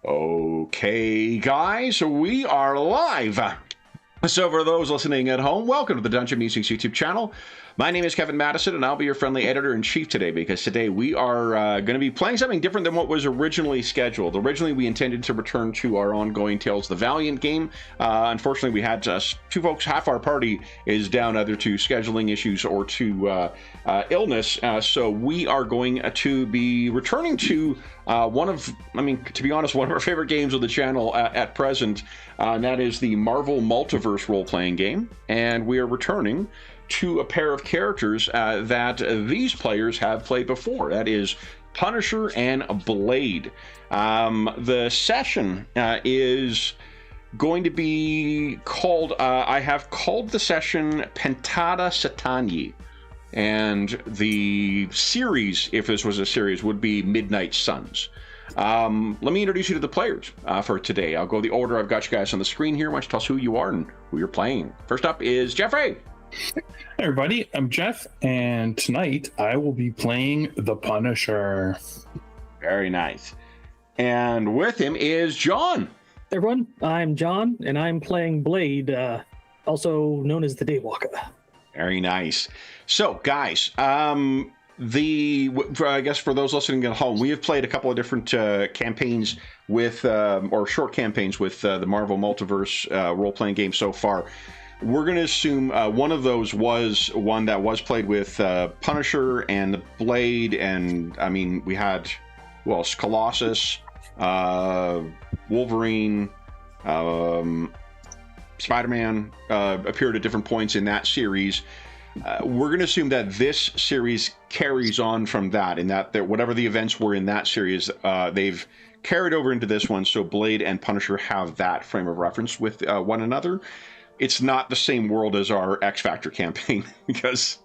Okay, guys, we are live. So for those listening at home, welcome to the Dungeon Musings YouTube channel. My name is Kevin Madison, and I'll be your friendly editor-in-chief today, because today we are going to be playing something different than what was originally scheduled. Originally, we intended to return to our ongoing Tales of the Valiant game. Unfortunately, we had two folks, half our party is down either to scheduling issues or to illness, so we are going to be returning to to be honest, one of our favorite games of the channel at present, and that is the Marvel Multiverse Role-Playing Game, and we are returning to a pair of characters that these players have played before. That is Punisher and Blade. The session is going to be called, I have called the session Pentada Satany. And the series, if this was a series, would be Midnight Suns. Let me introduce you to the players for today. I'll go the order I've got you guys on the screen here. Why don't you tell us who you are and who you're playing? First up is Jeffrey. Hey everybody, I'm Jeff, and tonight I will be playing the Punisher. Very nice. And with him is John. Hey everyone, I'm John, and I'm playing Blade, also known as the Daywalker. Very nice. So, guys, I guess for those listening at home, we have played a couple of different campaigns with, or short campaigns with the Marvel Multiverse role-playing game so far. We're going to assume one of those was one that was played with Punisher and the Blade, and I mean, we had, who else? Colossus, Wolverine, Spider-Man appeared at different points in that series. We're going to assume that this series carries on from that, and that whatever the events were in that series, they've carried over into this one, so Blade and Punisher have that frame of reference with one another. It's not the same world as our X Factor campaign, because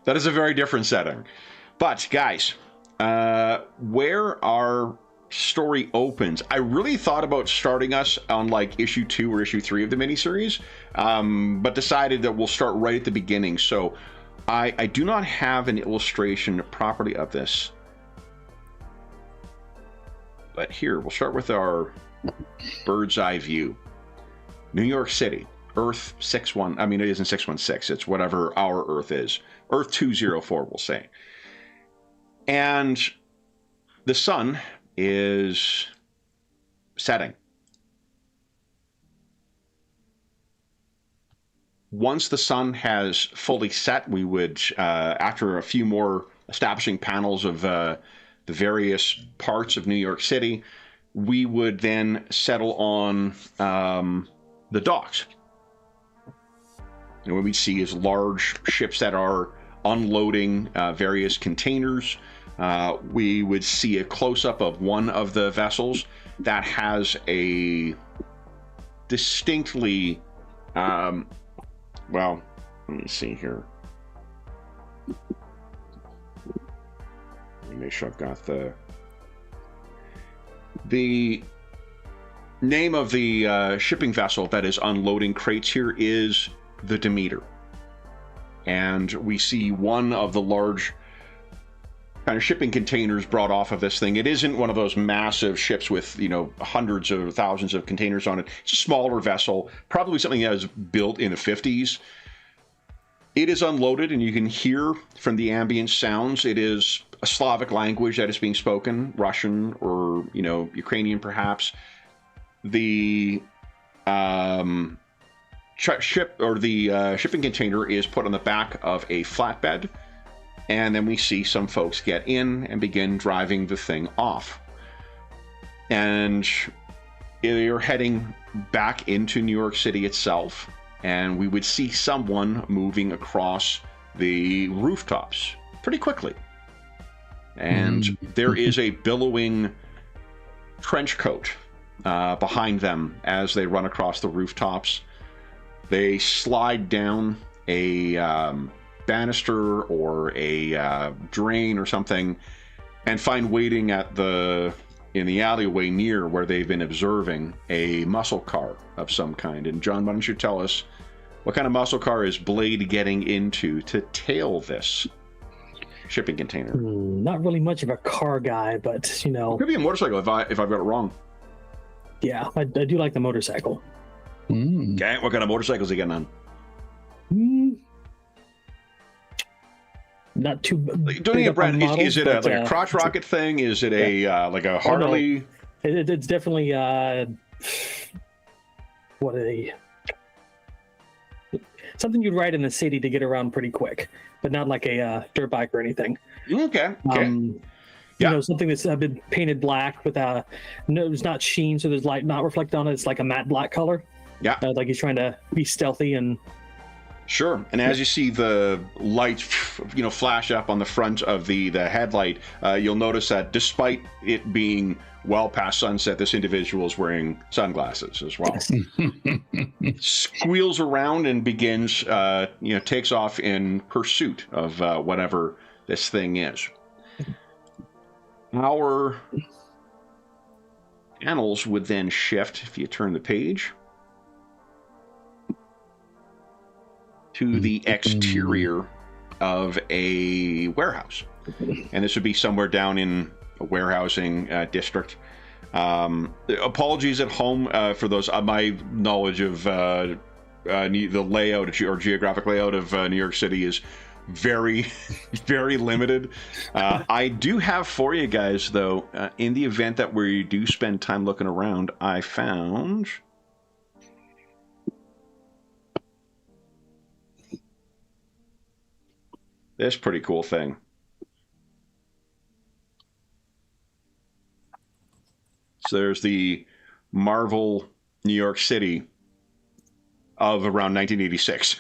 that is a very different setting. But, guys, where our story opens, I really thought about starting us on like issue 2 or issue 3 of the miniseries, but decided that we'll start right at the beginning. So I do not have an illustration properly of this, but here we'll start with our bird's eye view. New York City, Earth 61. I mean, it isn't 616. It's whatever our Earth is. Earth 204, we'll say. And the sun is setting. Once the sun has fully set, we would, after a few more establishing panels of the various parts of New York City, we would then settle on the docks. And what we see is large ships that are unloading various containers. We would see a close-up of one of the vessels that has a distinctly, well, let me see here. Let me make sure I've got the name of the shipping vessel that is unloading crates here is the Demeter. And we see one of the large kind of shipping containers brought off of this thing. It isn't one of those massive ships with, you know, hundreds or thousands of containers on it. It's a smaller vessel, probably something that was built in the 50s. It is unloaded, and you can hear from the ambient sounds, it is a Slavic language that is being spoken, Russian or, you know, Ukrainian perhaps. The shipping container is put on the back of a flatbed, and then we see some folks get in and begin driving the thing off. And they're heading back into New York City itself, and we would see someone moving across the rooftops pretty quickly. And there is a billowing trench coat behind them as they run across the rooftops. They slide down a banister or a drain or something, and find waiting in the alleyway near where they've been observing a muscle car of some kind. And John, why don't you tell us what kind of muscle car is Blade getting into to tail this shipping container? Not really much of a car guy, but you know, it could be a motorcycle if I've got it wrong. Yeah, I do like the motorcycle. Okay, what kind of motorcycles are you getting on? Not too. Don't need a brand. Is it models, like a crotch rocket thing? Is it like a Oh, no. Harley? It's definitely what are they? Something you'd ride in the city to get around pretty quick, but not like a dirt bike or anything. Okay. You know, something that's been painted black with no, it's not sheen, so there's light not reflected on it. It's like a matte black color. Yeah. Like he's trying to be stealthy and. Sure. And as you see the lights, flash up on the front of the headlight, you'll notice that despite it being well past sunset, this individual is wearing sunglasses as well. Squeals around and begins, takes off in pursuit of whatever this thing is. Our panels would then shift if you turn the page to the exterior of a warehouse. And this would be somewhere down in a warehousing district. Apologies at home for those. My knowledge of the layout or geographic layout of New York City is very, very limited. I do have for you guys, though, in the event that we do spend time looking around, I found this pretty cool thing. So there's the Marvel New York City of around 1986.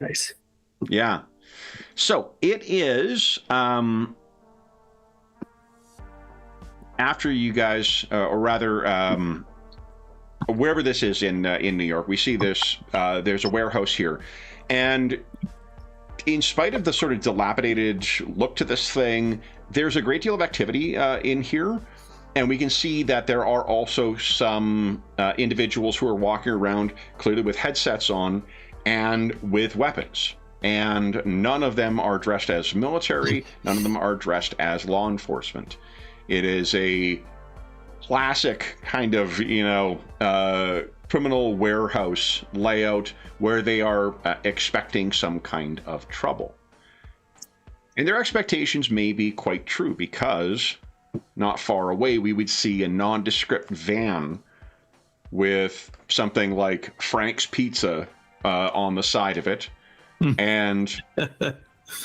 Nice. Yeah. So it is after you guys, or rather, wherever this is in New York, we see this. There's a warehouse here, and in spite of the sort of dilapidated look to this thing, there's a great deal of activity in here. And we can see that there are also some individuals who are walking around clearly with headsets on and with weapons. And none of them are dressed as military. None of them are dressed as law enforcement. It is a classic kind of, criminal warehouse layout where they are expecting some kind of trouble. And their expectations may be quite true, because not far away we would see a nondescript van with something like Frank's Pizza on the side of it. And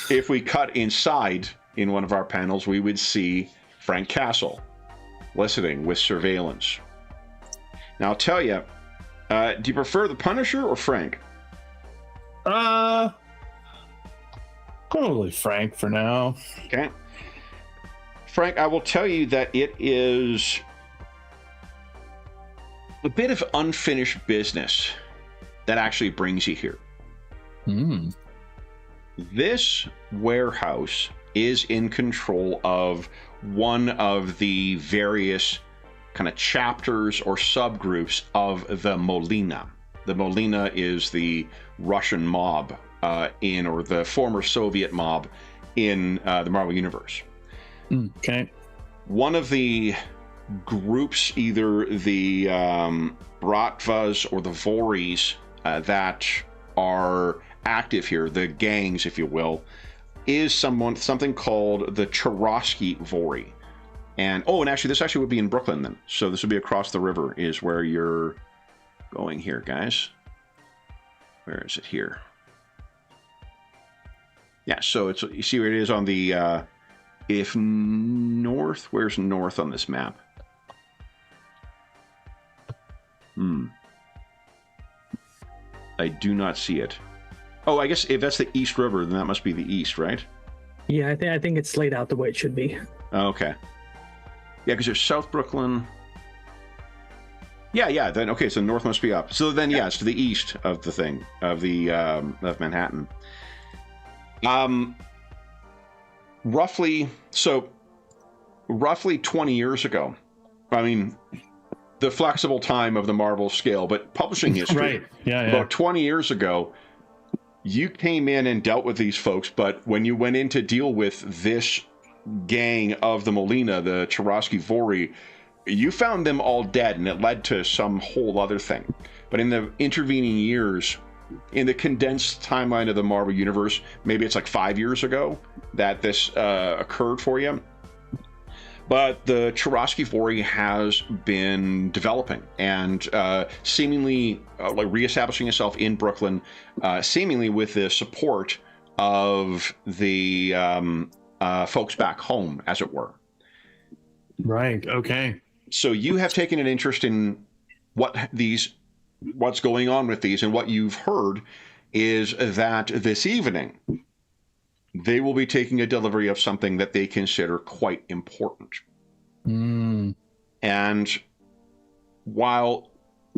if we cut inside in one of our panels, we would see Frank Castle listening with surveillance. Now I'll tell you, do you prefer the Punisher or Frank? Probably Frank for now. Okay. Frank, I will tell you that it is a bit of unfinished business that actually brings you here. This warehouse is in control of one of the various kind of chapters or subgroups of the Molina. The Molina is the Russian mob or the former Soviet mob in the Marvel Universe. Okay. One of the groups, either the Bratvas or the Voorhees that are active here, the gangs, if you will, is something called the Cherosky Vori. And actually, this actually would be in Brooklyn then. So this would be across the river is where you're going here, guys. Where is it here? Yeah, so you see where it is on the... If north, where's north on this map? I do not see it. Oh, I guess if that's the East River, then that must be the east, right? Yeah, I think it's laid out the way it should be. Okay. Yeah, because there's South Brooklyn. Yeah. Then okay, so north must be up. So then, yeah, it's to the east of the thing of Manhattan. Roughly 20 years ago. I mean, the flexible time of the Marvel scale, but publishing history. Right. Yeah. About 20 years ago, you came in and dealt with these folks, but when you went in to deal with this gang of the Molina, the Cherosky Vori, you found them all dead, and it led to some whole other thing. But in the intervening years, in the condensed timeline of the Marvel Universe, maybe it's like 5 years ago that this occurred for you. But the Churosky Vori has been developing and seemingly like reestablishing itself in Brooklyn, seemingly with the support of the folks back home, as it were. Right. Okay. So you have taken an interest in what's going on with these, and what you've heard is that this evening they will be taking a delivery of something that they consider quite important. And while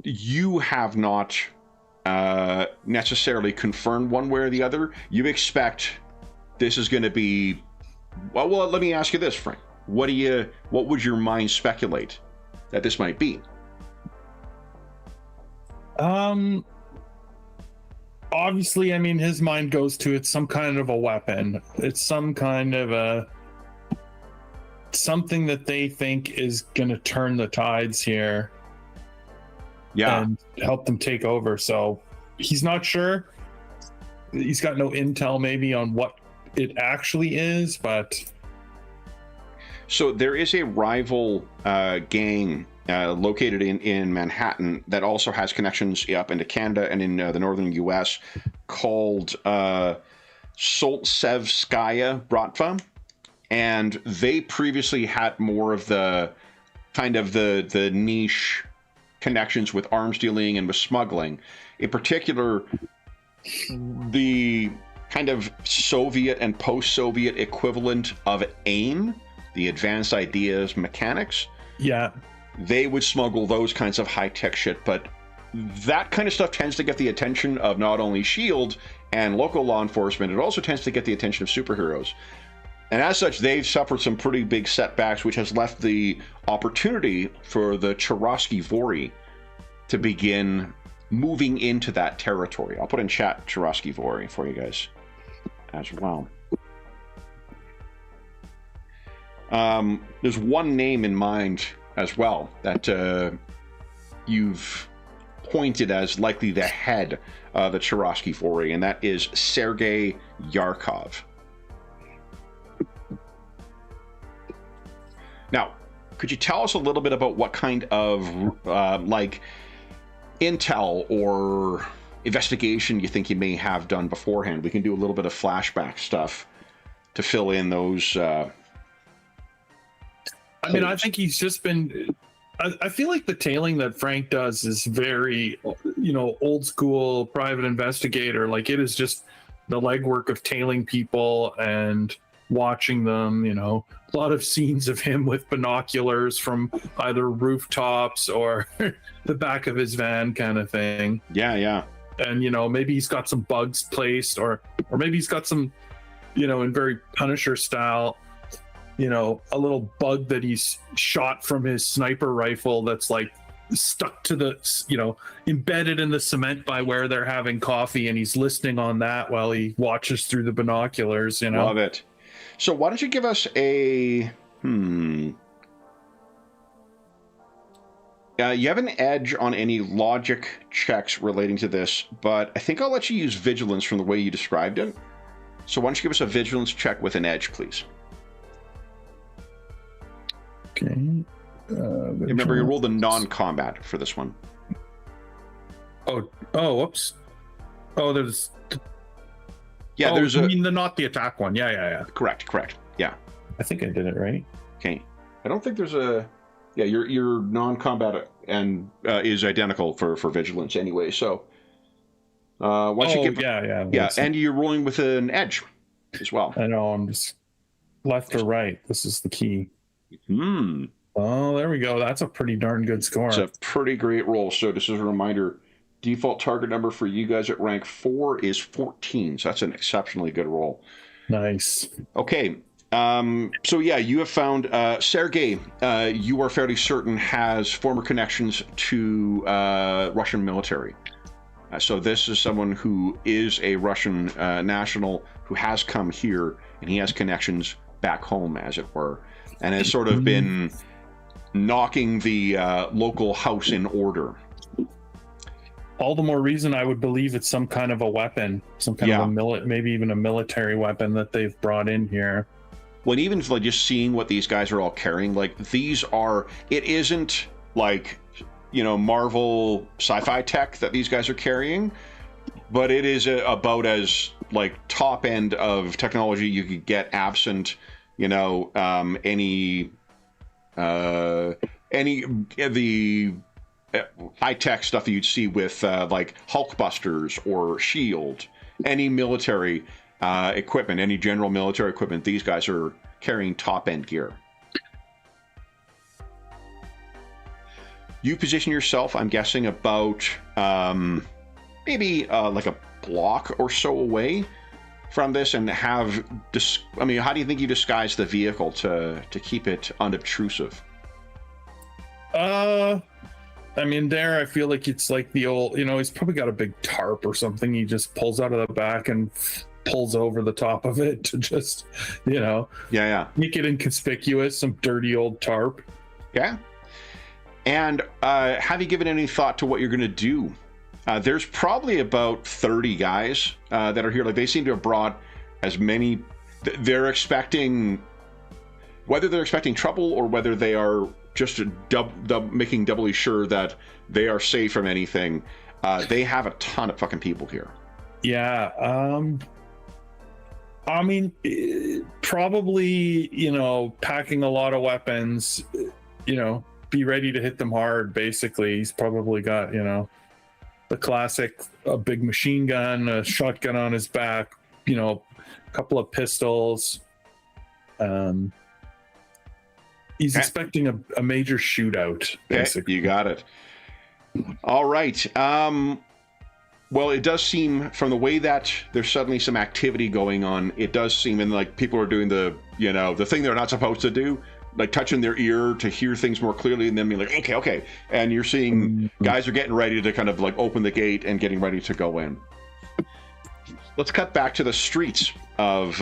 you have not necessarily confirmed one way or the other, you expect this is going to be... Well, let me ask you this, Frank. What would your mind speculate that this might be? Obviously, I mean, his mind goes to it's some kind of a weapon. It's some kind of something that they think is going to turn the tides here. Yeah. And help them take over. So he's not sure. He's got no intel maybe on what it actually is, but... So there is a rival gang located in Manhattan that also has connections up into Canada and in the northern U.S. called Soltsevskaya Bratva, and they previously had more of the kind of the niche connections with arms dealing and with smuggling. In particular, the kind of Soviet and post-Soviet equivalent of AIM, the Advanced Ideas Mechanics. Yeah. They would smuggle those kinds of high-tech shit, but that kind of stuff tends to get the attention of not only S.H.I.E.L.D. and local law enforcement, it also tends to get the attention of superheroes. And as such, they've suffered some pretty big setbacks, which has left the opportunity for the Churosky Vori to begin moving into that territory. I'll put in chat Churosky Vori for you guys as well. There's one name in mind as well that you've pointed as likely the head of the Churosky Vori, and that is Sergei Yarkov. Now, could you tell us a little bit about what kind of like intel or investigation you think you may have done beforehand? We can do a little bit of flashback stuff to fill in those. I mean, I think he's just been. I feel like the tailing that Frank does is very, old school private investigator. Like, it is just the legwork of tailing people and watching them. A lot of scenes of him with binoculars from either rooftops or the back of his van, kind of thing. Yeah. And maybe he's got some bugs placed, or maybe he's got some, in very Punisher style. A little bug that he's shot from his sniper rifle that's like stuck to the, embedded in the cement by where they're having coffee, and he's listening on that while he watches through the binoculars, Love it. So why don't you give us a, you have an edge on any logic checks relating to this, but I think I'll let you use vigilance from the way you described it. So why don't you give us a vigilance check with an edge, please? Okay. Remember, you rolled a non-combat for this one. Oh, whoops. Oh, there's... Yeah, there's I mean, not the attack one. Yeah. Correct. Yeah. I think I did it right. Okay. I don't think there's a... Yeah, your non-combat and is identical for vigilance anyway, so... once you give... Yeah, and you're rolling with an edge as well. I know, I'm just... Left or right, this is the key. Oh, there we go. That's a pretty darn good score. It's a pretty great roll. So just as a reminder, default target number for you guys at rank 4 is 14. So that's an exceptionally good roll. Nice. Okay. So yeah, you have found Sergei, you are fairly certain has former connections to Russian military. So this is someone who is a Russian national who has come here, and he has connections back home, as it were, and has sort of been knocking the local house in order. All the more reason I would believe it's some kind of a weapon, some kind of a maybe even a military weapon that they've brought in here. When even like just seeing what these guys are all carrying, like these are, it isn't like, you know, Marvel sci-fi tech that these guys are carrying, but it is about as like top end of technology you could get, absent, you know, any the high-tech stuff that you'd see with like Hulkbusters or S.H.I.E.L.D., any military equipment, any general military equipment, these guys are carrying top-end gear. You position yourself, I'm guessing, about maybe like a block or so away from this, and have I mean, how do you think you disguise the vehicle to keep it unobtrusive? I mean, there I feel like it's like the old, you know, he's probably got a big tarp or something he just pulls out of the back and pulls over the top of it to just, you know, make it inconspicuous, some dirty old tarp. Yeah. And have you given any thought to what you're going to do? There's probably about 30 guys that are here. Like, they seem to have brought as many. They're expecting, whether they're expecting trouble or whether they are just making doubly sure that they are safe from anything. They have a ton of fucking people here. Yeah. I mean, probably, you know, packing a lot of weapons, you know, be ready to hit them hard, basically. He's probably got, you know, the classic, a big machine gun, a shotgun on his back, you know, a couple of pistols. He's expecting a major shootout, basically. You got it. All right. Well, it does seem, from the way that there's suddenly some activity going on, it does seem, and like people are doing the, you know, the thing they're not supposed to do, like touching their ear to hear things more clearly, and then being like, okay. And you're seeing guys are getting ready to kind of like open the gate and getting ready to go in. Let's cut back to the streets of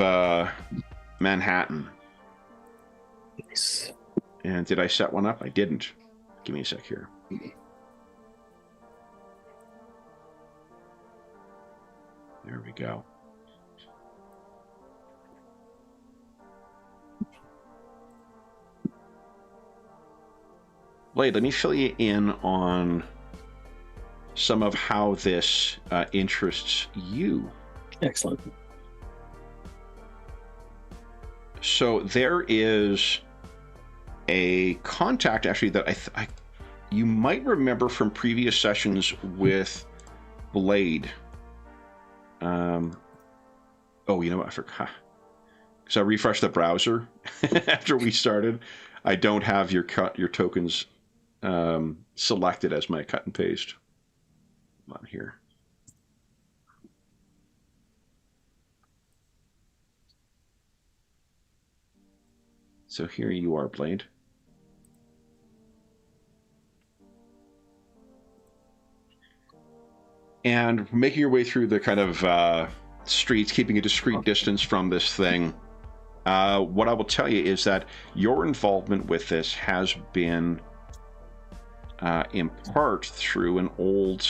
Manhattan. Nice. And did I set one up? I didn't. Give me a sec here. There we go. Blade, let me fill you in on some of how this interests you. Excellent. So there is a contact, actually, that you might remember from previous sessions with Blade. Oh, you know what? I forgot. Because I refreshed the browser after we started. I don't have your tokens selected as my cut and paste. Come on here. So here you are, Blade. And making your way through the kind of streets, keeping a discreet distance from this thing. What I will tell you is that your involvement with this has been in part through an old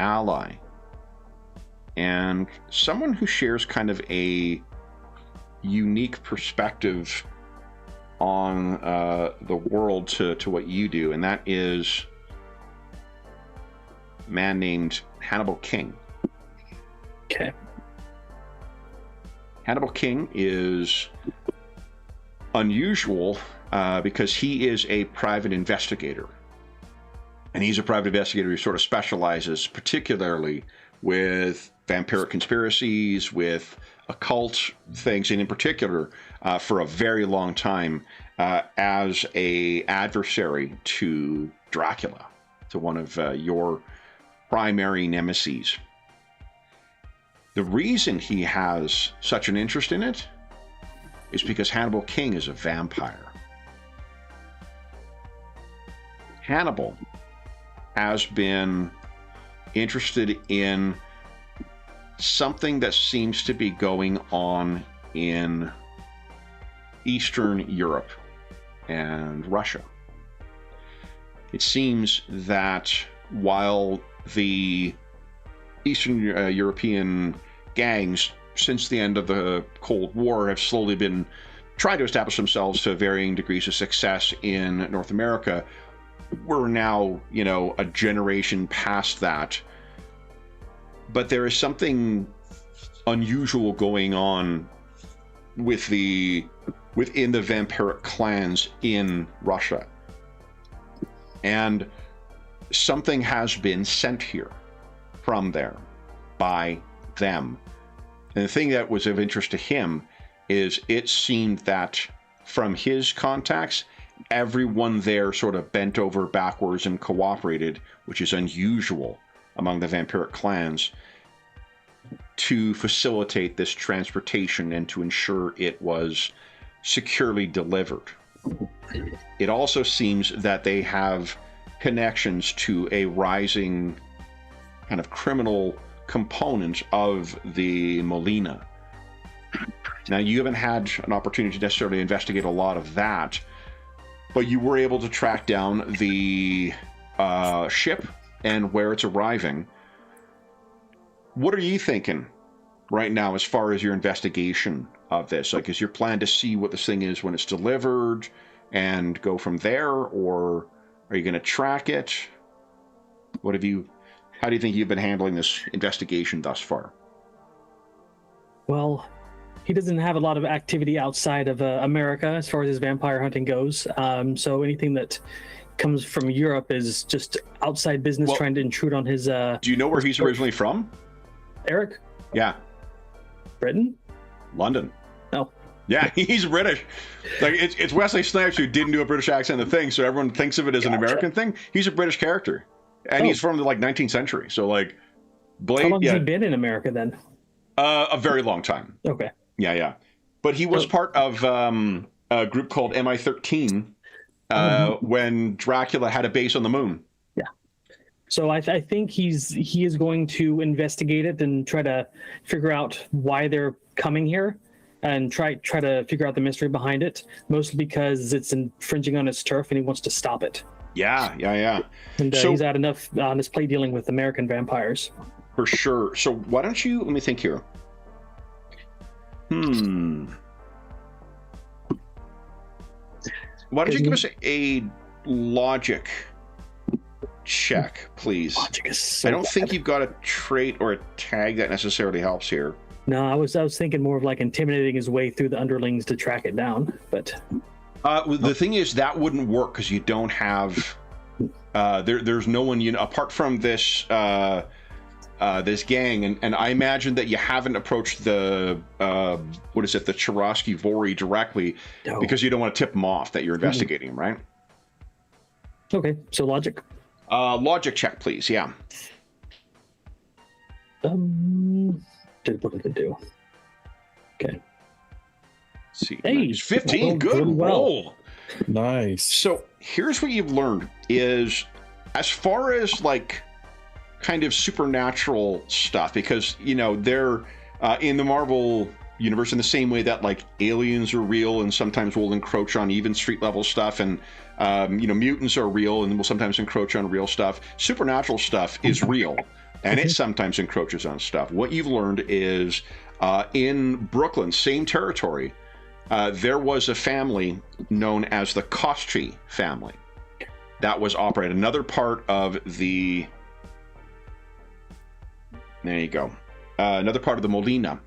ally and someone who shares kind of a unique perspective on the world to what you do, and that is a man named Hannibal King. Okay. Hannibal King is unusual because he is a private investigator. And he's a private investigator who sort of specializes particularly with vampiric conspiracies, with occult things, and in particular, for a very long time, as a adversary to Dracula, to one of your primary nemeses. The reason he has such an interest in it is because Hannibal King is a vampire. Hannibal has been interested in something that seems to be going on in Eastern Europe and Russia. it seems that while the Eastern European gangs, since the end of the Cold War, have slowly been trying to establish themselves to varying degrees of success in North America, we're now, a generation past that. But there is something unusual going on within the vampiric clans in Russia. And something has been sent here from there by them. And the thing that was of interest to him is it seemed that from his contacts, everyone there sort of bent over backwards and cooperated, which is unusual among the vampiric clans, to facilitate this transportation and to ensure it was securely delivered. It also seems that they have connections to a rising kind of criminal component of the Molina. Now, you haven't had an opportunity to necessarily investigate a lot of that, but you were able to track down the ship and where it's arriving. What are you thinking right now as far as your investigation of this? Like, is your plan to see what this thing is when it's delivered and go from there, or are you going to track it? How do you think you've been handling this investigation thus far? Well, he doesn't have a lot of activity outside of America as far as his vampire hunting goes. So anything that comes from Europe is just outside business trying to intrude on his... do you know where he's originally from? Eric? Yeah. Britain? London. No. Yeah, he's British. Like, it's Wesley Snipes who didn't do a British accent in the thing, so everyone thinks of it as an American thing. He's a British character. And he's from the 19th century. So, like, Blade... How long has he been in America, then? A very long time. Okay. Yeah. But he was part of a group called MI13 when Dracula had a base on the moon. Yeah. So I think he is going to investigate it and try to figure out why they're coming here and try to figure out the mystery behind it, mostly because it's infringing on his turf and he wants to stop it. Yeah. And so, he's had enough on his plate dealing with American vampires. For sure. So why don't you, let me think here. Why don't you give us a logic check, please? Logic is so I don't bad. think you've got a trait or a tag that necessarily helps here. No, I was thinking more of like intimidating his way through the underlings to track it down, but... the thing is, that wouldn't work because you don't have... there's no one, apart from this... this gang, and I imagine that you haven't approached the the Churosky Vori directly because you don't want to tip them off that you're investigating him, right? Okay, so logic. Logic check, please. Yeah. What did it do? Okay. Let's see. Hey, 15. Good roll. Nice. So here's what you've learned is, as far as like kind of supernatural stuff, because they're in the Marvel universe in the same way that like aliens are real and sometimes will encroach on even street level stuff, and mutants are real and will sometimes encroach on real stuff. Supernatural stuff is real and it sometimes encroaches on stuff. What you've learned is in Brooklyn, same territory, there was a family known as the Koschy family that was operated. Another part of the... There you go. Another part of the Molina.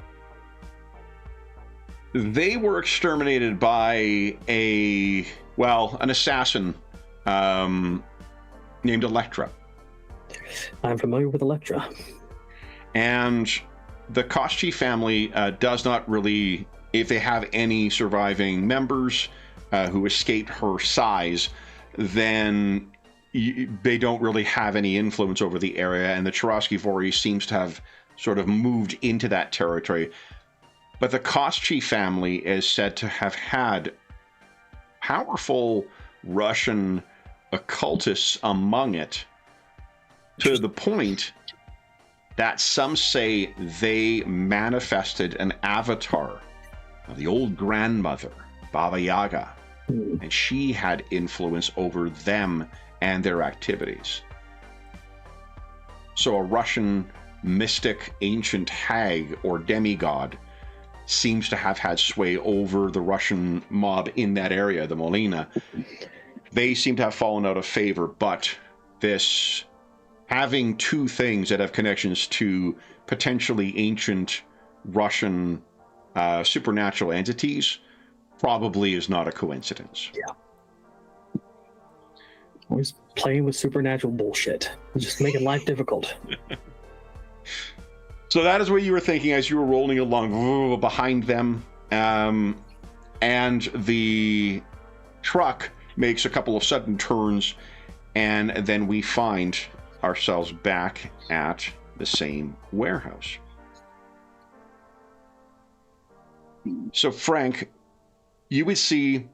They were exterminated by an assassin named Elektra. I'm familiar with Elektra. And the Koschy family does not really, if they have any surviving members who escaped her size, then they don't really have any influence over the area, and the Churosky Vori seems to have sort of moved into that territory. But the Koschy family is said to have had powerful Russian occultists among it, to the point that some say they manifested an avatar of the old grandmother, Baba Yaga, and she had influence over them and their activities. So a Russian mystic, ancient hag, or demigod seems to have had sway over the Russian mob in that area, the Molina. They seem to have fallen out of favor, but this having two things that have connections to potentially ancient Russian supernatural entities probably is not a coincidence. Yeah. Always playing with supernatural bullshit. Just making life difficult. So that is what you were thinking as you were rolling along behind them. And the truck makes a couple of sudden turns, and then we find ourselves back at the same warehouse. So, Frank, you would see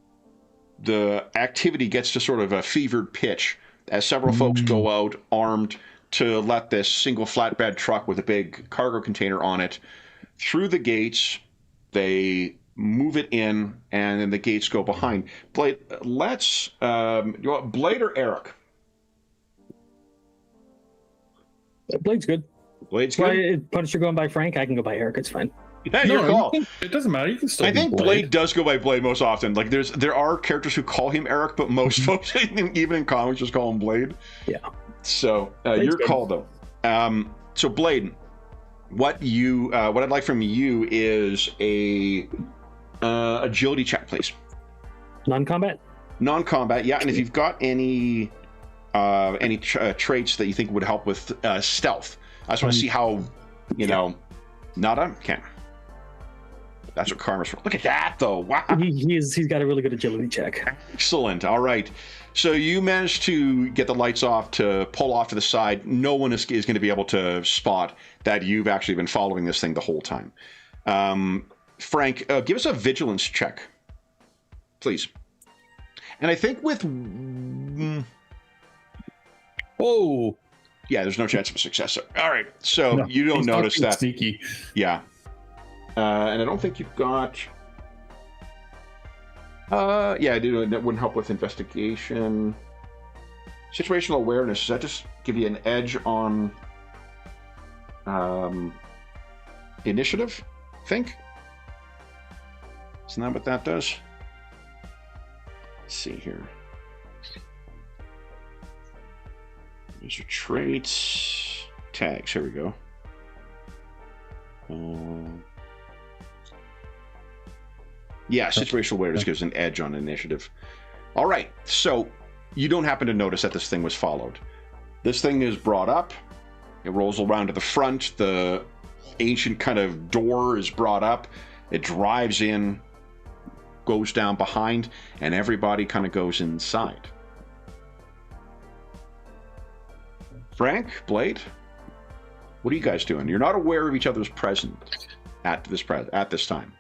the activity gets to sort of a fevered pitch as several folks go out armed to let this single flatbed truck with a big cargo container on it through the gates. They move it in, and then the gates go behind. Blade, let's... you want Blade or Eric? Blade's good. Blade's good? Well, Punisher going by Frank, I can go by Eric. It's fine. Yeah, your call. It doesn't matter. You can still. I think Blade does go by Blade most often. Like there are characters who call him Eric, but most folks, even in comics, just call him Blade. Yeah. So your call though. So Blade, what I'd like from you is a agility check, please. Non-combat. Non-combat, yeah. And if you've got any traits that you think would help with stealth, I just want to see how Nada can. That's what Karma's for. Look at that, though. Wow. He's got a really good agility check. Excellent. All right. So you managed to get the lights off, to pull off to the side. No one is going to be able to spot that you've actually been following this thing the whole time. Frank, give us a vigilance check, please. And I think with... Whoa. Yeah, there's no chance of success. All right. So you don't notice that. Sneaky. Yeah. And I don't think you've got... yeah, I do. That wouldn't help with investigation. Situational awareness. Does that just give you an edge on initiative, I think? Isn't that what that does? Let's see here. These are traits. Tags. Here we go. Yeah, situational awareness gives an edge on initiative. All right, so you don't happen to notice that this thing was followed. This thing is brought up. It rolls around to the front. The ancient kind of door is brought up. It drives in, goes down behind, and everybody kind of goes inside. Frank, Blade, what are you guys doing? You're not aware of each other's presence at this time.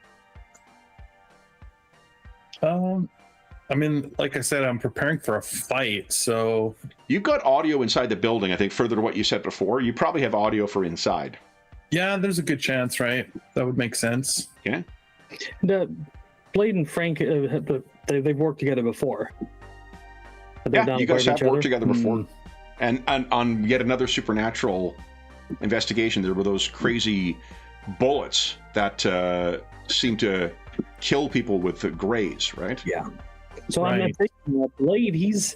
I mean, like I said, I'm preparing for a fight, so... You've got audio inside the building, I think, further to what you said before. You probably have audio for inside. Yeah, there's a good chance, right? That would make sense. Okay. Blade and Frank, they've worked together before. Yeah, you guys have worked together before. And on yet another supernatural investigation, there were those crazy bullets that seem to kill people with graze, right? Yeah. So I'm thinking Blade, he's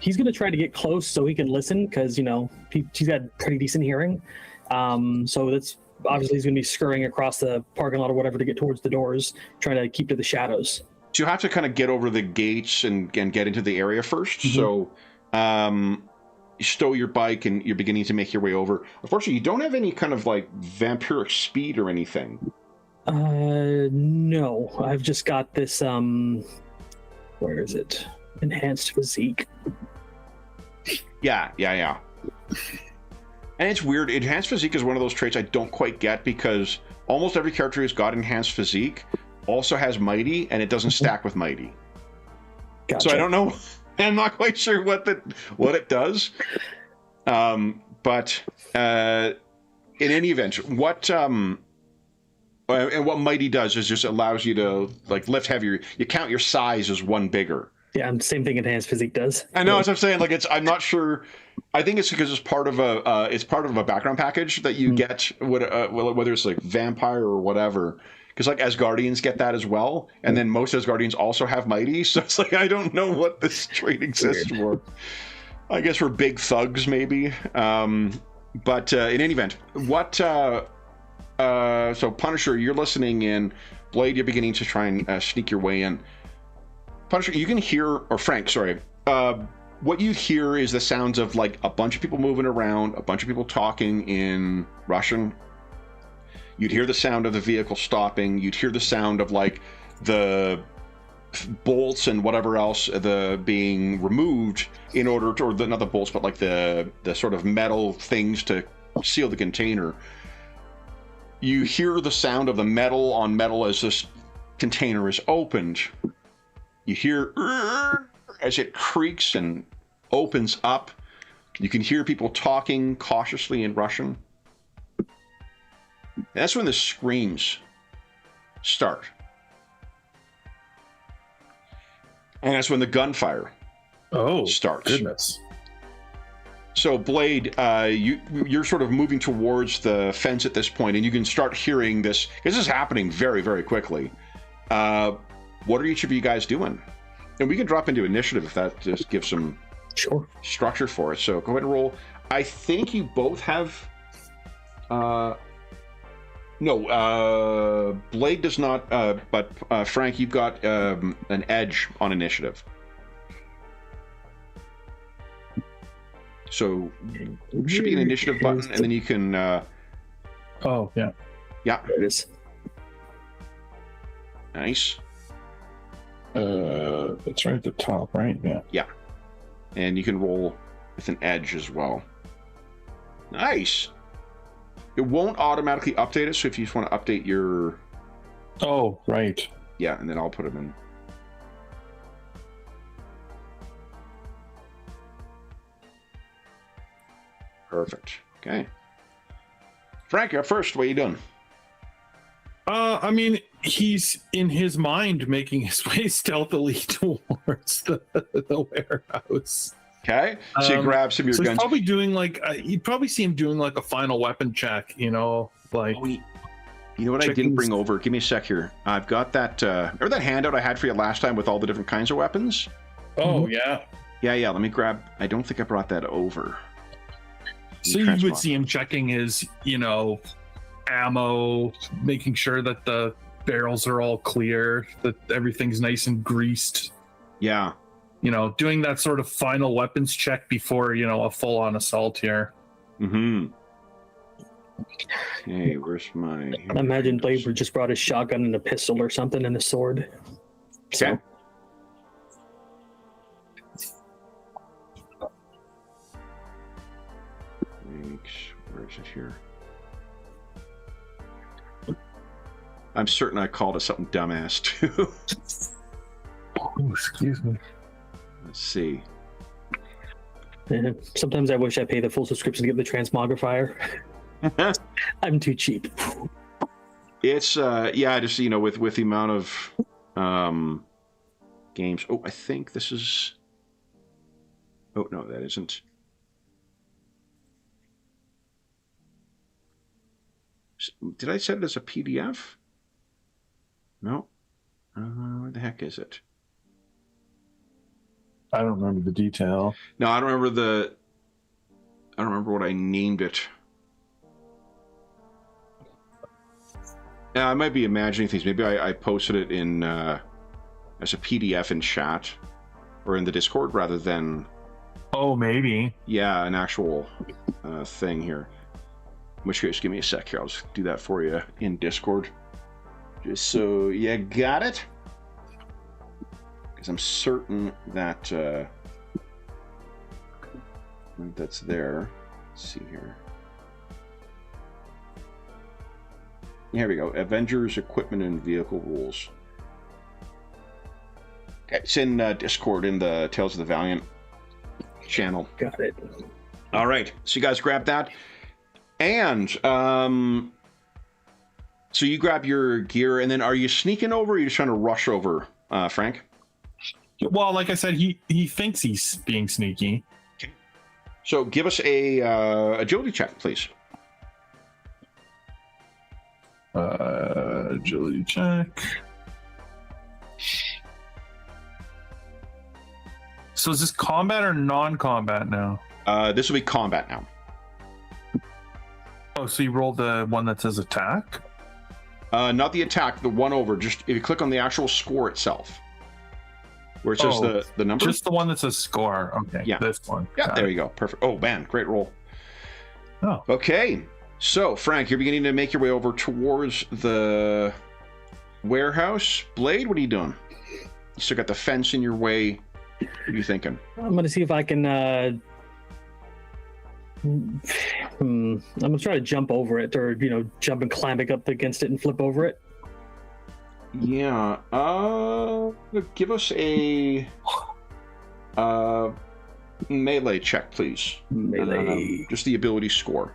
going to try to get close so he can listen, because he's got pretty decent hearing. So that's obviously he's going to be scurrying across the parking lot or whatever to get towards the doors, trying to keep to the shadows. So you have to kind of get over the gates and get into the area first. So you stow your bike and you're beginning to make your way over. Unfortunately, you don't have any kind of like vampiric speed or anything. No, I've just got this, where is it? Enhanced physique. Yeah. And it's weird. Enhanced physique is one of those traits I don't quite get, because almost every character who's got enhanced physique also has mighty, and it doesn't stack with mighty. Gotcha. So I don't know. I'm not quite sure what it does. But in any event, what And what mighty does is just allows you to like lift heavier. You count your size as one bigger. Yeah, and same thing enhanced physique does. I know, as I'm saying, like I'm not sure. I think it's because it's part of a background package that you get, whether it's like vampire or whatever. Because like Asgardians get that as well, and then most Asgardians also have mighty. So it's like I don't know what this trait exists for. I guess for big thugs maybe. But in any event, what? So Punisher, you're listening in. Blade, you're beginning to try and sneak your way in. Punisher, you can hear, or Frank, sorry. What you hear is the sounds of like a bunch of people moving around, a bunch of people talking in Russian. You'd hear the sound of the vehicle stopping. You'd hear the sound of like the bolts and whatever else being removed in order to, or not the bolts, but like the sort of metal things to seal the container. You hear the sound of the metal on metal as this container is opened. You hear as it creaks and opens up. You can hear people talking cautiously in Russian. And that's when the screams start. And that's when the gunfire starts. Goodness. So Blade, you're sort of moving towards the fence at this point, and you can start hearing this. This is happening very, very quickly. What are each of you guys doing? And we can drop into initiative if that just gives some structure for it. So go ahead and roll. I think you both have... No, Blade does not, but Frank, you've got an edge on initiative. So there should be an initiative button, and then you can... Oh, yeah. Yeah. There it is. Nice. It's right at the top, right? Yeah. Yeah. And you can roll with an edge as well. Nice. It won't automatically update it, so if you just want to update your... Oh, right. Yeah, and then I'll put them in. Perfect. Okay. Frank, you're up first. What are you doing? I mean, he's in his mind making his way stealthily towards the warehouse. Okay. So you grab some of your so guns. He's probably doing like you'd probably see him doing like a final weapon check, you know, like. Oh, you know what I didn't bring over? Give me a sec here. I've got that. Remember that handout I had for you last time with all the different kinds of weapons? Oh yeah. Yeah. Let me grab. I don't think I brought that over. So you would see him checking his, you know, ammo, making sure that the barrels are all clear, that everything's nice and greased. Yeah. You know, doing that sort of final weapons check before, you know, a full-on assault here. Mm-hmm. Hey, where's my... I imagine Blade just brought his shotgun and a pistol or something and a sword. Okay. So. Where is it here? I'm certain I called it something dumbass too. Oh, excuse me. Let's see. Yeah, sometimes I wish I paid the full subscription to get the transmogrifier. I'm too cheap. It's yeah, just you know, with the amount of games. Oh, I think this is. Oh no, that isn't. Did I set it as a PDF? No. Where the heck is it? I don't remember the detail. No, I don't remember I don't remember what I named it. I might be imagining things. Maybe I posted it in as a PDF in chat or in the Discord rather than. Oh, maybe. Yeah, an actual thing here. In which case, give me a sec here. I'll just do that for you in Discord. Just so you got it. Because I'm certain that that's there. Let's see here. Here we go. Avengers Equipment and Vehicle Rules. Okay, it's in Discord in the Tales of the Valiant channel. Got it. All right. So you guys grab that. And So you grab your gear, and then are you sneaking over, or are you just trying to rush over, Frank? Well, like I said, he thinks he's being sneaky. So give us a agility check, please. Agility check. So is this combat or non-combat now? This will be combat now. Oh, so you rolled the one that says attack? Not the attack, the one over. Just if you click on the actual score itself, where it says the number. Just the one that says score. Okay. Yeah. This one. Yeah, there you go. Perfect. Oh, man, great roll. Oh. Okay. So, Frank, you're beginning to make your way over towards the warehouse. Blade, what are you doing? You still got the fence in your way. What are you thinking? I'm going to see if I can. I'm going to try to jump over it, or jump and climb back up against it and flip over it. Yeah. Give us a melee check, please. Melee. Just the ability score.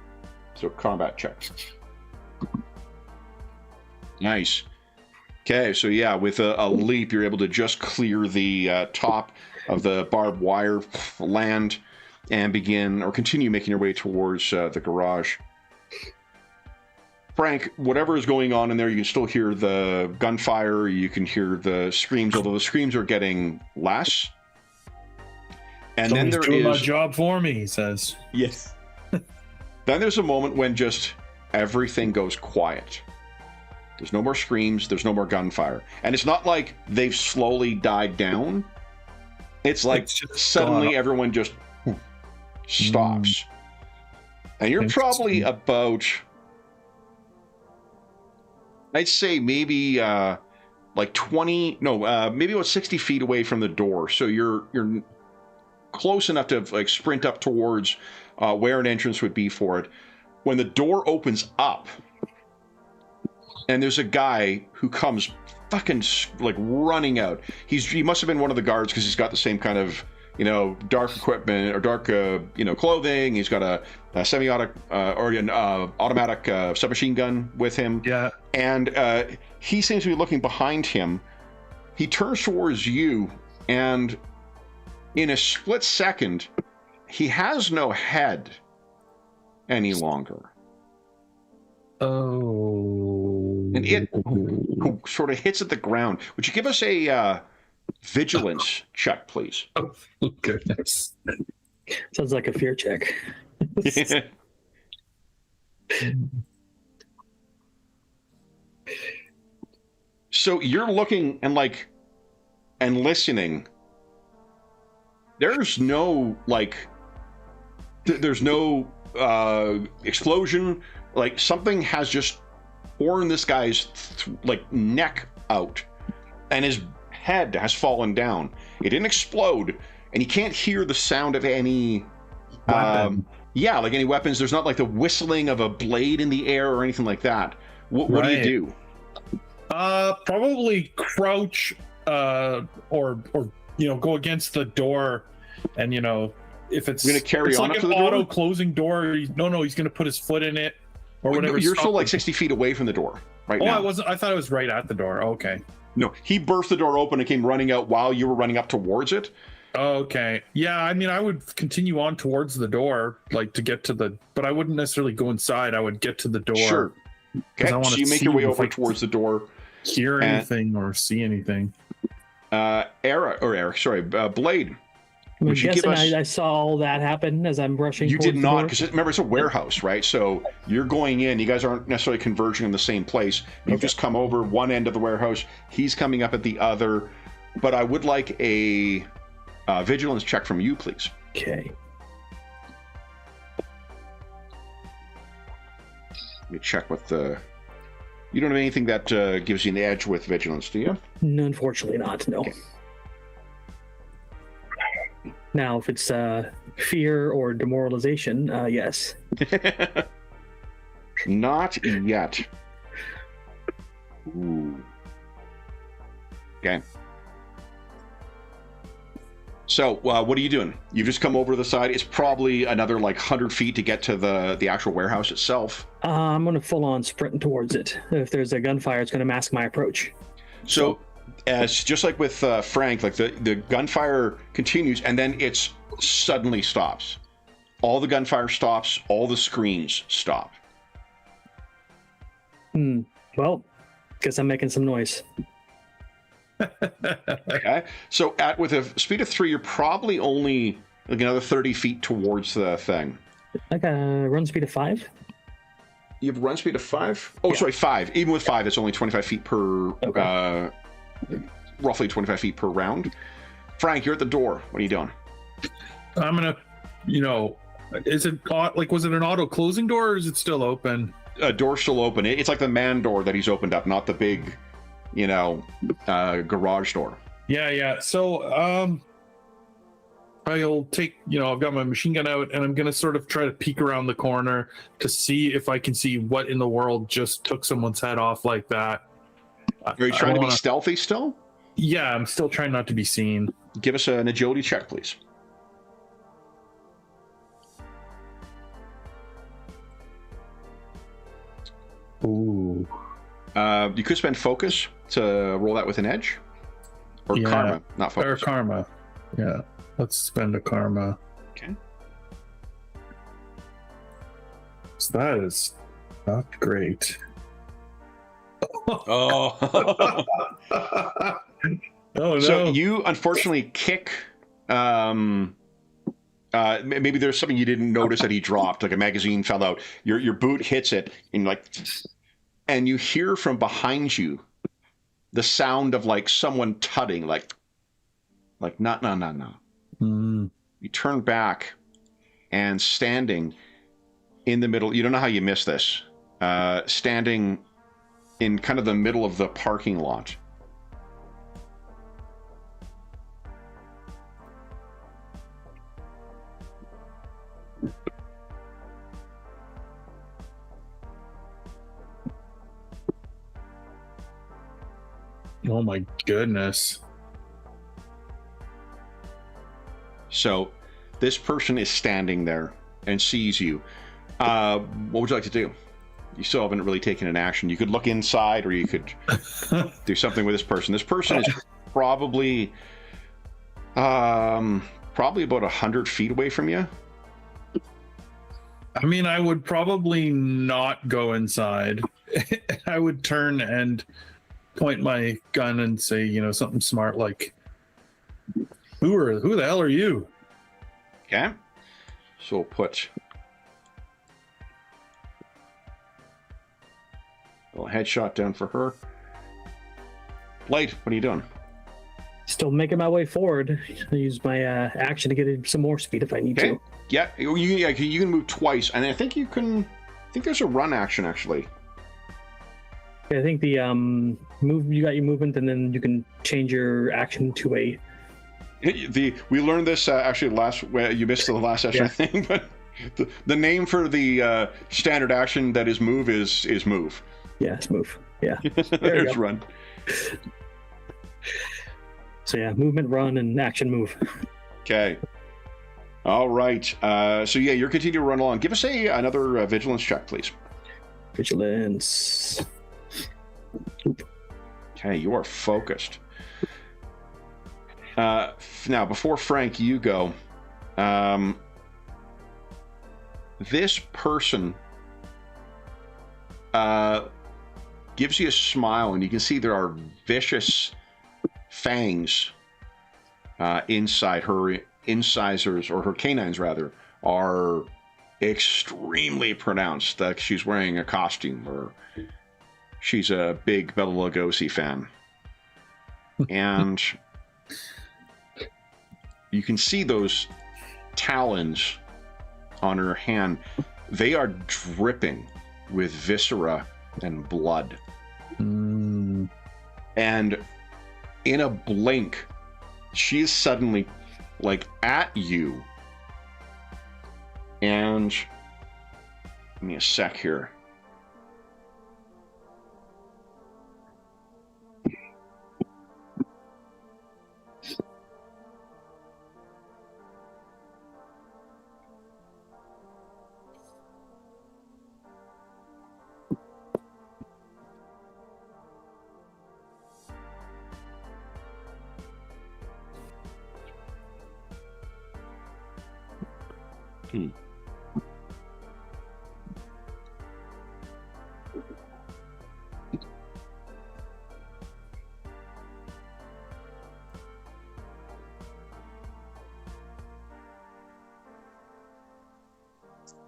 So combat check. Nice. Okay, so yeah, with a leap, you're able to just clear the top of the barbed wire, land, and begin or continue making your way towards the garage. Frank, whatever is going on in there, you can still hear the gunfire. You can hear the screams, although the screams are getting less. And Somebody's then there doing my is job for me, he says. yes. Then there's a moment when just everything goes quiet. There's no more screams. There's no more gunfire. And it's not like they've slowly died down. It's like suddenly everyone just stops. And you're probably about, I'd say maybe like 20, no, maybe about 60 feet away from the door. So you're close enough to like sprint up towards where an entrance would be for it. When the door opens up, and there's a guy who comes fucking like running out. He must have been one of the guards because he's got the same kind of dark equipment or dark clothing. He's got a semi-automatic or an automatic submachine gun with him. Yeah. And he seems to be looking behind him. He turns towards you, and in a split second, he has no head any longer. Oh. And it sort of hits at the ground. Would you give us a vigilance check, please? Oh, goodness. Sounds like a fear check. So you're looking and listening. There's no there's no explosion. Like something has just torn this guy's neck out, and his head has fallen down. It didn't explode, and you can't hear the sound of any weapon. Like any weapons. There's not like the whistling of a blade in the air or anything like that. What do you do? Probably crouch, or go against the door, and if it's going to carry on like up to an the door? auto closing door. He's going to put his foot in it or whatever. You're still like 60 feet away from the door now. I thought it was right at the door. Okay. No, he burst the door open and came running out while you were running up towards it. Okay. Yeah, I mean, I would continue on towards the door, to get to but I wouldn't necessarily go inside. I would get to the door. Sure. Okay, so you make your way over towards the door. Hear anything or see anything. Blade. I'm guessing I saw all that happen as I'm rushing. You did not, because remember, it's a warehouse, right? So you're going in. You guys aren't necessarily converging in the same place. You've just come over one end of the warehouse. He's coming up at the other. But I would like a vigilance check from you, please. Okay. Let me check with the... You don't have anything that gives you an edge with vigilance, do you? No, unfortunately not, no. Okay. Now, if it's fear or demoralization, yes. Not yet. Ooh. Okay. So, what are you doing? You've just come over to the side. It's probably another like 100 feet to get to the actual warehouse itself. I'm going to full on sprint towards it. If there's a gunfire, it's going to mask my approach. So, as just like with Frank, like the gunfire continues, and then it suddenly stops. All the gunfire stops. All the screams stop. Well, guess I'm making some noise. Okay. So, with a speed of 3, you're probably only like another 30 feet towards the thing. I got a run speed of 5. You have a run speed of 5? Oh, yeah. Sorry, 5. Even with 5, it's only 25 feet per... Okay. Roughly 25 feet per round. Frank, you're at the door. What are you doing? I'm gonna, is it like, was it an auto closing door or is it still open? Door's still open. It's like the man door that he's opened up, not the big, garage door. Yeah. So, I'll take, I've got my machine gun out and I'm gonna sort of try to peek around the corner to see if I can see what in the world just took someone's head off like that. Are you trying to be stealthy still? Yeah, I'm still trying not to be seen. Give us an agility check, please. Ooh. You could spend focus to roll that with an edge. Or karma, not focus. Or karma. Yeah. Let's spend a karma. Okay. So that is not great. Oh. Oh no. So you unfortunately kick maybe there's something you didn't notice that he dropped, like a magazine fell out. Your boot hits it and you hear from behind you the sound of like someone tutting, like no. You turn back and standing in the middle, you don't know how you missed this, standing in kind of the middle of the parking lot. Oh my goodness. So this person is standing there and sees you. What would you like to do? You still haven't really taken an action. You could look inside or you could do something with this person. This person is probably about 100 feet away from you. I mean, I would probably not go inside. I would turn and point my gun and say, something smart like, who the hell are you? Okay. So we'll put a little headshot down for her. Light, what are you doing? Still making my way forward. I'll use my action to get some more speed if I need to. Yeah, you can move twice, and I think there's a run action actually. I think the you got your movement, and then you can change your action to a. We learned this actually you missed the last session, yeah. I think, but the name for the standard action that is move is move. Yeah, it's move. Yeah. There's run. So yeah, movement, run, and action move. Okay. All right. So yeah, you're continuing to run along. Give us another vigilance check, please. Vigilance. Oop. Okay, you are focused. Now, before Frank, you go. This person gives you a smile, and you can see there are vicious fangs inside her incisors, or her canines rather, are extremely pronounced. Like she's wearing a costume, or she's a big Bela Lugosi fan. And you can see those talons on her hand. They are dripping with viscera and blood. And in a blink, she is suddenly like at you. And give me a sec here. Hmm.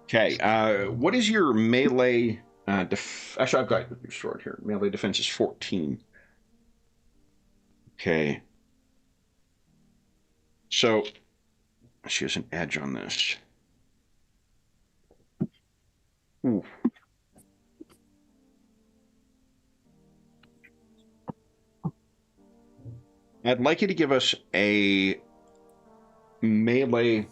Okay, what is your melee? Actually, I've got your sword here. Melee defense is 14. Okay. So she has an edge on this. Ooh. I'd like you to give us a melee.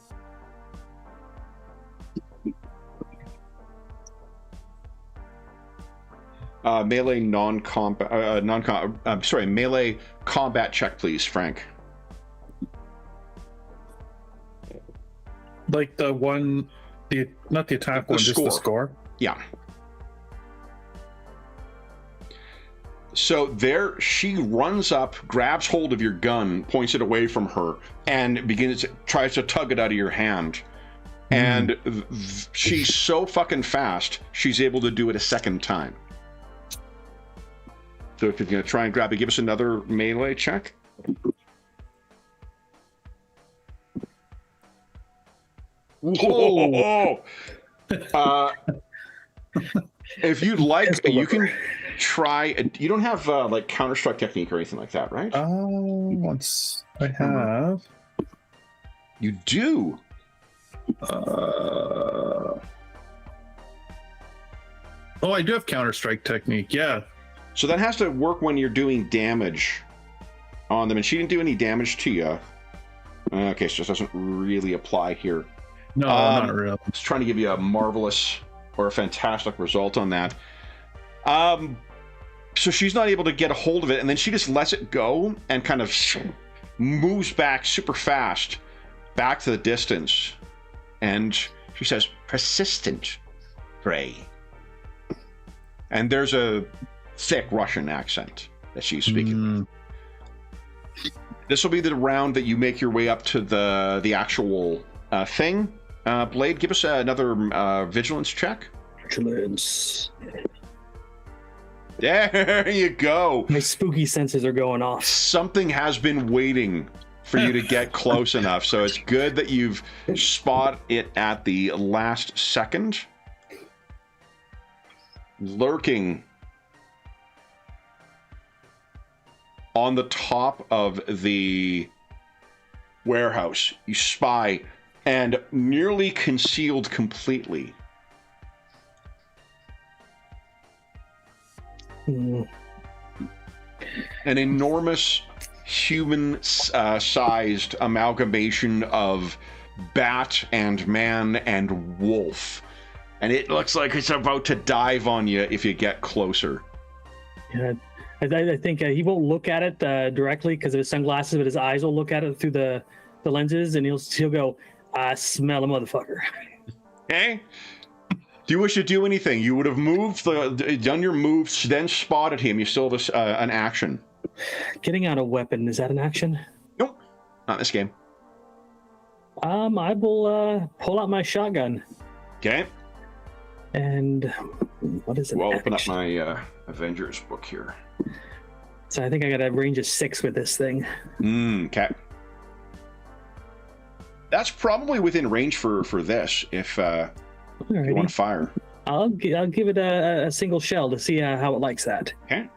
Melee melee combat check, please, Frank. Like the one, not the attack one, just the score. Yeah. So there, she runs up, grabs hold of your gun, points it away from her, and tries to tug it out of your hand. And she's so fucking fast, she's able to do it a second time. So if you're going to try and grab it, give us another melee check. Whoa! If you'd like, you can try. You don't have like Counter-Strike technique or anything like that, right? Once I have. You do. Oh, I do have Counter-Strike technique. Yeah. So that has to work when you're doing damage on them, and she didn't do any damage to you. Okay, so it doesn't really apply here. No, not really. Just trying to give you a marvelous or a fantastic result on that. So she's not able to get a hold of it, and then she just lets it go and kind of moves back super fast, back to the distance. And she says, "Persistent prey." And there's a thick Russian accent that she's speaking. This will be the round that you make your way up to the actual thing. Blade, give us another vigilance check. Vigilance. There you go. My spooky senses are going off. Something has been waiting for you to get close enough, so it's good that you've spot it at the last second. Lurking on the top of the warehouse, you spy, and nearly concealed completely, an enormous human-sized amalgamation of bat and man and wolf. And it looks like it's about to dive on you if you get closer. Yeah, I think he won't look at it directly because of his sunglasses, but his eyes will look at it through the lenses, and he'll go, "I smell a motherfucker." Okay. Do you wish to do anything? You would have moved, done your moves, then spotted him. You still have an action. Getting out a weapon, is that an action? Nope, not this game. I will pull out my shotgun. Okay. And what is it? Well, I'll open up my Avengers book here. So I think I got a range of 6 with this thing. Okay. That's probably within range for this, if you want to fire. I'll give it a single shell to see how it likes that. Okay.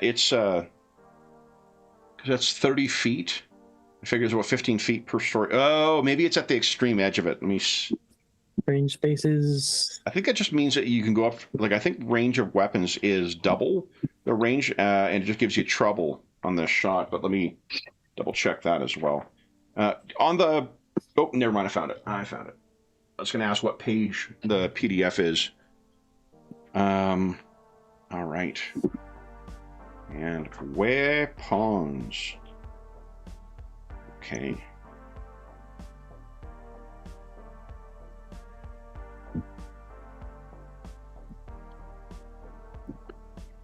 It's that's 30 feet. I figure it's about 15 feet per story. Oh, maybe it's at the extreme edge of it. Let me. Range spaces. I think that just means that you can go up. Like, I think range of weapons is double the range, and it just gives you trouble on this shot. But let me double check that as well. On the. Oh, never mind. I found it. I was going to ask what page the PDF is. All right. And weapons. Okay.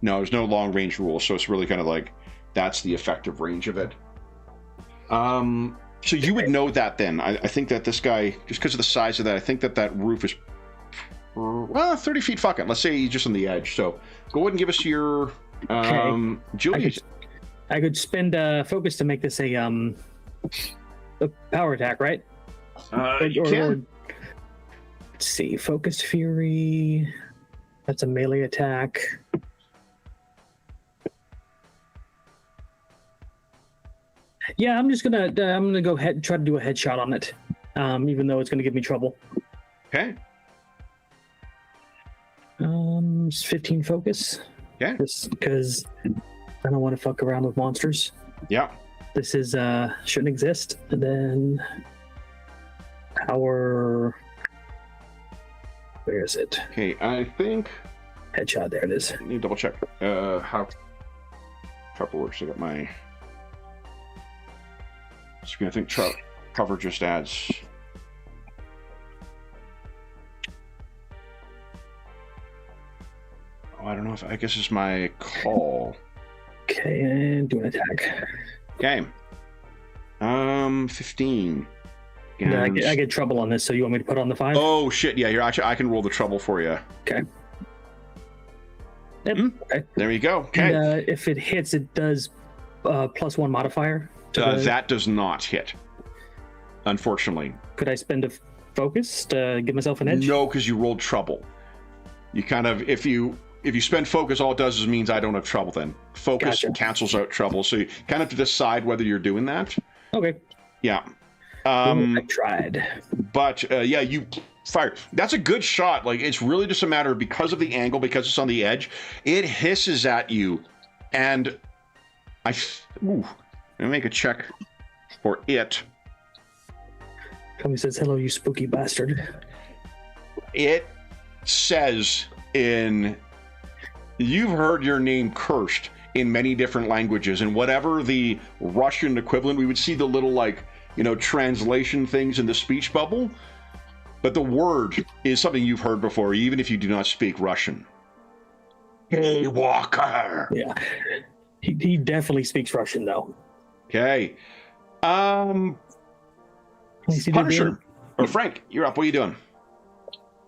No, there's no long range rule, so it's really kind of like that's the effective range of it. So you would know that then. I think that this guy, just because of the size of that, I think that roof is, well, 30 feet. Fuck it. Let's say he's just on the edge. So go ahead and give us your, Julia. I could spend focus to make this a power attack, right? You can. Let's see, focused fury. That's a melee attack. Yeah, I'm gonna go ahead and try to do a headshot on it, even though it's gonna give me trouble. Okay. It's 15 focus. Okay. Just because I don't want to fuck around with monsters. Yeah. This is shouldn't exist. And then power. Where is it? Okay, I think. Headshot. There it is. Let me double check how trouble works. I got my. I think cover just adds. Oh, I don't know if I guess it's my call. Okay, and do an attack. Okay. 15. Yeah, I get trouble on this, so you want me to put on the 5? Oh shit! Yeah, I can roll the trouble for you. Okay. Yep. Okay. There you go. Okay. And, if it hits, it does +1 modifier. That does not hit. Unfortunately. Could I spend a focus to give myself an edge? No, because you rolled trouble. You kind of if you spend focus, all it does is means I don't have trouble. Then focus cancels out trouble, so you kind of have to decide whether you're doing that. Okay. Yeah. I tried. But yeah, you fired. That's a good shot. Like it's really just a matter of because of the angle, because it's on the edge, it hisses at you, and let me make a check for it. Tommy says, "Hello, you spooky bastard." It says you've heard your name cursed in many different languages, and whatever the Russian equivalent, we would see the little translation things in the speech bubble, but the word is something you've heard before, even if you do not speak Russian. Hey, Walker. Yeah, he definitely speaks Russian though. Okay. Punisher or Frank, you're up. What are you doing?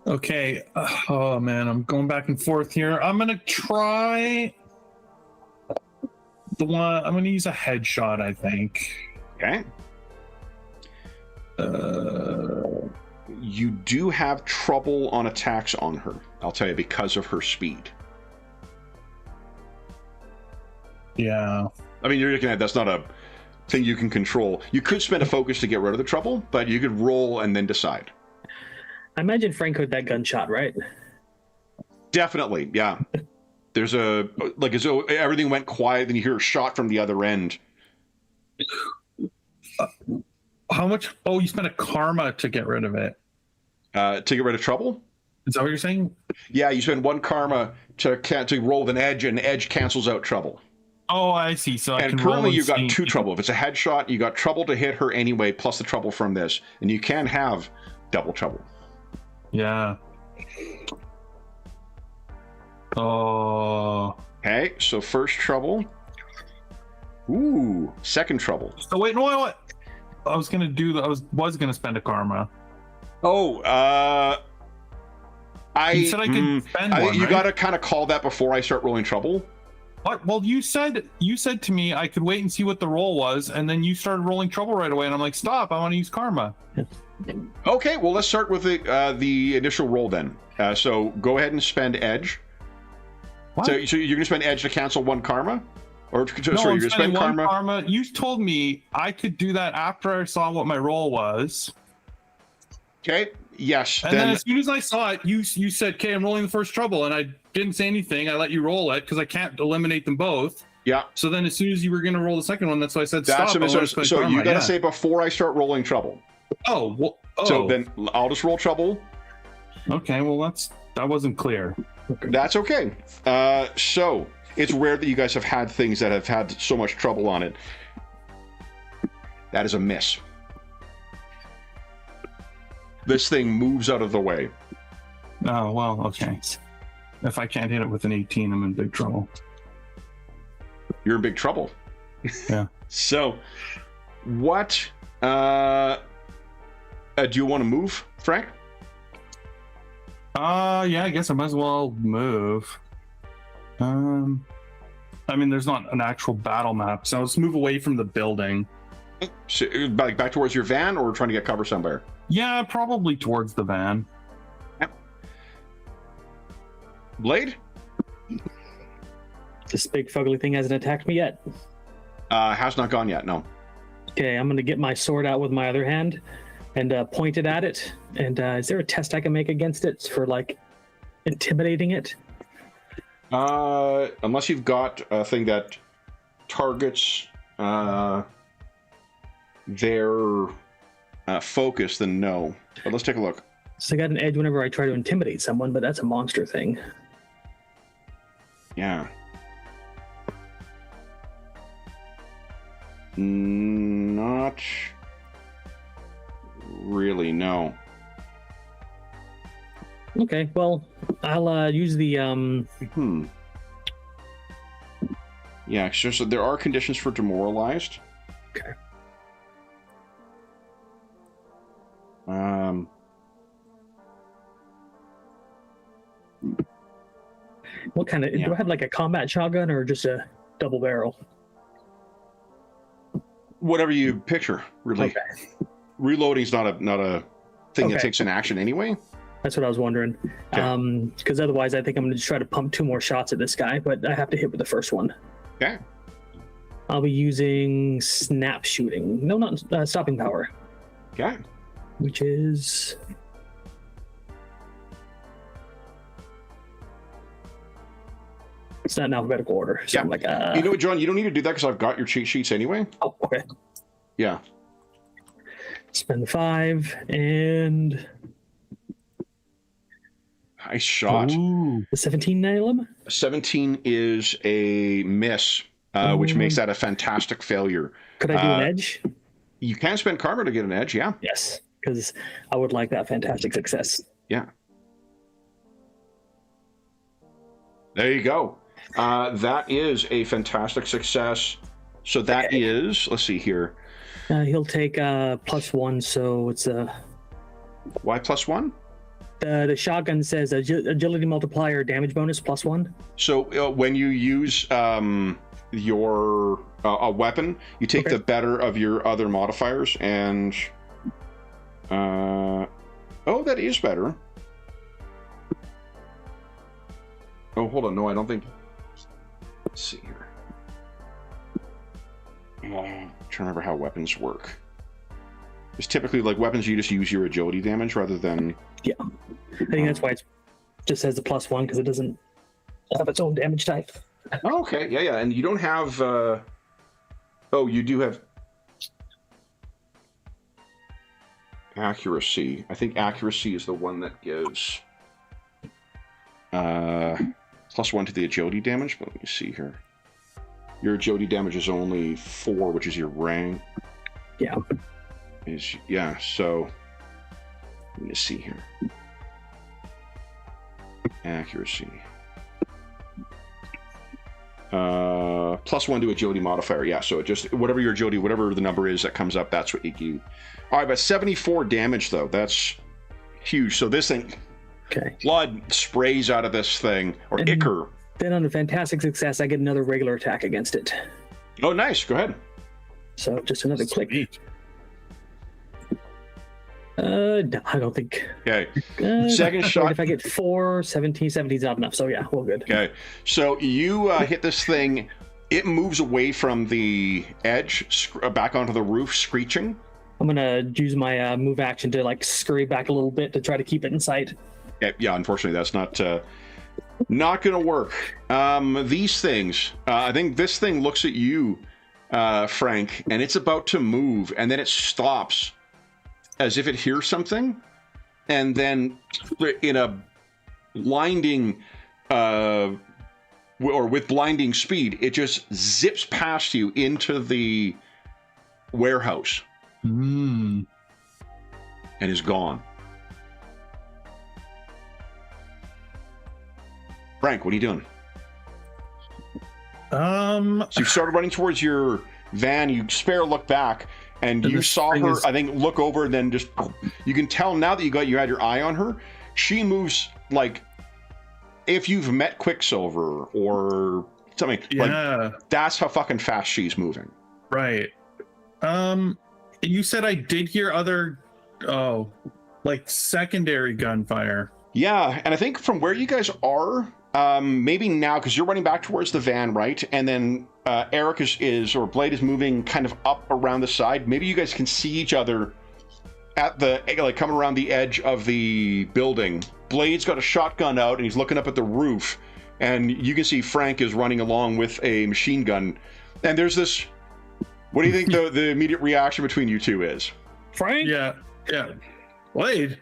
Okay. Oh man, I'm going back and forth here. I'm gonna try the one. I'm gonna use a headshot, I think. Okay. You do have trouble on attacks on her. I'll tell you, because of her speed. Yeah. I mean, you're looking at that's not a thing you can control. You could spend a focus to get rid of the trouble, but you could roll and then decide. I imagine Frank heard that gunshot, right? Definitely, yeah. There's as though everything went quiet, then you hear a shot from the other end. How much? Oh, you spent a karma to get rid of it. To get rid of trouble? Is that what you're saying? Yeah, you spend 1 karma to roll with an edge, and edge cancels out trouble. Oh, I see. So and currently you've got 2 trouble. If it's a headshot, you got trouble to hit her anyway, plus the trouble from this, and you can have double trouble. Yeah. Oh. Okay, so first trouble. Ooh, second trouble. So wait, no, what? I was gonna do. I was gonna spend a karma. Oh, you said I could spend one. You right? gotta kind of call that before I start rolling trouble. What? Well, you said to me I could wait and see what the roll was, and then you started rolling trouble right away, and I'm like, stop! I want to use karma. Okay, well let's start with the initial roll then. So go ahead and spend edge. What? So you're gonna spend edge to cancel 1 karma, or No, sorry, you're gonna spend karma. You told me I could do that after I saw what my roll was. Okay. Yes. And then as soon as I saw it, you said, "Okay, I'm rolling the first trouble," and I didn't say anything. I let you roll it because I can't eliminate them both. Yeah. So then, as soon as you were going to roll the second one, that's why I said That's stop. So you gotta say before I start rolling trouble. Oh, well, So then I'll just roll trouble. Okay, well that wasn't clear. That's okay. So it's rare that you guys have had things that have had so much trouble on it. That is a miss. This thing moves out of the way. Oh, well, okay. If I can't hit it with an 18, I'm in big trouble. You're in big trouble. Yeah. So what Do you want to move, Frank? Yeah, I guess I might as well move. I mean, there's not an actual battle map, so let's move away from the building. So, like back towards your van, or trying to get cover somewhere? Yeah, probably towards the van. Yep. Blade? This big fugly thing hasn't attacked me yet. Has not gone yet, no. Okay, I'm going to get my sword out with my other hand and point it at it. And is there a test I can make against it for, like, intimidating it? Unless you've got a thing that targets their focus, then no. But let's take a look. So I got an edge whenever I try to intimidate someone, but that's a monster thing. Yeah. Not really, no. Okay, well, I'll use the Yeah, so there are conditions for demoralized. Okay. What kind of? Yeah. Do I have like a combat shotgun or just a double barrel? Whatever you picture, really. Okay. Reloading's not a thing that Okay. takes an action anyway. That's what I was wondering. Okay. Because otherwise, I think I'm going to just try to pump 2 more shots at this guy, but I have to hit with the first one. Okay. I'll be using snap shooting. No, not stopping power, Okay. which is. It's not in alphabetical order. So Yeah. I'm like, You know what, John? You don't need to do that because I've got your cheat sheets anyway. oh, okay. Yeah. Spend 5 and Nice shot. Ooh. the 17 nail him. 17 is a miss, which makes that a fantastic failure. Could I do an edge? You can spend karma to get an edge, yeah. Yes, because I would like that fantastic success. Yeah. There you go. That is a fantastic success. So that is, let's see here. He'll take +1, so it's Why +1? the shotgun says agility multiplier damage bonus +1. So when you use your a weapon, you take Okay. the better of your other modifiers, and oh, that is better. Oh, hold on, no, I don't think. Let's see here. I'm trying to remember how weapons work. It's typically like weapons, you just use your agility damage rather than. Yeah, I think that's why it just says the +1 because it doesn't have its own damage type. Oh, okay, yeah, and you don't have. Oh, you do have accuracy. I think accuracy is the one that gives +1 to the agility damage. But let me see here. Your agility damage is only 4, which is your rank. Yeah. Yeah. So let me see here. Accuracy. +1 to agility modifier. Yeah, so it just whatever your agility, whatever the number is that comes up, that's what you. All right, but 74 damage though. That's huge. So this thing, Okay. blood sprays out of this thing, or And- ichor. Then on a fantastic success, I get another regular attack against it. Oh, nice. Go ahead. So just another click. Sweet. No, I don't think. Okay. Uh, Second shot. If I get 4, 17, 17's not enough. So yeah, we're good. Okay. So you hit this thing. It moves away from the edge, back onto the roof, screeching. I'm gonna use my move action to like scurry back a little bit to try to keep it in sight. Yeah, unfortunately, that's not going to work. These things, I think this thing looks at you, Frank, and it's about to move, and then it stops as if it hears something, and then in a blinding, or with blinding speed, it just zips past you into the warehouse and is gone. Frank, what are you doing? So you started running towards your van, you spare look back, And you saw her, I think, look over and then just, you can tell now that you had your eye on her, she moves like if you've met Quicksilver or something. Yeah. Like, that's how fucking fast she's moving. Right. You said I did hear other, like secondary gunfire. Yeah, and I think from where you guys are, maybe now, because you're running back towards the van, right? And then Eric or Blade is moving kind of up around the side. Maybe you guys can see each other at the, like, coming around the edge of the building. Blade's got a shotgun out and he's looking up at the roof, and you can see Frank is running along with a machine gun. And there's this, what do you think the immediate reaction between you two is? Frank? Yeah. Blade.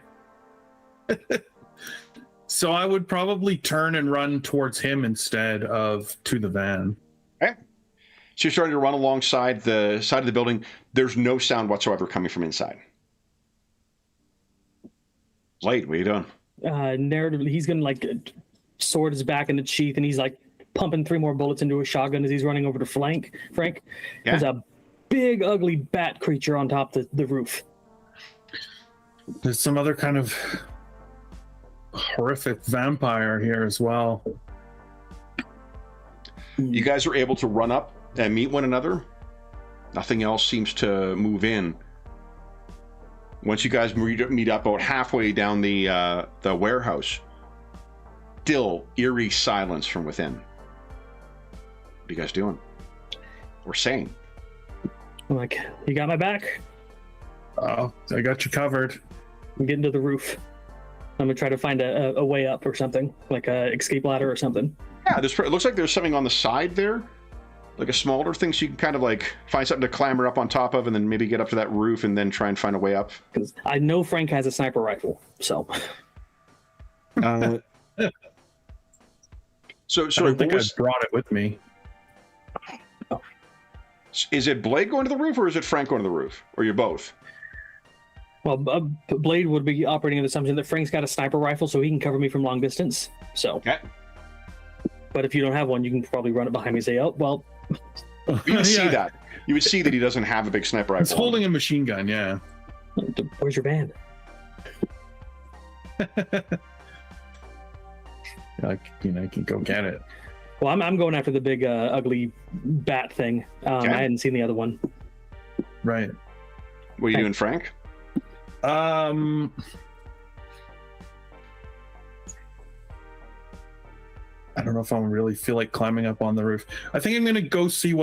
So I would probably turn and run towards him instead of to the van. Okay. So you're starting to run alongside the side of the building. There's no sound whatsoever coming from inside. Blade, what are you doing? Narratively, he's gonna like sword his back in the sheath, and he's like pumping 3 more bullets into his shotgun as he's running over to Frank. Yeah. There's a big, ugly bat creature on top of the roof. There's some other kind of horrific vampire here as well. You guys are able to run up and meet one another. Nothing else seems to move in. Once you guys meet up about halfway down the warehouse, still eerie silence from within. What are you guys doing? Or saying? I'm like, you got my back? Oh, I got you covered. I'm getting to the roof. I'm gonna try to find a way up or something, like a escape ladder or something. Yeah, it looks like there's something on the side there, like a smaller thing, so you can kind of like find something to clamber up on top of, and then maybe get up to that roof, and then try and find a way up. Because I know Frank has a sniper rifle, so. So I don't think I brought it with me. Is it Blade going to the roof, or is it Frank going to the roof, or you're both? Well, Blade would be operating on the assumption that Frank's got a sniper rifle, so he can cover me from long distance. So. Okay. But if you don't have one, you can probably run it behind me and say, "Oh, well." You would see that. You would see that he doesn't have a big sniper rifle. He's holding a machine gun. Yeah. Where's your band? I can go get it. Well, I'm going after the big, ugly bat thing. Okay. I hadn't seen the other one. Right. What are you doing, Frank? I don't know if I really feel like climbing up on the roof. I think I'm going to go see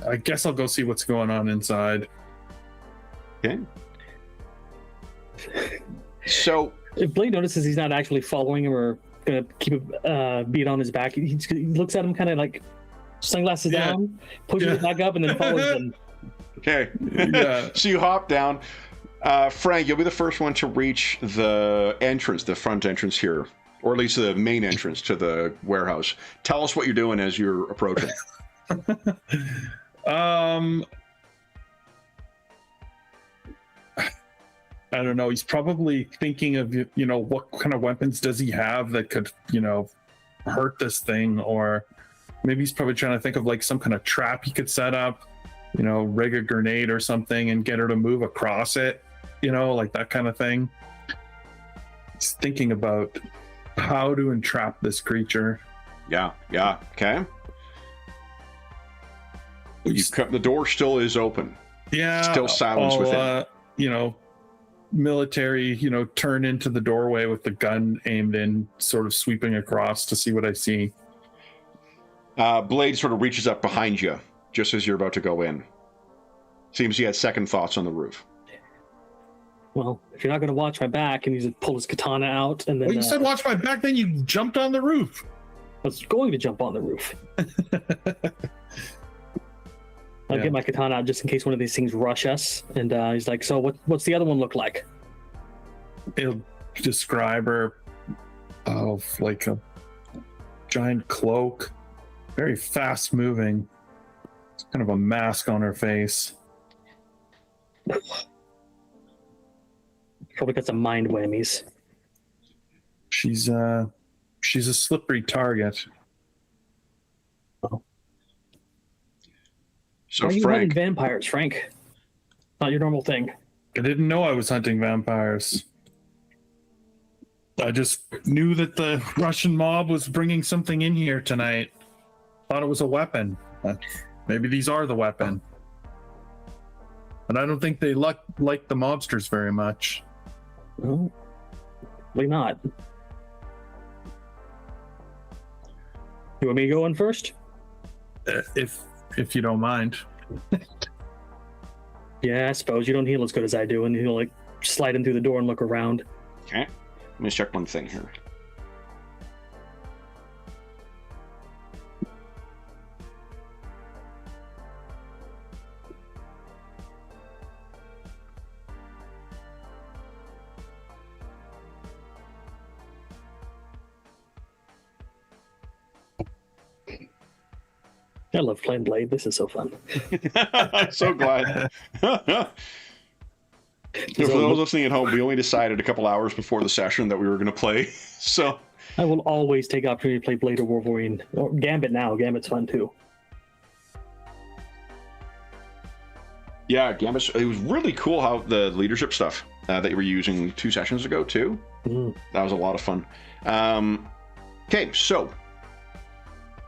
I guess I'll go see what's going on inside. Okay. So if Blade notices he's not actually following him or going to keep a beat on his back, he looks at him kind of like sunglasses down, pushes it back up, and then follows him. Okay. Yeah. So you hop down. Frank, you'll be the first one to reach the entrance, the front entrance here, or at least the main entrance to the warehouse. Tell us what you're doing as you're approaching. I don't know. He's probably thinking of, what kind of weapons does he have that could, hurt this thing, or maybe he's probably trying to think of like some kind of trap he could set up, rig a grenade or something and get her to move across it, like that kind of thing. He's thinking about how to entrap this creature. Yeah. Okay. The door still is open. Yeah. Still silence within. Military, turn into the doorway with the gun aimed in, sort of sweeping across to see what I see. Blade sort of reaches up behind you just as you're about to go in. Seems he had second thoughts on the roof. Well, if you're not going to watch my back, and he's pull his katana out, and then. Well, you said watch my back, then you jumped on the roof. I was going to jump on the roof. I'll get my katana out just in case one of these things rush us. And he's like, "So what's the other one look like?" It'll describe her of like a giant cloak, very fast moving. It's kind of a mask on her face. Probably got some mind whammies. She's a slippery target. So Why are you Frank, hunting vampires, Frank? Not your normal thing. I didn't know I was hunting vampires. I just knew that the Russian mob was bringing something in here tonight. Thought it was a weapon. Maybe these are the weapon. But I don't think they like the mobsters very much. Well, probably not. You want me to go in first? If you don't mind. Yeah, I suppose. You don't heal as good as I do, and he'll like slide in through the door and look around. Okay. Let me check one thing here. I love playing Blade. This is so fun. I'm so glad. For those listening at home, we only decided a couple hours before the session that we were going to play. So I will always take opportunity to play Blade or Wolverine. Or Gambit now. Gambit's fun too. yeah, Gambit. It was really cool how the leadership stuff that you were using 2 sessions ago too. Mm. That was a lot of fun. Okay, so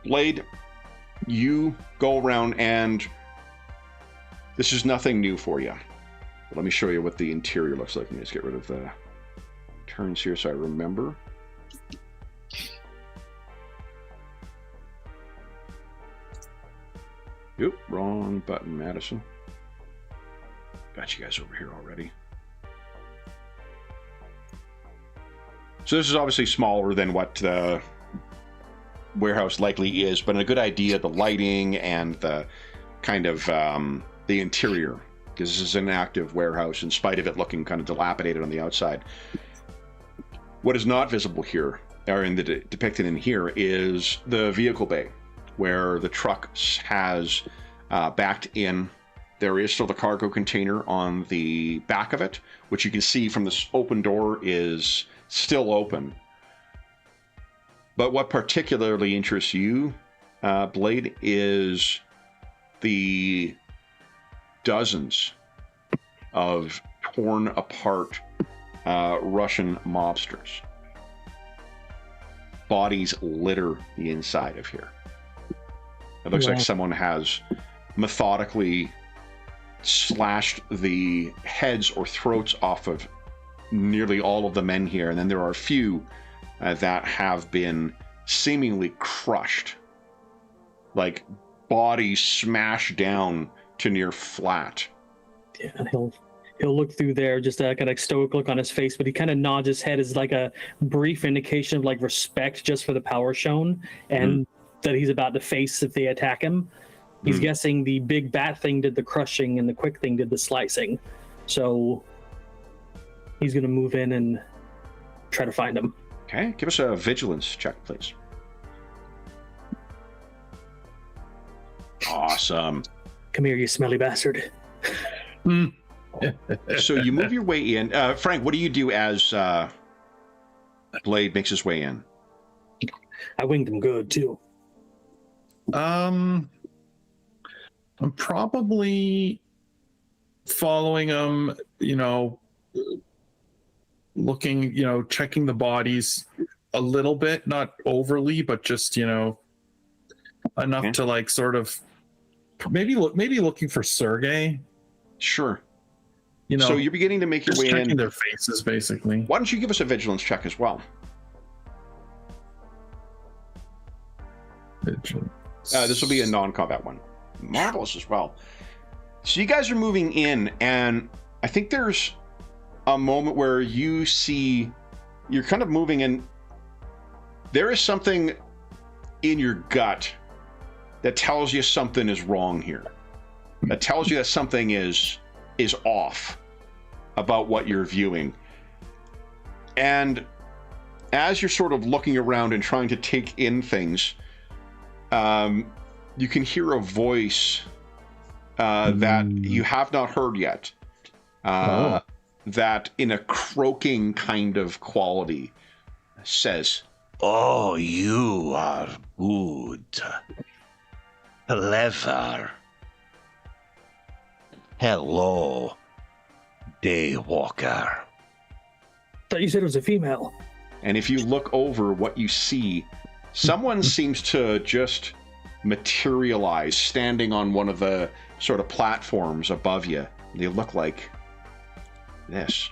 Blade, you go around, and this is nothing new for you. Let me show you what the interior looks like. Let me just get rid of the turns here so I remember. Oop, wrong button, Madison. Got you guys over here already. So this is obviously smaller than what the warehouse likely is, but a good idea, the lighting and the kind of the interior, because this is an active warehouse in spite of it looking kind of dilapidated on the outside. What is not visible here, or in the depicted in here, is the vehicle bay, where the truck has backed in. There is still the cargo container on the back of it, which you can see from this open door is still open. But what particularly interests you, Blade, is the dozens of torn apart Russian mobsters. Bodies litter the inside of here. It looks like someone has methodically slashed the heads or throats off of nearly all of the men here, and then there are a few that have been seemingly crushed, like bodies smashed down to near flat. Yeah, he'll look through there, just a kind of stoic look on his face, but he kind of nods his head as like a brief indication of like respect just for the power shown and that he's about to face if they attack him. He's guessing the big bat thing did the crushing and the quick thing did the slicing. So he's going to move in and try to find him. Okay, give us a vigilance check, please. Awesome. Come here, you smelly bastard. So you move your way in. Frank, what do you do as Blade makes his way in? I winged him good, too. I'm probably following him, looking, checking the bodies a little bit, not overly, but just, enough to like sort of maybe looking for Sergey. Sure. So you're beginning to make your way checking in. Their faces, basically. Why don't you give us a vigilance check as well? Vigilance. This will be a non-combat one. Marvelous as well. So you guys are moving in, and I think there's a moment where you see you're kind of moving in. There is something in your gut that tells you something is wrong here. That tells you that something is off about what you're viewing. And as you're sort of looking around and trying to take in things, you can hear a voice that you have not heard yet. That in a croaking kind of quality says, "Oh, you are good. Clever. Hello. Daywalker. Thought you said it was a female. And if you look over, what you see, someone seems to just materialize standing on one of the sort of platforms above you. They look like this.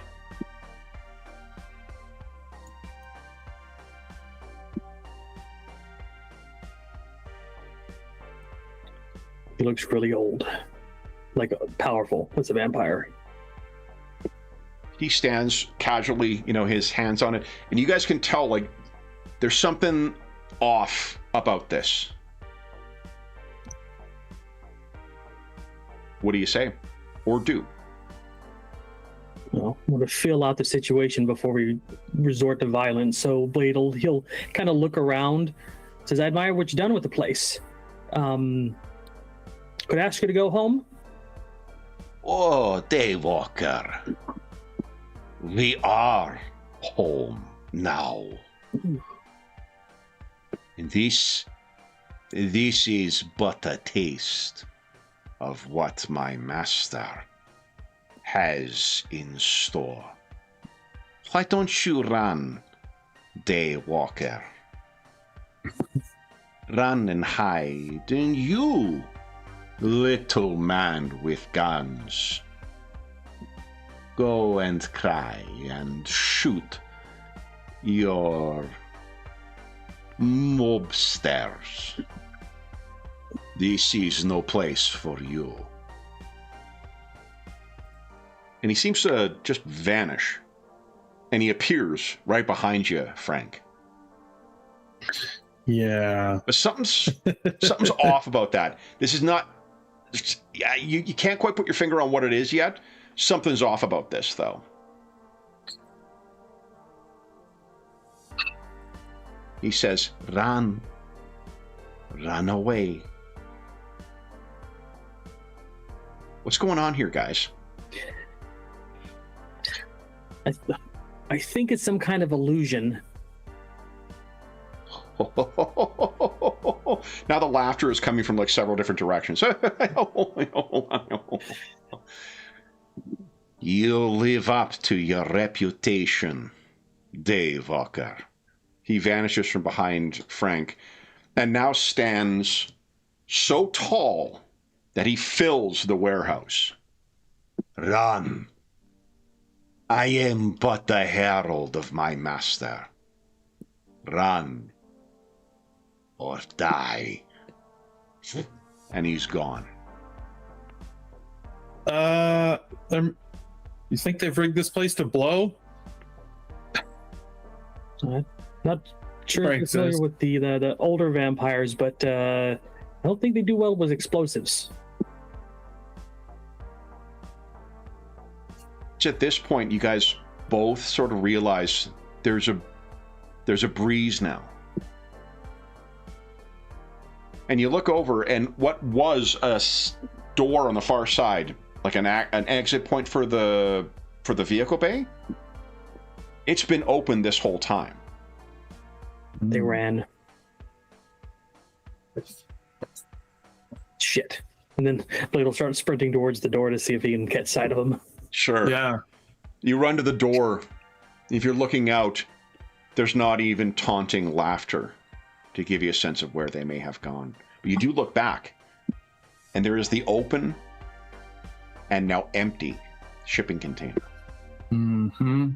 He looks really old, like powerful as a vampire. He stands casually, his hands on it, and you guys can tell, like, there's something off about this. What do you say? Or do? Well, we're to feel out the situation before we resort to violence. So Blade, he'll kind of look around, says, I admire what you've done with the place. Could I ask you to go home? Oh, Daywalker. We are home now. And this is but a taste of what my master has in store. Why don't you run, Daywalker? Run and hide, and you, little man with guns, go and cry and shoot your mobsters. This is no place for you. And he seems to just vanish. And he appears right behind you, Frank. Yeah. But something's off about that. This is not... You can't quite put your finger on what it is yet. Something's off about this, though. He says, run. Run away. What's going on here, guys? I think it's some kind of illusion. Now the laughter is coming from like several different directions. You'll live up to your reputation, Daywalker. He vanishes from behind Frank and now stands so tall that he fills the warehouse. Run. I am but the herald of my master. Run or die. And he's gone. You think they've rigged this place to blow? Not sure Frank if you're familiar says. with the older vampires, but I don't think they do well with explosives. At this point, you guys both sort of realize there's a breeze now. And you look over, and what was a door on the far side, like an exit point for the vehicle bay, it's been open this whole time. They ran. Shit. And then Blade will start sprinting towards the door to see if he can catch sight of him. Sure. Yeah. You run to the door. If you're looking out, there's not even taunting laughter to give you a sense of where they may have gone. But you do look back, and there is the open and now empty shipping container. Mm-hmm.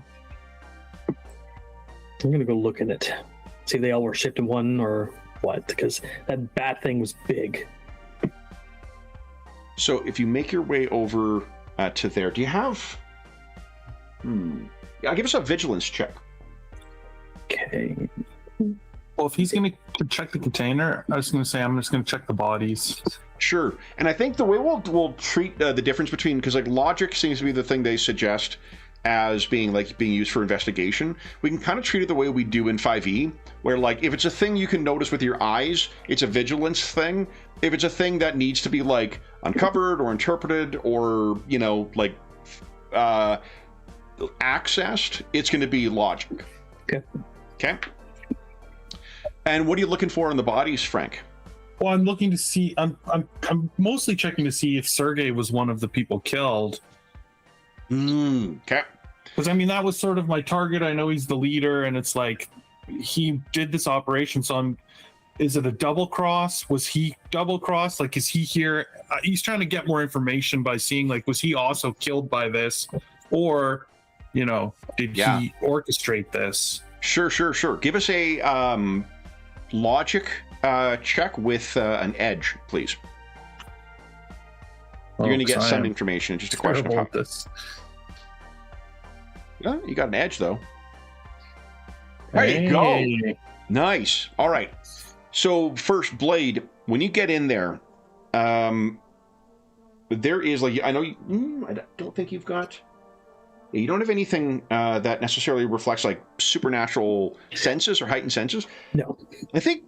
I'm gonna go look in it. See if they all were shipped in one or what, because that bat thing was big. So if you make your way over to there, do you have... Yeah, give us a vigilance check. Okay. Well, if he's going to check the container, I was going to say I'm just going to check the bodies. Sure. And I think the way we'll treat the difference between... Because like logic seems to be the thing they suggest as being used for investigation. We can kind of treat it the way we do in 5e, where like if it's a thing you can notice with your eyes, it's a vigilance thing. If it's a thing that needs to be like uncovered or interpreted or accessed, it's going to be logic. Okay. And what are you looking for in the bodies, Frank? Well, I'm looking to see. I'm mostly checking to see if Sergei was one of the people killed. Okay. Because I mean, that was sort of my target. I know he's the leader, and it's like he did this operation. So is it a double cross? Was he double crossed? Like, is he here? He's trying to get more information by seeing, like, was he also killed by this, or, you know, did he orchestrate this? Sure. Give us a logic check with an edge, please. You're going to get some information. Just a question of how this. Yeah, you got an edge, though. There you go. Nice. All right. So first, Blade, when you get in there, there is, like, I know I don't think you've got. You don't have anything that necessarily reflects like supernatural senses or heightened senses. No. I think,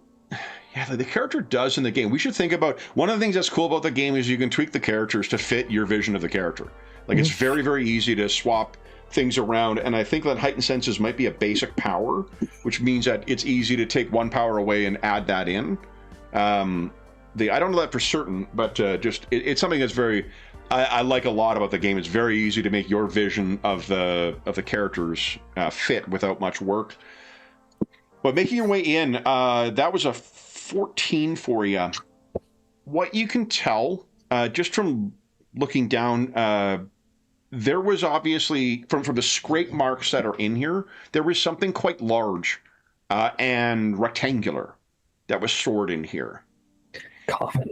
the character does in the game. We should think about, one of the things that's cool about the game is you can tweak the characters to fit your vision of the character. Like, it's very, very easy to swap things around, and I think that heightened senses might be a basic power, which means that it's easy to take one power away and add that in. I don't know that for certain, but it's something that's very I like a lot about the game. It's very easy to make your vision of the characters fit without much work. But making your way in, that was a 14 for you. What you can tell, just from looking down, there was obviously, from the scrape marks that are in here, there was something quite large and rectangular that was stored in here. Coffin.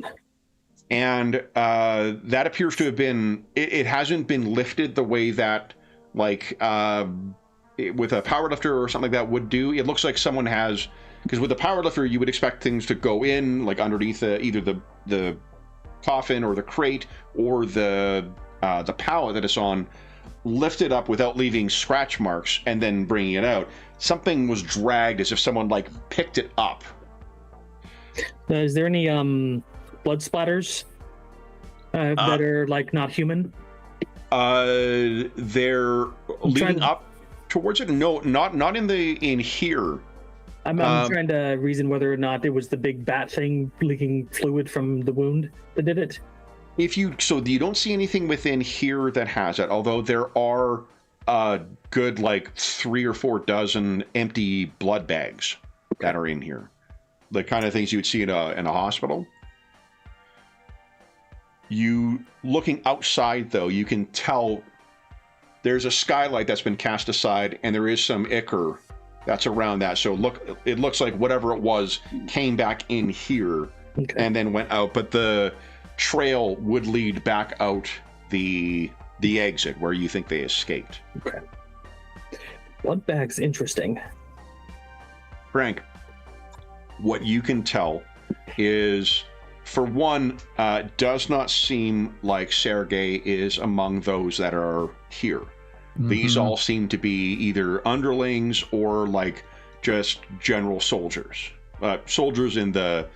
And that appears to have been, it hasn't been lifted the way that, like, with a powerlifter or something like that would do. It looks like someone has, because with a powerlifter, you would expect things to go in, like, underneath either the coffin or the crate or the pallet that it's on, lifted up without leaving scratch marks and then bringing it out. Something was dragged as if someone, like, picked it up. Is there any blood splatters that are, like, not human? They're leading up towards it. No, not in here. I'm trying to reason whether or not it was the big bat thing leaking fluid from the wound that did it. So you don't see anything within here that has it, although there are a good, like, 3 or 4 dozen empty blood bags that are in here. The kind of things you would see in a hospital. You looking outside, though, you can tell there's a skylight that's been cast aside, and there is some ichor that's around that. So it looks like whatever it was came back in here and then went out. But the trail would lead back out the exit where you think they escaped. Okay. Blood bags, interesting. Frank, what you can tell is, for one, does not seem like Sergei is among those that are here. Mm-hmm. These all seem to be either underlings or, like, just general soldiers. Soldiers in the,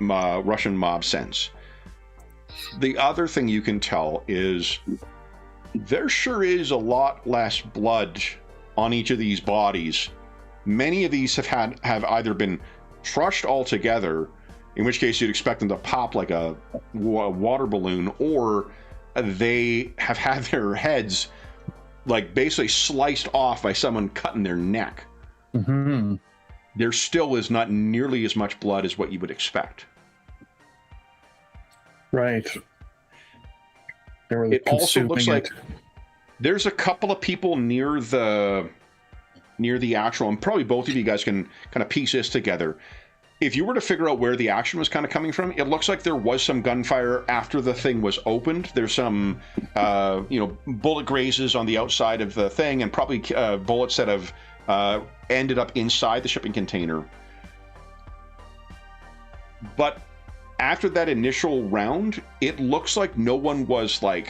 Russian mob sense. The other thing you can tell is there sure is a lot less blood on each of these bodies. Many of these have either been crushed altogether, in which case you'd expect them to pop like a water balloon, or they have had their heads, like, basically sliced off by someone cutting their neck. Mm-hmm. There still is not nearly as much blood as what you would expect. Right. It also looks like there's a couple of people near the actual, and probably both of you guys can kind of piece this together. If you were to figure out where the action was kind of coming from, it looks like there was some gunfire after the thing was opened. There's some, bullet grazes on the outside of the thing, and probably bullets that have ended up inside the shipping container. But after that initial round, it looks like no one was, like,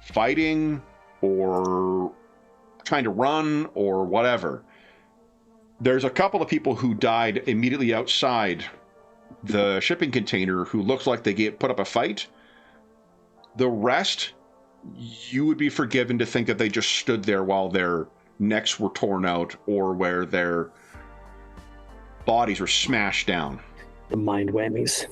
fighting or trying to run or whatever. There's a couple of people who died immediately outside the shipping container who looks like they put up a fight. The rest, you would be forgiven to think that they just stood there while their necks were torn out or where their bodies were smashed down. The mind whammies.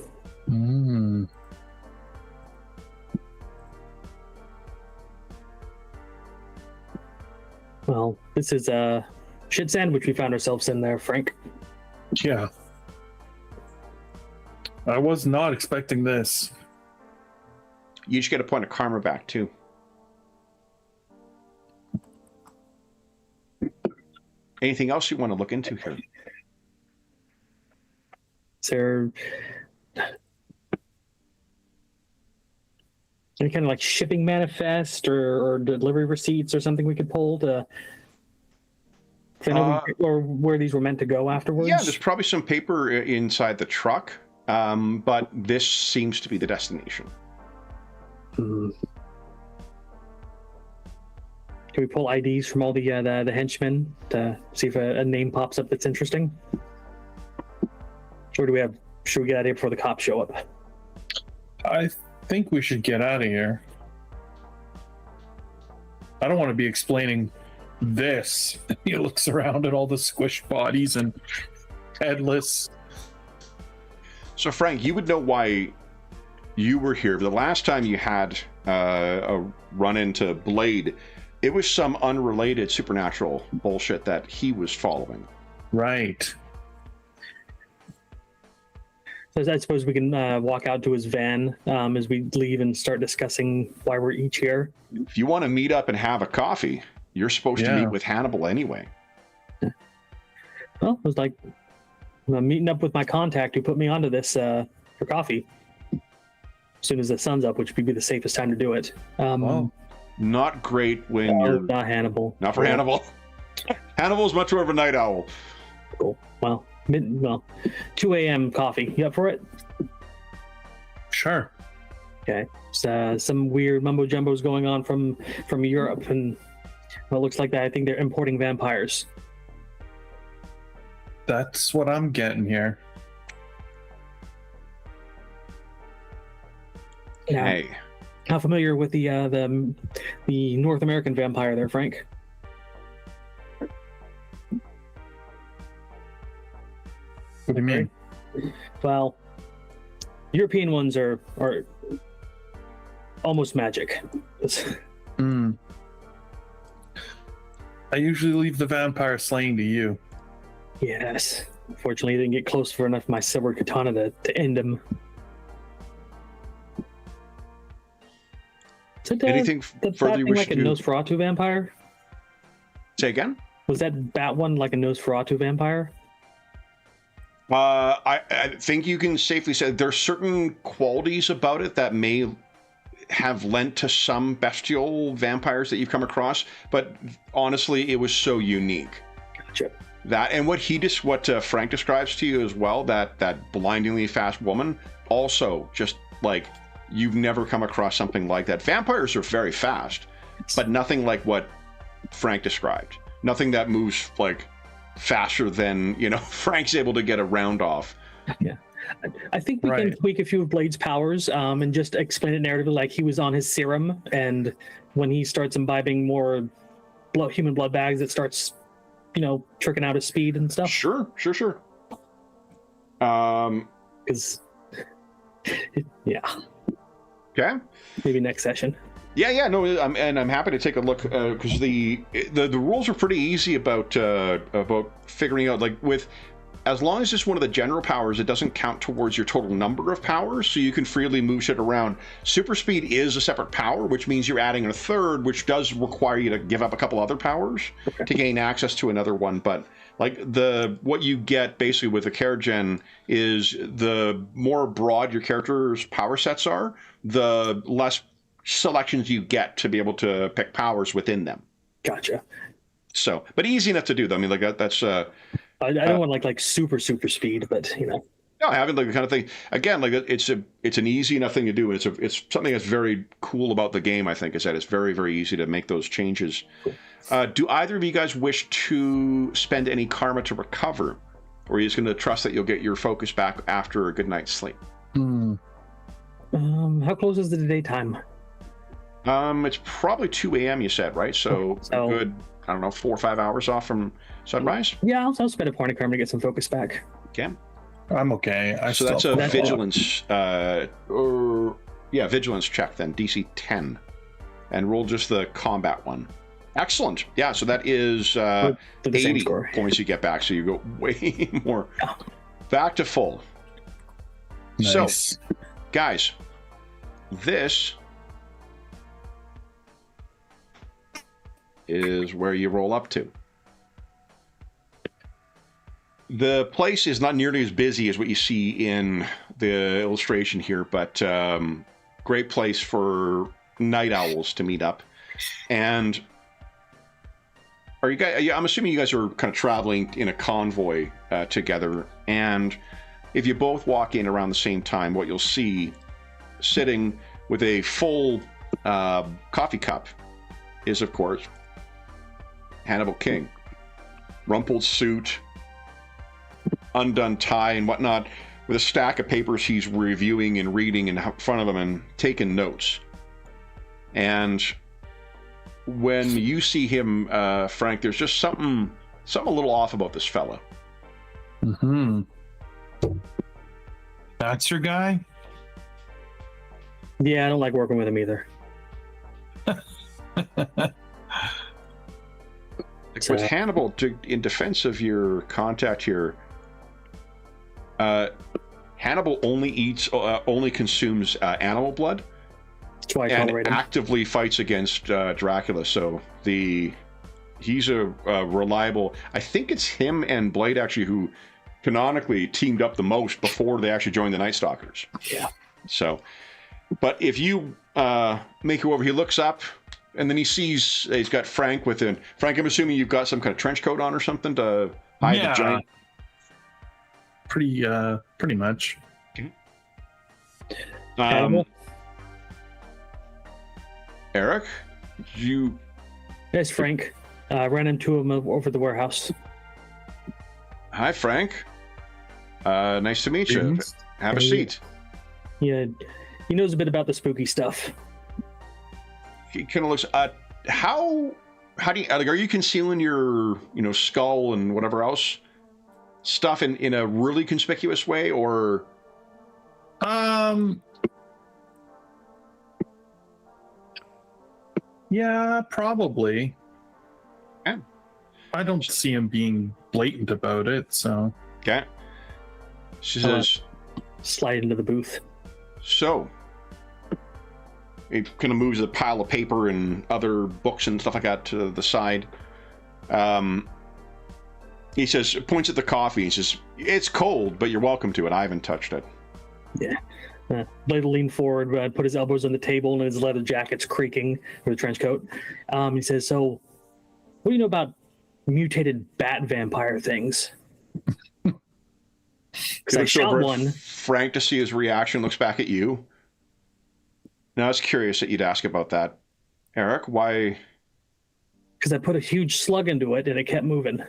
Well, this is a shit sandwich we found ourselves in there, Frank. Yeah. I was not expecting this. You each get a point of karma back, too. Anything else you want to look into here? Is there any kind of like shipping manifest or delivery receipts or something we could pull to or where these were meant to go afterwards? Yeah, there's probably some paper inside the truck, but this seems to be the destination. Can we pull IDs from all the henchmen to see if a name pops up that's interesting? Or should we get out of here before the cops show up? I think we should get out of here. I don't want to be explaining this. He looks around at all the squished bodies and headless. So, Frank, you would know why you were here. The last time you had a run into Blade, it was some unrelated supernatural bullshit that he was following. Right. So I suppose we can walk out to his van as we leave and start discussing why we're each here. If you want to meet up and have a coffee, you're supposed to meet with Hannibal anyway. Well, it was like I'm meeting up with my contact who put me onto this for coffee. As soon as the sun's up, which would be the safest time to do it. Not great when you're... Not Hannibal. Not for Hannibal. Hannibal's much more of a night owl. Cool. Well, 2 a.m. coffee. You up for it? Sure. Okay. So, some weird mumbo jumbo's going on from Europe, and well, it looks like that. I think they're importing vampires. That's what I'm getting here. Yeah. Hey. How familiar with the North American vampire there, Frank? What do you mean? Well, European ones are almost magic. I usually leave the vampire slaying to you. Yes. Unfortunately, I didn't get close for enough of my silver katana to end him. Anything further you wish like to a do? Nosferatu vampire? Say again? Was that bat one like a Nosferatu vampire? I think you can safely say there's certain qualities about it that may have lent to some bestial vampires that you've come across, but honestly, it was so unique. Gotcha. That and what Frank describes to you as well, that blindingly fast woman, also just like you've never come across something like that. Vampires are very fast, but nothing like what Frank described. Nothing that moves like faster than, Frank's able to get a round off. Yeah. I think we can tweak a few of Blade's powers and just explain it narratively like he was on his serum, and when he starts imbibing more human blood bags, it starts, tricking out his speed and stuff. Sure. Because, yeah. Okay. Maybe next session. Yeah, no, I'm happy to take a look because the rules are pretty easy about figuring out, like, with as long as it's one of the general powers, it doesn't count towards your total number of powers, so you can freely move shit around. Super speed is a separate power, which means you're adding a third, which does require you to give up a couple other powers to gain access to another one. But like what you get basically with the character gen is the more broad your character's power sets are, the less selections you get to be able to pick powers within them. Gotcha. So, but easy enough to do. I mean, like that's. I don't want like super speed, but No, having like the kind of thing again, like it's an easy enough thing to do, and it's something that's very cool about the game. I think is that it's very easy to make those changes. Cool. Do either of you guys wish to spend any karma to recover, or are you just going to trust that you'll get your focus back after a good night's sleep? How close is the daytime? It's probably 2 a.m. You said, right? So good. I don't know, 4 or 5 hours off from sunrise. Yeah, I'll spend a point of karma to get some focus back. Okay. I'm okay. So that's a vigilance, vigilance check then, DC 10, and roll just the combat one. Excellent. Yeah, so that is For the same 80 score. points you get back, so you go way more. Back to full. Nice. So, guys, this is where you roll up to. The place is not nearly as busy as what you see in the illustration here, but great place for night owls to meet up. And are you guys? I'm assuming you guys are kind of traveling in a convoy together. And if you both walk in around the same time, what you'll see sitting with a full coffee cup is, of course, Hannibal King. Rumpled suit, undone tie and whatnot, with a stack of papers he's reviewing and reading in front of him and taking notes. And when you see him, Frank, there's just something a little off about this fella. Mm-hmm. That's your guy? Yeah, I don't like working with him either. With Hannibal, in defense of your contact here, Hannibal only consumes animal blood. That's why I And tolerate him. actively fights against Dracula. So he's a reliable. I think it's him and Blade actually who canonically teamed up the most before they actually joined the Night Stalkers. Yeah. So, but if you make your way over, he looks up and then he sees he's got Frank with him. Frank, I'm assuming you've got some kind of trench coat on or something to hide the giant. Pretty much. Hannibal? Eric, you. There's Frank. Ran into him over the warehouse. Hi, Frank. Nice to meet you. Greetings. Have a Hey. seat. Yeah, he knows a bit about the spooky stuff. He kind of looks. How do you like? Are you concealing your skull and whatever else stuff in a really conspicuous way, or? Yeah, probably. Yeah. I don't see him being blatant about it, so. Okay. She says. Slide into the booth. So. He kind of moves a pile of paper and other books and stuff like that to the side. He says, points at the coffee. He says, "It's cold, but you're welcome to it. I haven't touched it." Yeah. Blade will lean forward, put his elbows on the table, and his leather jacket's creaking with a trench coat. He says, "So, what do you know about mutated bat vampire things?" Because I shot one. Frank, to see his reaction, looks back at you. Now, I was curious that you'd ask about that. Eric, why? Because I put a huge slug into it, and it kept moving.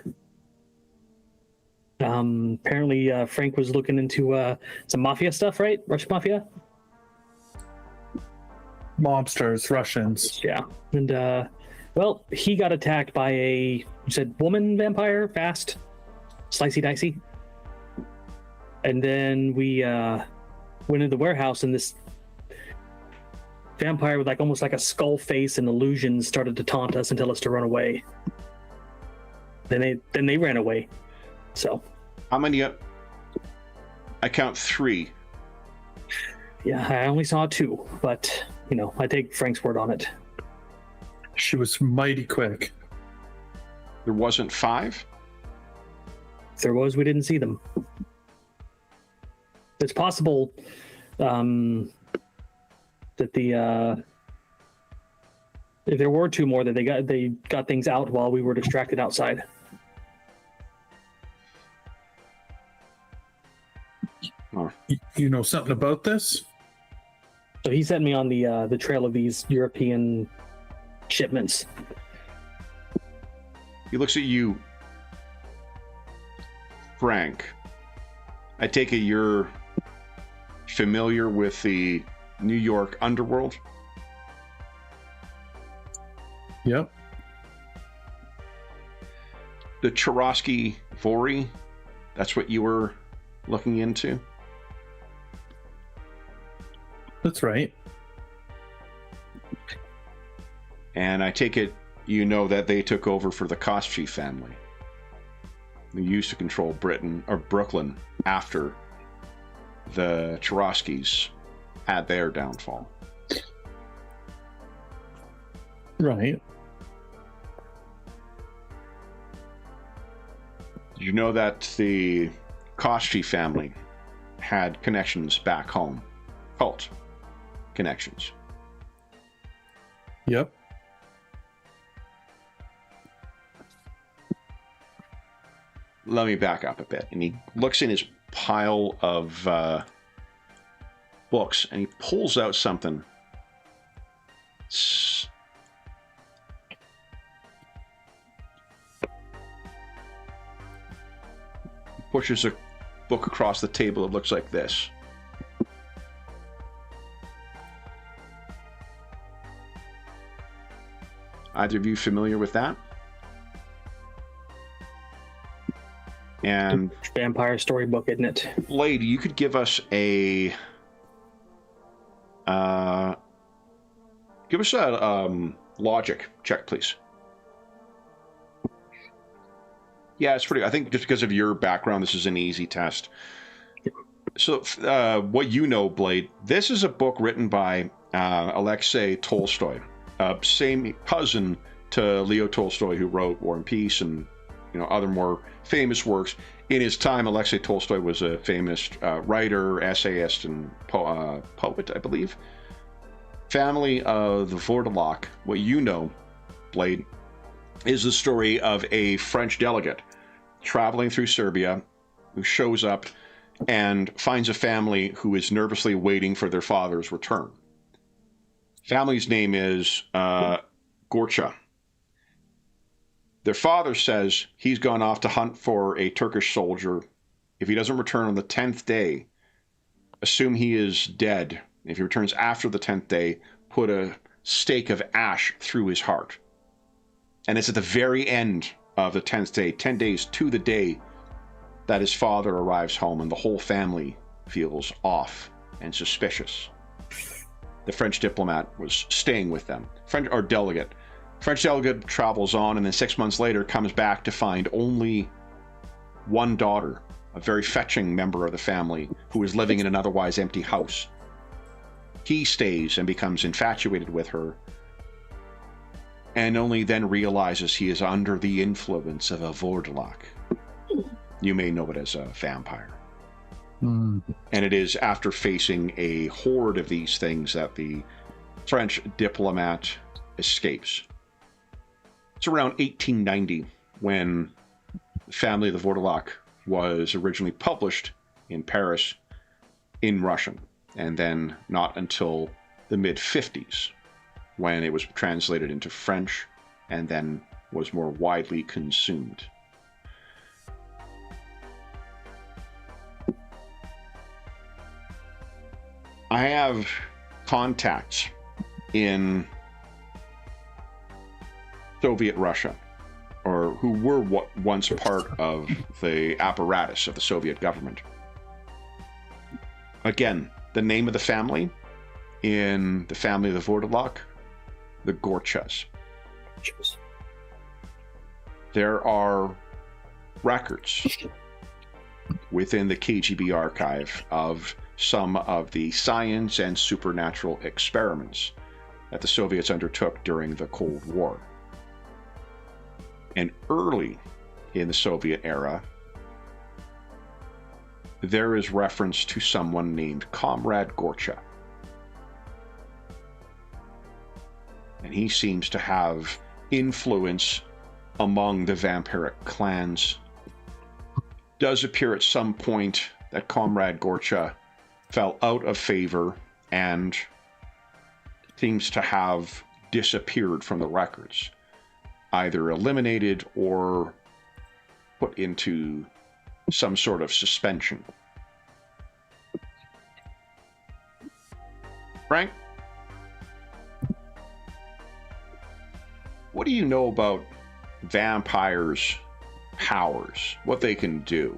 Apparently, Frank was looking into some mafia stuff, right? Russian mafia? Mobsters, Russians. Yeah. And, well, he got attacked by you said woman vampire? Fast? Slicey dicey? And then we went into the warehouse, and this vampire with almost like a skull face and illusions started to taunt us and tell us to run away. Then they ran away. So. How many? I count 3. Yeah, I only saw 2, but I take Frank's word on it. She was mighty quick. There wasn't 5? If there was, we didn't see them. It's possible that if there were 2 more, that they got things out while we were distracted outside. You know something about this? So he sent me on the trail of these European shipments. He looks at you, Frank. I take it you're familiar with the New York underworld? Yep. The Cherosky Vori, that's what you were looking into? That's right. And I take it you know that they took over for the Koschy family. They used to control Brooklyn after the Cheroksees had their downfall. Right. You know that the Koschy family had connections back home, cult connections. Yep. Let me back up a bit. And he looks in his pile of books and he pulls out something. Pushes a book across the table. It looks like this. Either of you familiar with that? And Vampire storybook, isn't it? Blade, you could give us a logic check, please. Yeah, it's pretty. I think just because of your background, this is an easy test. So, what you know, Blade, this is a book written by Alexei Tolstoy, same cousin to Leo Tolstoy, who wrote War and Peace and other more famous works. In his time, Alexei Tolstoy was a famous writer, essayist, and poet, I believe. Family of the Vordelok, what you know, Blade, is the story of a French delegate traveling through Serbia who shows up and finds a family who is nervously waiting for their father's return. Family's name is Gorcha. Their father says he's gone off to hunt for a Turkish soldier. If he doesn't return on the 10th day, assume he is dead. If he returns after the 10th day, put a stake of ash through his heart. And it's at the very end of the 10th day, 10 days to the day, that his father arrives home and the whole family feels off and suspicious. The French diplomat was staying with them. French delegate travels on and then 6 months later comes back to find only one daughter, a very fetching member of the family who is living in an otherwise empty house. He stays and becomes infatuated with her, and only then realizes he is under the influence of a Vordelok. You may know it as a vampire. And it is after facing a horde of these things that the French diplomat escapes. It's around 1890 when the Family of the Vordelok was originally published in Paris in Russian, and then not until the mid-50s when it was translated into French and then was more widely consumed. I have contacts in Soviet Russia, or who were once part of the apparatus of the Soviet government. Again, the name of the family in the Family of the Vordelok, the Gorchas. There are records within the KGB archive of some of the science and supernatural experiments that the Soviets undertook during the Cold War. And early in the Soviet era, there is reference to someone named Comrade Gorcha. And he seems to have influence among the vampiric clans. Does appear at some point that Comrade Gorcha fell out of favor and seems to have disappeared from the records, either eliminated or put into some sort of suspension. Frank, what do you know about vampires' powers? What they can do?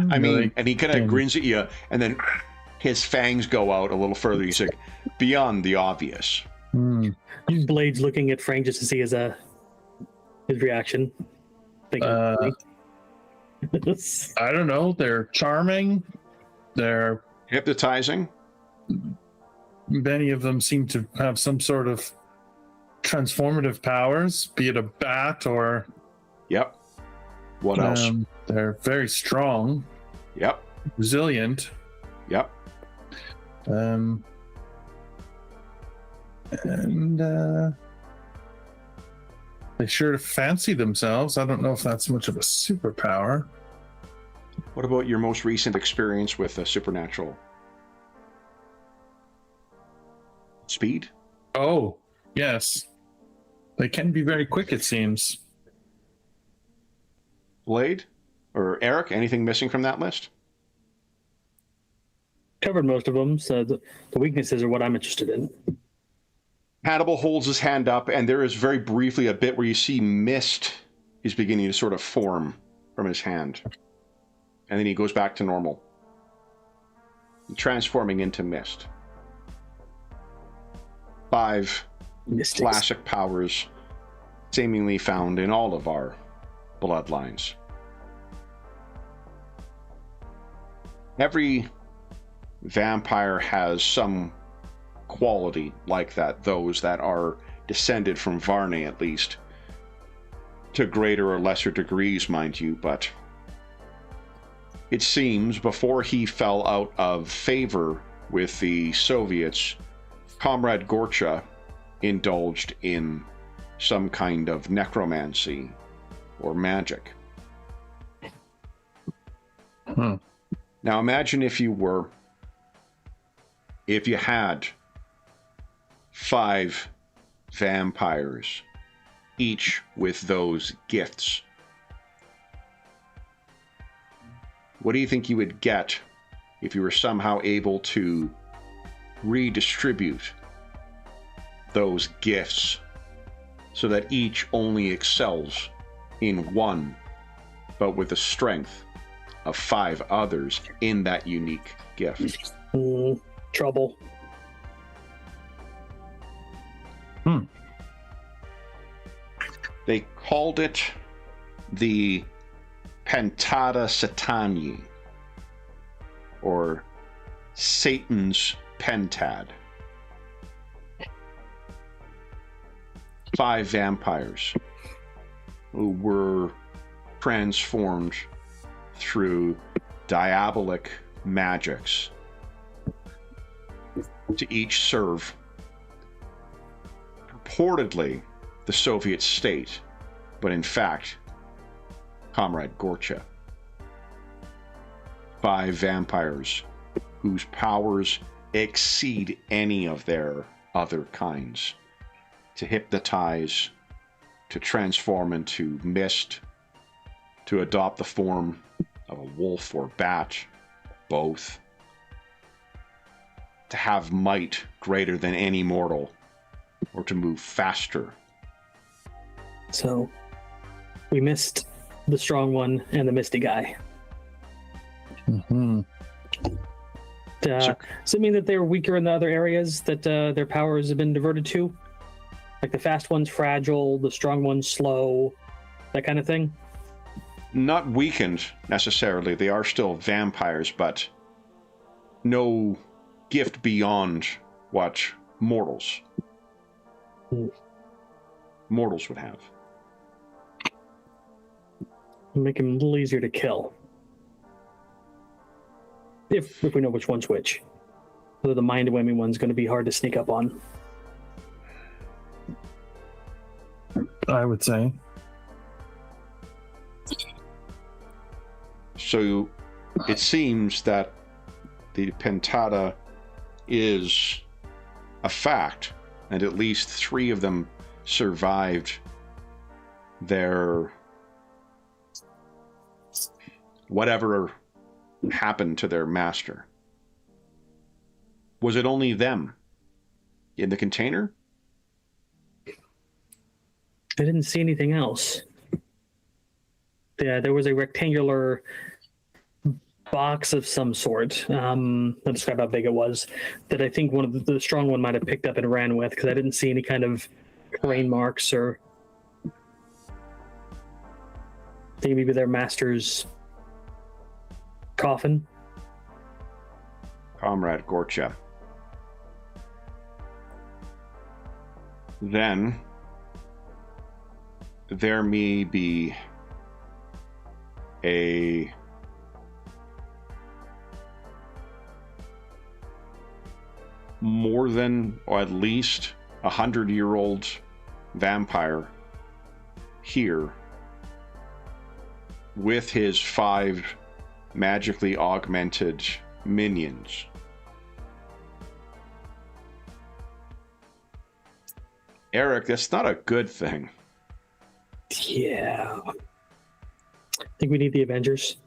I mean, and he kind of grins at you, and then his fangs go out a little further. He's like, beyond the obvious. Blade's looking at Frank just to see his reaction. I don't know. They're charming. They're hypnotizing. Many of them seem to have some sort of transformative powers, be it a bat or. Yep. What else? They're very strong. Yep. Resilient. Yep. And they sure fancy themselves. I don't know if that's much of a superpower. What about your most recent experience with a supernatural? Speed? Oh, yes. They can be very quick, it seems. Blade? Or Eric, anything missing from that list? Covered most of them, so the weaknesses are what I'm interested in. Hannibal holds his hand up, and there is very briefly a bit where you see mist is beginning to sort of form from his hand. And then he goes back to normal, transforming into mist. 5 Mystics. classic powers seemingly found in all of our bloodlines. Every vampire has some quality like that, those that are descended from Varney, at least, to greater or lesser degrees, mind you, but it seems before he fell out of favor with the Soviets, Comrade Gorcha indulged in some kind of necromancy or magic. Now imagine if you had 5 vampires, each with those gifts. What do you think you would get if you were somehow able to redistribute those gifts so that each only excels in one, but with the strength of 5 others in that unique gift? Trouble. They called it the Pentada Satany, or Satan's Pentad. 5 vampires who were transformed through diabolic magics to each serve purportedly the Soviet state, but in fact Comrade Gorcha. 5 vampires whose powers exceed any of their other kinds, to hypnotize, to transform into mist, to adopt the form of a wolf or bat, both, to have might greater than any mortal, or to move faster. So we missed the strong one and the misty guy. Does it mean that they're weaker in the other areas that their powers have been diverted to? Like the fast one's fragile, the strong one's slow, that kind of thing? Not weakened necessarily. They are still vampires, but no gift beyond what mortals would have. Make him a little easier to kill. If we know which one's which. Whether the mind-whammy one's going to be hard to sneak up on. I would say. So it seems that the Pentada is a fact, and at least 3 of them survived their whatever happened to their master. Was it only them in the container? I didn't see anything else. Yeah, there was a rectangular box of some sort. I'll describe how big it was. That I think one of the strong one might have picked up and ran with, because I didn't see any kind of terrain marks or. I think maybe their master's coffin. Comrade Gorcha. Then there may be a more than, or at least 100-year-old vampire here with his 5 magically augmented minions. Eric, that's not a good thing. Yeah. I think we need the Avengers.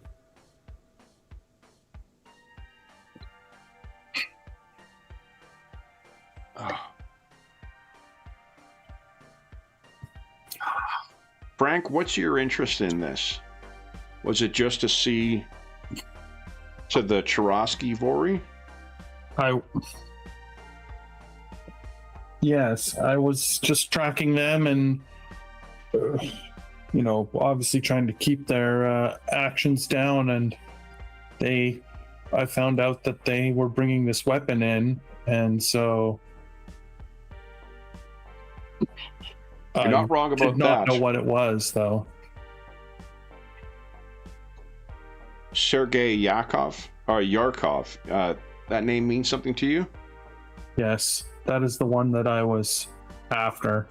Frank, what's your interest in this? Was it just to see to the Cherosky Vori? Yes, I was just tracking them and, obviously trying to keep their actions down. And I found out that they were bringing this weapon in, and so You're not wrong about did not that. know what it was, though. Sergei Yarkov. That name means something to you? Yes, that is the one that I was after.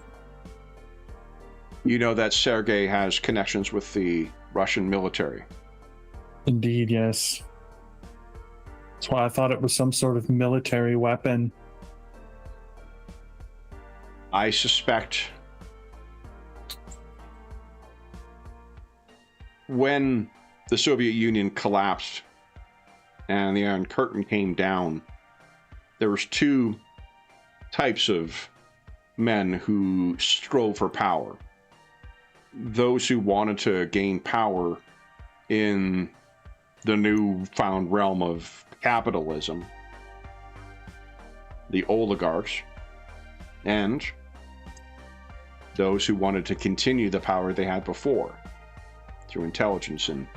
You know that Sergei has connections with the Russian military. Indeed, yes. That's why I thought it was some sort of military weapon. I suspect when the Soviet Union collapsed and the Iron Curtain came down, there was 2 types of men who strove for power. Those who wanted to gain power in the newfound realm of capitalism, the oligarchs, and those who wanted to continue the power they had before through intelligence and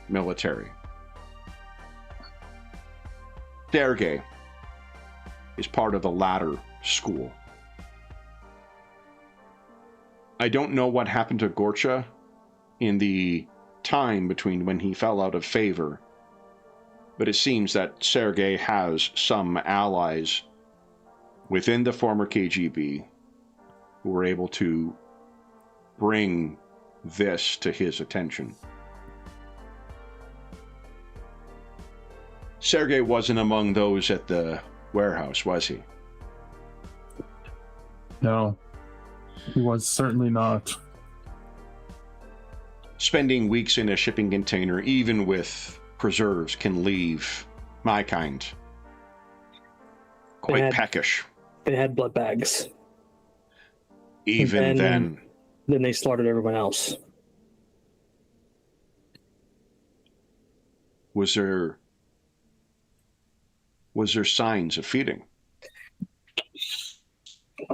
military. Sergei is part of the latter school. I don't know what happened to Gorcha in the time between when he fell out of favor, but it seems that Sergei has some allies within the former KGB who were able to bring this to his attention. Sergei wasn't among those at the warehouse, was he? No, he was certainly not. Spending weeks in a shipping container, even with preserves, can leave my kind quite peckish. They had blood bags. Even then they slaughtered everyone else. Was there signs of feeding?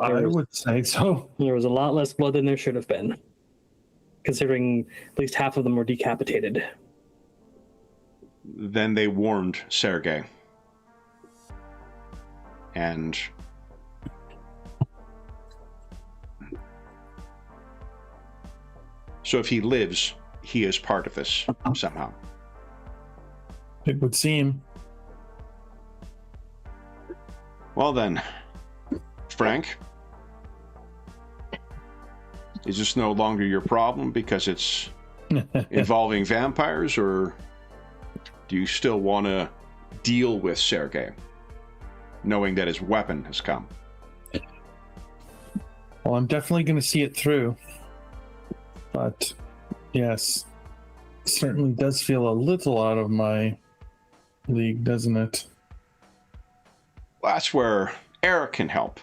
I would say so. There was a lot less blood than there should have been, considering at least half of them were decapitated. Then they warned Sergei. And so if he lives, he is part of this somehow. It would seem. Well then, Frank, is this no longer your problem because it's involving vampires, or do you still want to deal with Sergei, knowing that his weapon has come? Well, I'm definitely going to see it through. But, yes, it certainly does feel a little out of my league, doesn't it? Well, that's where Eric can help.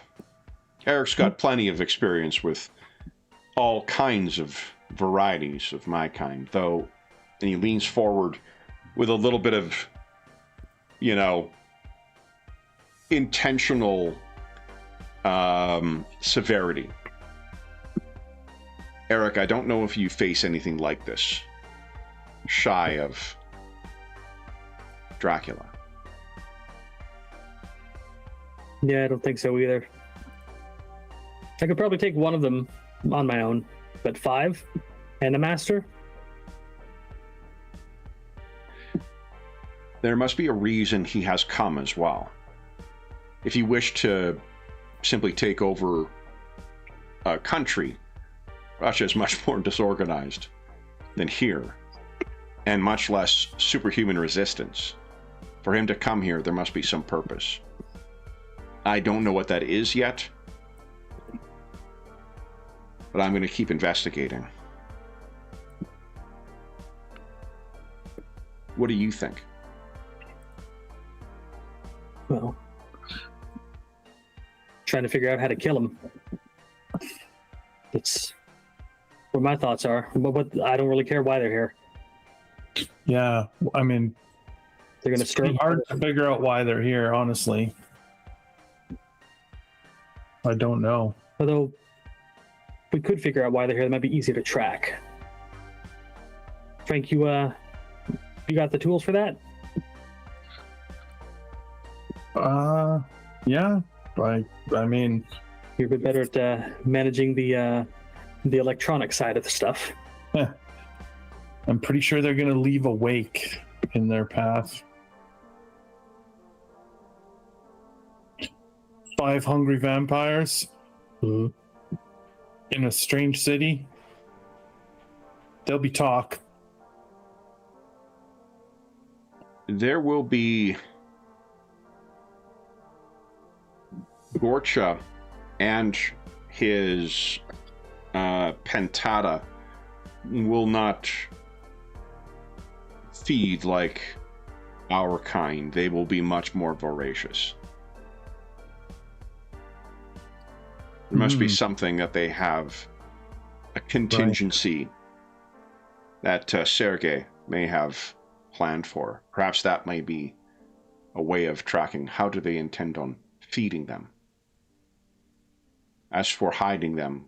Eric's got plenty of experience with all kinds of varieties of my kind, though, and he leans forward with a little bit of, you know, intentional severity. Eric, I don't know if you face anything like this, shy of Dracula. Yeah, I don't think so either. I could probably take one of them on my own, but 5 and a master? There must be a reason he has come as well. If you wish to simply take over a country, Russia is much more disorganized than here, and much less superhuman resistance. For him to come here, there must be some purpose. I don't know what that is yet, but I'm going to keep investigating. What do you think? Well, trying to figure out how to kill him. That's what my thoughts are. But I don't really care why they're here. Yeah, I mean, They're going to it's pretty hard to figure out why they're here, honestly. I don't know. Although we could figure out why they're here, it might be easy to track. Frank, you got the tools for that? Yeah. I mean, You're a bit better at managing the electronic side of the stuff. I'm pretty sure they're gonna leave a wake in their path. 5 hungry vampires in a strange city. There'll be talk. There will be Gorcha and his Pentada will not feed like our kind. They will be much more voracious. There must be something that they have, a contingency that Sergei may have planned for. Perhaps that may be a way of tracking how do they intend on feeding them. As for hiding them,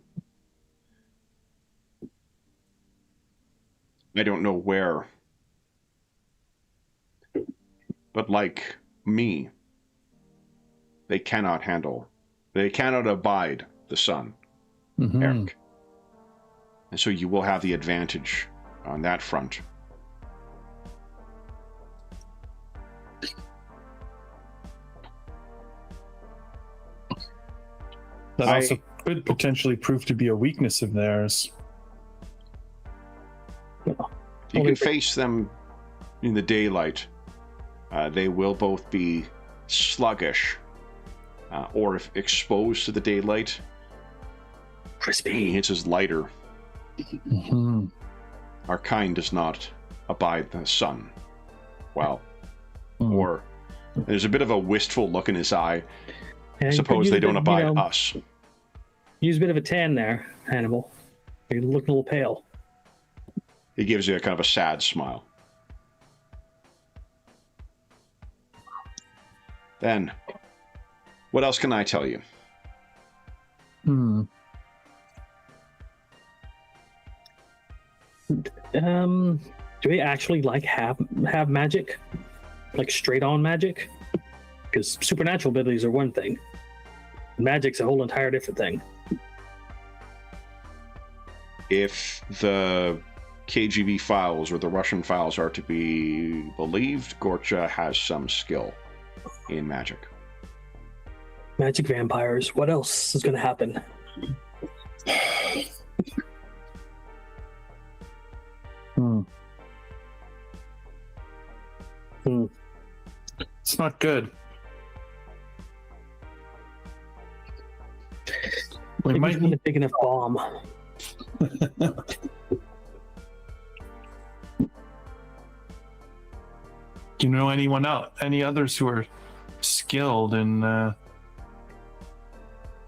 I don't know where. But like me, they cannot abide the sun, Eric. And so you will have the advantage on that front. That also could potentially prove to be a weakness of theirs. You can face them in the daylight. They will both be sluggish, or if exposed to the daylight, Crispy. It is lighter. Our kind does not abide the sun well. Or there's a bit of a wistful look in his eye. Suppose they don't abide us. Use a bit of a tan there, Hannibal. You're looking a little pale. He gives you a kind of a sad smile. Then, what else can I tell you? Do they actually have magic? Like straight on magic? Because supernatural abilities are one thing. Magic's a whole entire different thing. If the KGB files or the Russian files are to be believed, Gorcha has some skill in magic. Magic vampires. What else is going to happen? It's not good. We might need a big enough bomb. Do you know anyone else? Any others who are skilled in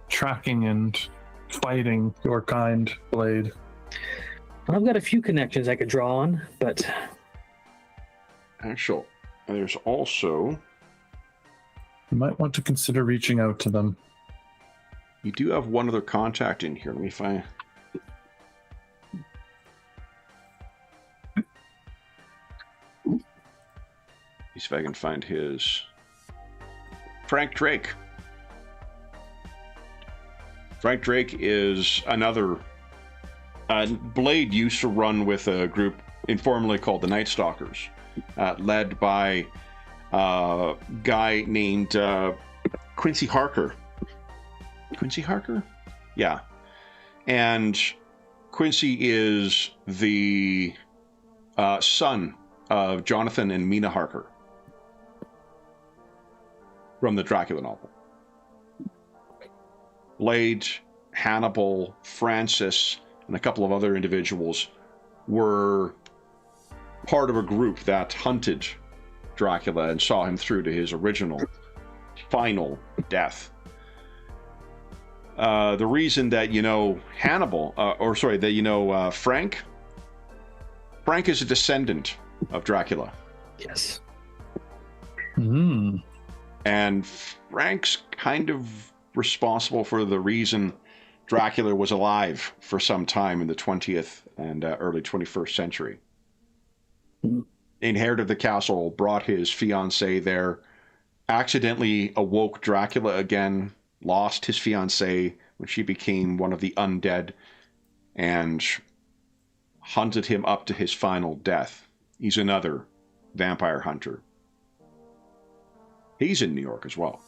tracking and fighting your kind, Blade? I've got a few connections I could draw on, but Actually, there's also... You might want to consider reaching out to them. You do have one other contact in here. Let me find... See if I can find his... Frank Drake. Frank Drake is another... Blade used to run with a group informally called the Night Stalkers, led by a guy named Quincy Harker. Quincy Harker? Yeah. And Quincy is the son of Jonathan and Mina Harker from the Dracula novel. Blade, Hannibal, Francis, and a couple of other individuals were part of a group that hunted Dracula and saw him through to his original, final death. The reason that you know Hannibal, Frank is a descendant of Dracula. Yes. And Frank's kind of responsible for the reason Dracula was alive for some time in the 20th and early 21st century. Inherited the castle, brought his fiancée there, accidentally awoke Dracula again, lost his fiancée when she became one of the undead, and hunted him up to his final death. He's another vampire hunter. He's in New York as well.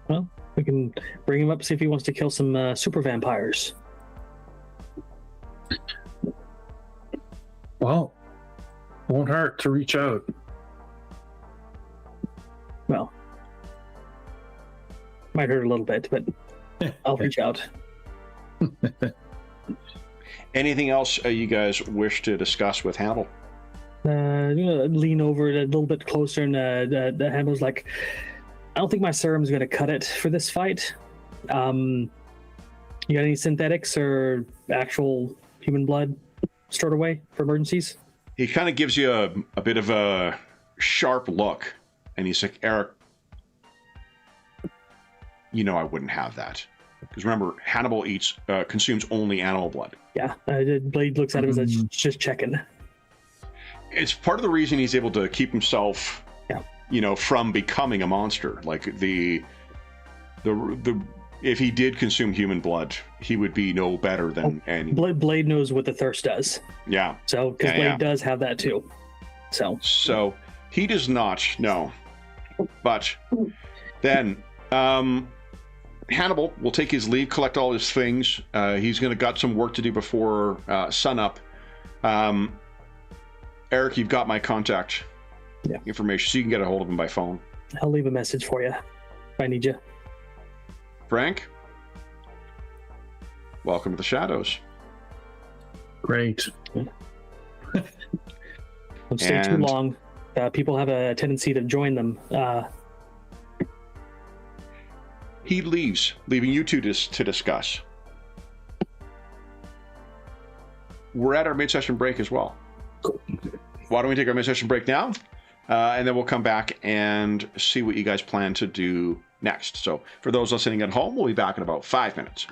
Well, we can bring him up, see if he wants to kill some super vampires. Well, won't hurt to reach out. Well, might hurt a little bit, but I'll reach out. Anything else you guys wish to discuss with Hannibal? Lean over a little bit closer, and the Hannibal's like, I don't think my serum's going to cut it for this fight. You got any synthetics or actual human blood stored away for emergencies? He kind of gives you a bit of a sharp look, and he's like, Eric, you know I wouldn't have that. Because remember, Hannibal consumes only animal blood. Yeah, Blade looks at him and says, just checking. It's part of the reason he's able to keep himself, from becoming a monster. Like the if he did consume human blood, he would be no better than any. Blade knows what the thirst does. Yeah. So, because Blade does have that too. So he does not know. But then Hannibal will take his leave, collect all his things. He's got some work to do before sunup. Eric, you've got my contact information, so you can get a hold of him by phone. I'll leave a message for you if I need you. Frank, welcome to the Shadows. Great. Don't stay too long. People have a tendency to join them. He leaves, leaving you two to discuss. We're at our mid-session break as well. Why don't we take our mid-session break now? And then we'll come back and see what you guys plan to do next. So for those listening at home, we'll be back in about 5 minutes.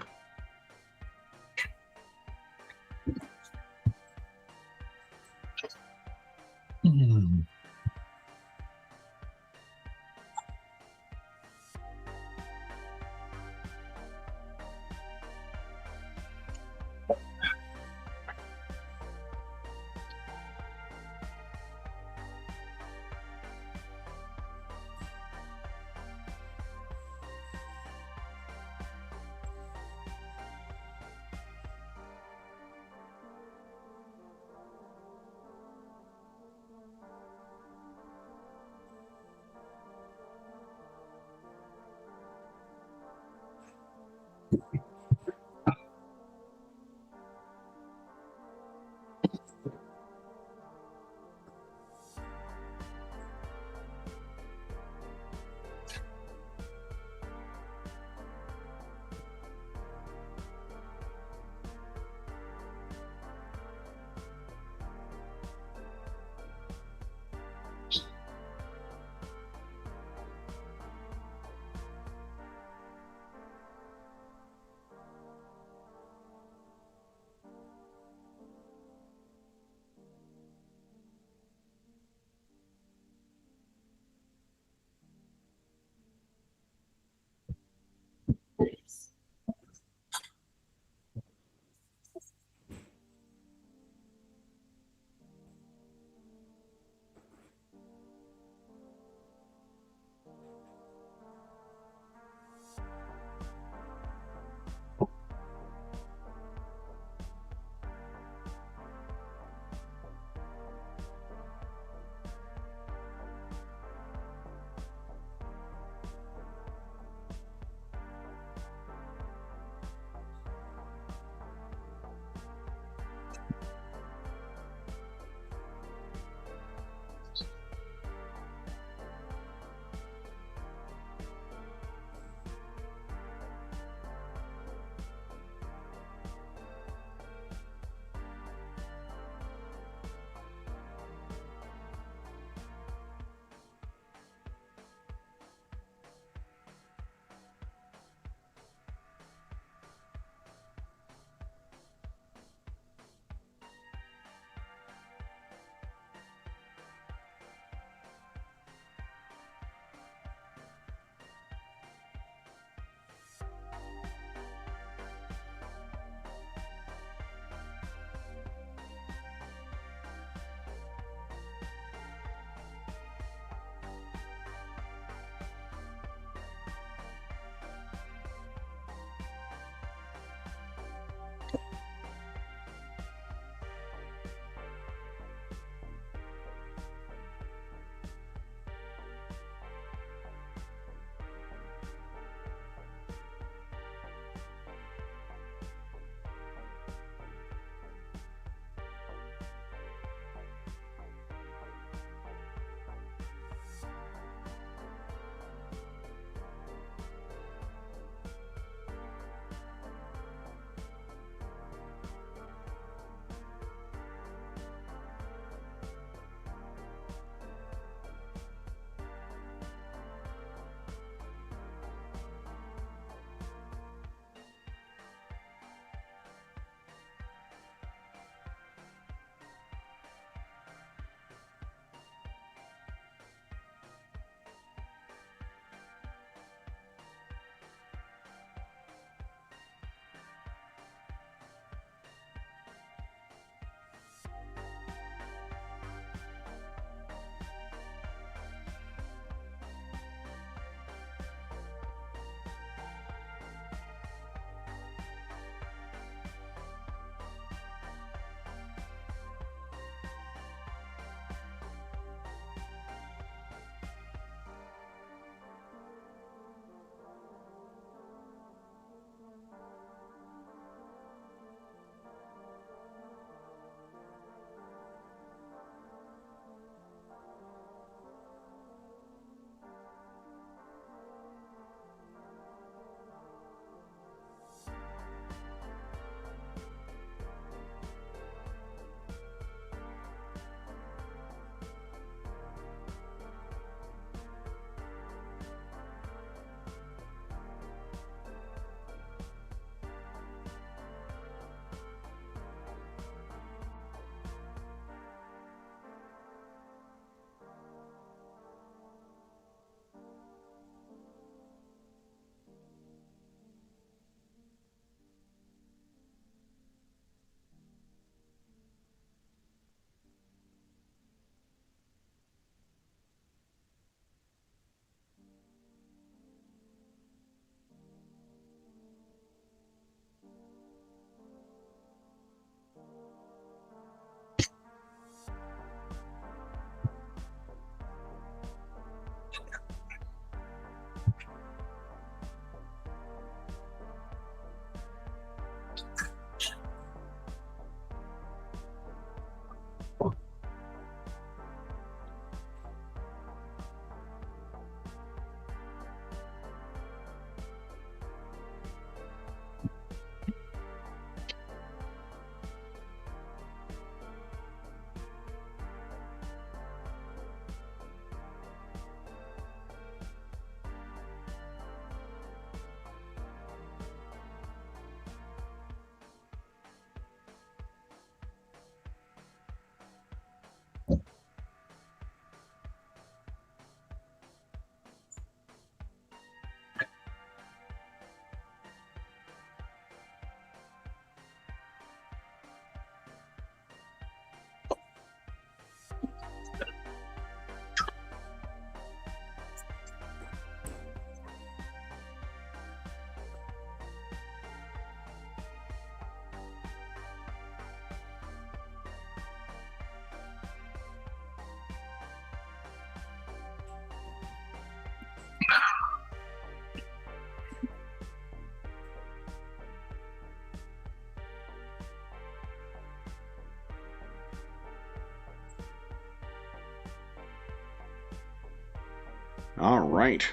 All right.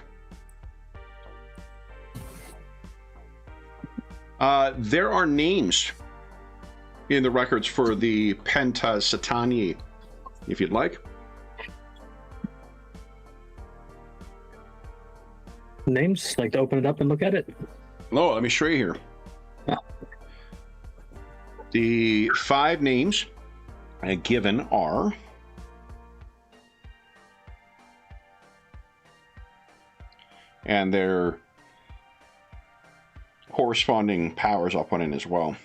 There are names in the records for the Pentada Satany, if you'd like. Names? Like to open it up and look at it? Oh, let me show you here. Oh. The 5 names given are... and their corresponding powers I'll put in as well.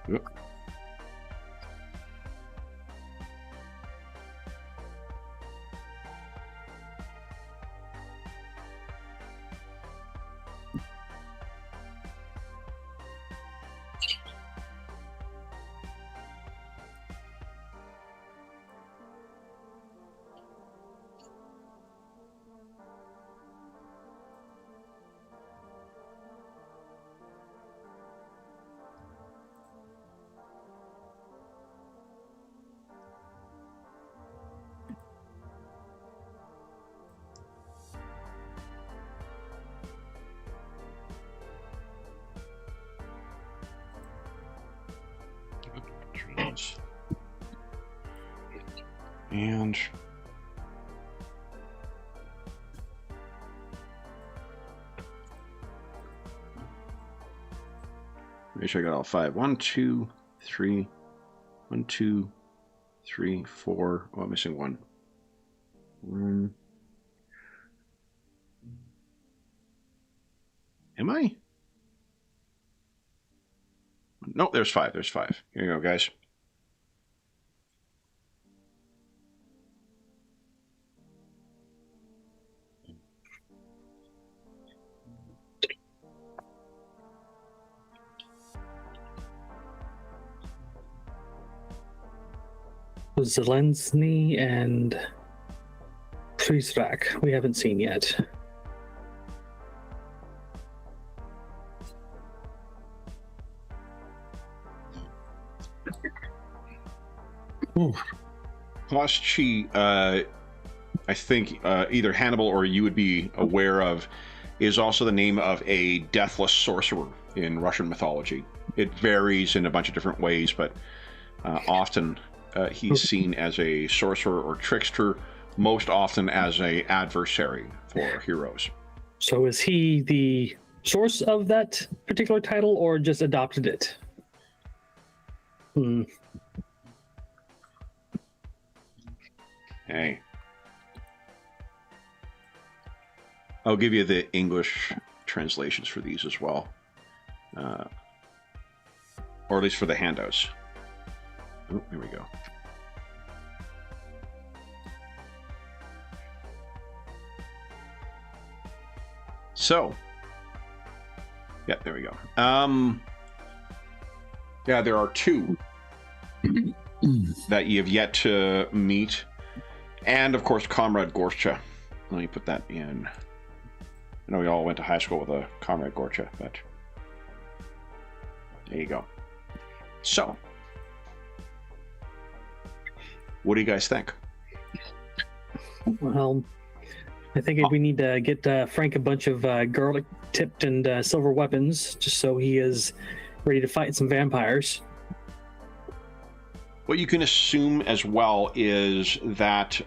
Yep. And make sure I got all 5. 1, 2, 3. 1, 2, 3, 4. Oh, I'm missing 1. 1. Am I? No, there's 5. There's 5. Here you go, guys. Zelensny and Prizrak we haven't seen yet. Plus, she, I think either Hannibal or you would be aware of, is also the name of a deathless sorcerer in Russian mythology. It varies in a bunch of different ways, but often he's seen as a sorcerer or trickster, most often as an adversary for heroes. So is he the source of that particular title or just adopted it? Hey. I'll give you the English translations for these as well. Or at least for the handouts. Oh, here we go. So, yeah, there we go. Yeah, there are 2 that you have yet to meet. And, of course, Comrade Gorscha. Let me put that in. I know we all went to high school with a Comrade Gorscha, but there you go. So, what do you guys think? Well, I think we need to get Frank a bunch of garlic-tipped and silver weapons, just so he is ready to fight some vampires. What you can assume as well is that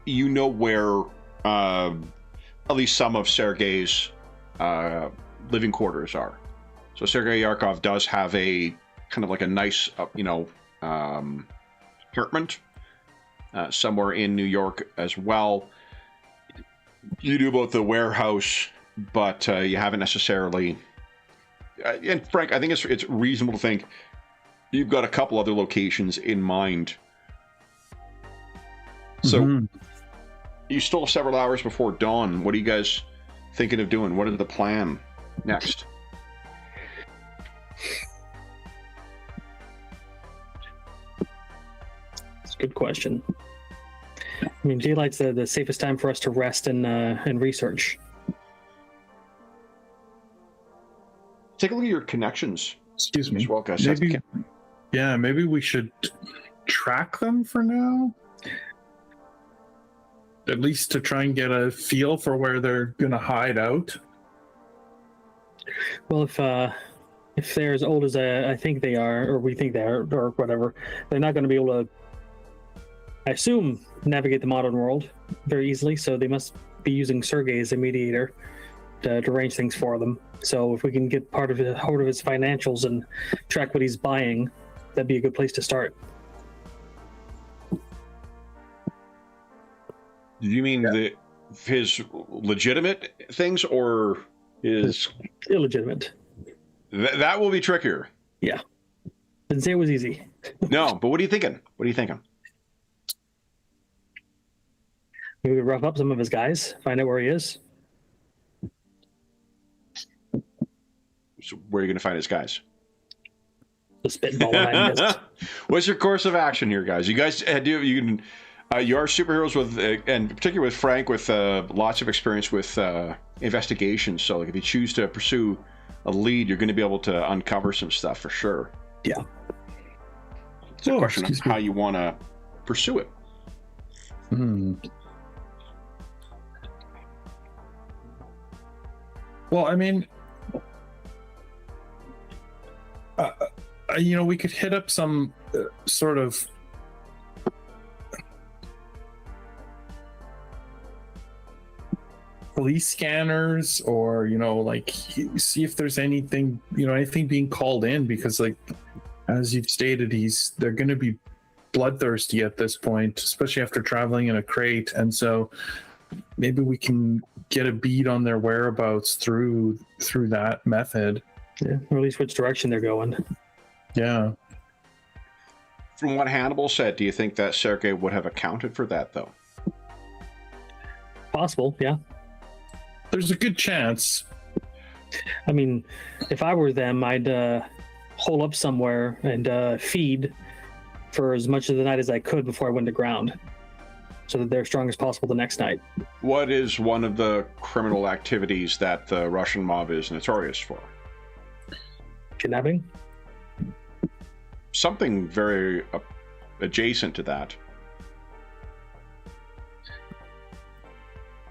you know where at least some of Sergei's living quarters are. So Sergei Yarkov does have a kind of like a nice, apartment somewhere in New York as well. You knew about the warehouse, but you haven't necessarily. And Frank, I think it's reasonable to think you've got a couple other locations in mind. So you still have several hours before dawn. What are you guys thinking of doing? What is the plan next? It's a good question. I mean, daylight's the safest time for us to rest and research. take a look at your connections. Excuse me. As well, guys. Maybe we should track them for now. At least to try and get a feel for where they're going to hide out. Well, if they're as old as I think they are, or we think they are, or whatever, they're not going to be able to, I assume, navigate the modern world very easily. So they must be using Sergei as a mediator to arrange things for them. So if we can get hold of his financials and track what he's buying, that'd be a good place to start. Do you mean his legitimate things or his illegitimate? That will be trickier. Yeah. Didn't say it was easy. No, but what are you thinking? Maybe we rough up some of his guys, find out where he is. So where are you going to find his guys? The spitball behind his. What's your course of action here, guys? You guys you are superheroes with, and particularly with Frank, with lots of experience with investigations. So, like, if you choose to pursue a lead, you're going to be able to uncover some stuff for sure. Yeah. It's a question of how you want to pursue it. Well, I mean, we could hit up some sort of police scanners, or see if there's anything being called in, because, like, as you've stated, they're going to be bloodthirsty at this point, especially after traveling in a crate, and so maybe we can get a bead on their whereabouts through that method. Yeah, or at least which direction they're going. Yeah. From what Hannibal said, do you think that Sergei would have accounted for that, though? Possible, yeah. There's a good chance. I mean, if I were them, I'd hole up somewhere and feed for as much of the night as I could before I went to ground, so that they're strong as possible the next night. What is one of the criminal activities that the Russian mob is notorious for? Kidnapping? Something very adjacent to that.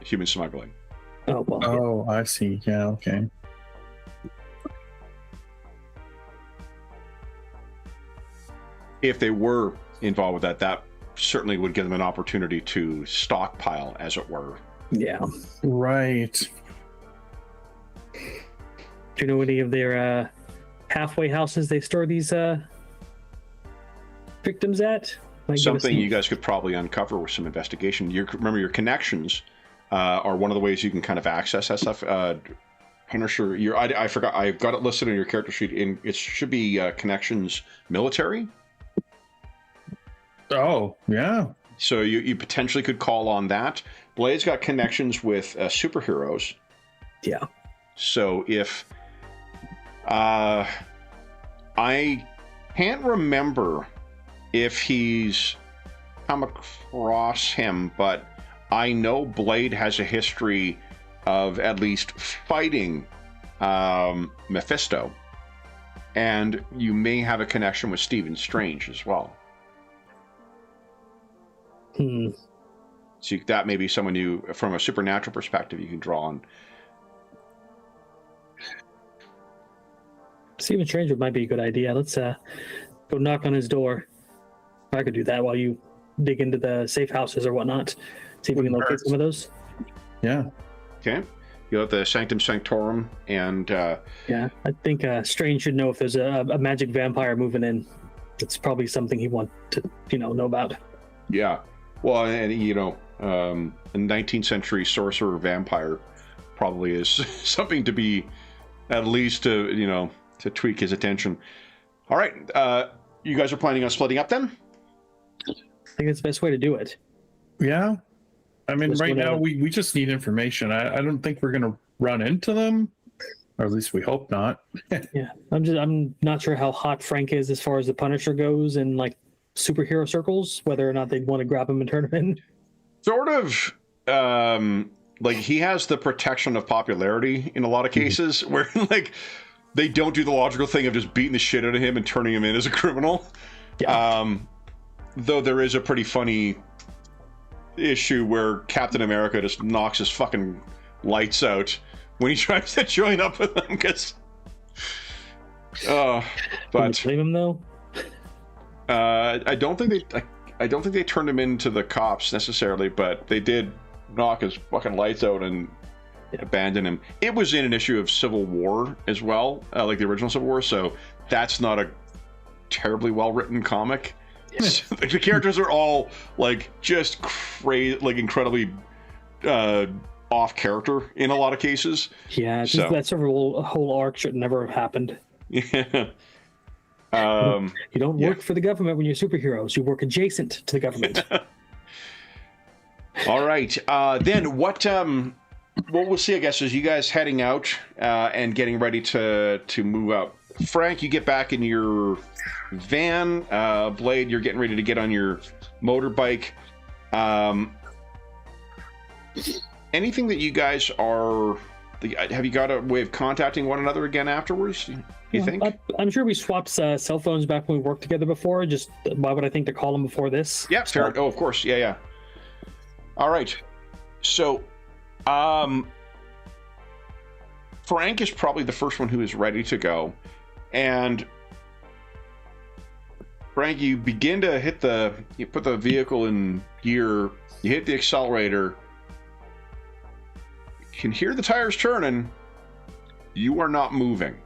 Human smuggling. Oh, well. Oh, I see. Yeah, okay. If they were involved with that, that certainly would give them an opportunity to stockpile, as it were. Yeah. Right. Do you know any of their halfway houses they store these victims at? Something you guys could probably uncover with some investigation. Remember, your connections are one of the ways you can kind of access that stuff. Punisher, I forgot, I've got it listed on your character sheet. It should be connections military. Oh, yeah. So you potentially could call on that. Blade's got connections with superheroes. Yeah. So if I can't remember if he's come across him, but I know Blade has a history of at least fighting Mephisto, and you may have a connection with Stephen Strange as well. So that may be someone you, from a supernatural perspective, you can draw on. Stephen Strange might be a good idea. Let's go knock on his door. I could do that while you dig into the safe houses or whatnot. See if we can locate some of those. Yeah. Okay. You got the Sanctum Sanctorum, and yeah, I think Strange should know if there's a magic vampire moving in. It's probably something he wants to know about. Yeah. Well, and a 19th century sorcerer vampire probably is something to be at least to tweak his attention. All right, you guys are planning on splitting up then? I think it's the best way to do it. Yeah. I mean, right now we just need information. I don't think we're going to run into them, or at least we hope not. Yeah, I'm not sure how hot Frank is as far as the Punisher goes in like superhero circles, whether or not they'd want to grab him and turn him in. Sort of. Like, he has the protection of popularity in a lot of cases, where like they don't do the logical thing of just beating the shit out of him and turning him in as a criminal. Yeah. Though there is a pretty funny issue where Captain America just knocks his fucking lights out when he tries to join up with them, because Can but you blame him though? I don't think they turned him into the cops necessarily, but they did knock his fucking lights out and abandon him. It was in an issue of Civil War as well, like the original Civil War, so that's not a terribly well written comic. The characters are all like just crazy, like incredibly off character in a lot of cases. Yeah, just that sort of whole arc should never have happened. Yeah. You don't work for the government when you're superheroes. You work adjacent to the government. All right. Then what we'll see, I guess, is you guys heading out and getting ready to move up. Frank, you get back in your van. Blade, you're getting ready to get on your motorbike. Anything that you guys are... Have you got a way of contacting one another again afterwards, you think? I'm sure we swapped cell phones back when we worked together before. Just why would I think to call them before this? Yeah, fair. Oh, of course. Yeah. All right. So, Frank is probably the first one who is ready to go. And Frank, you begin to you put the vehicle in gear, you hit the accelerator, you can hear the tires turning, you are not moving.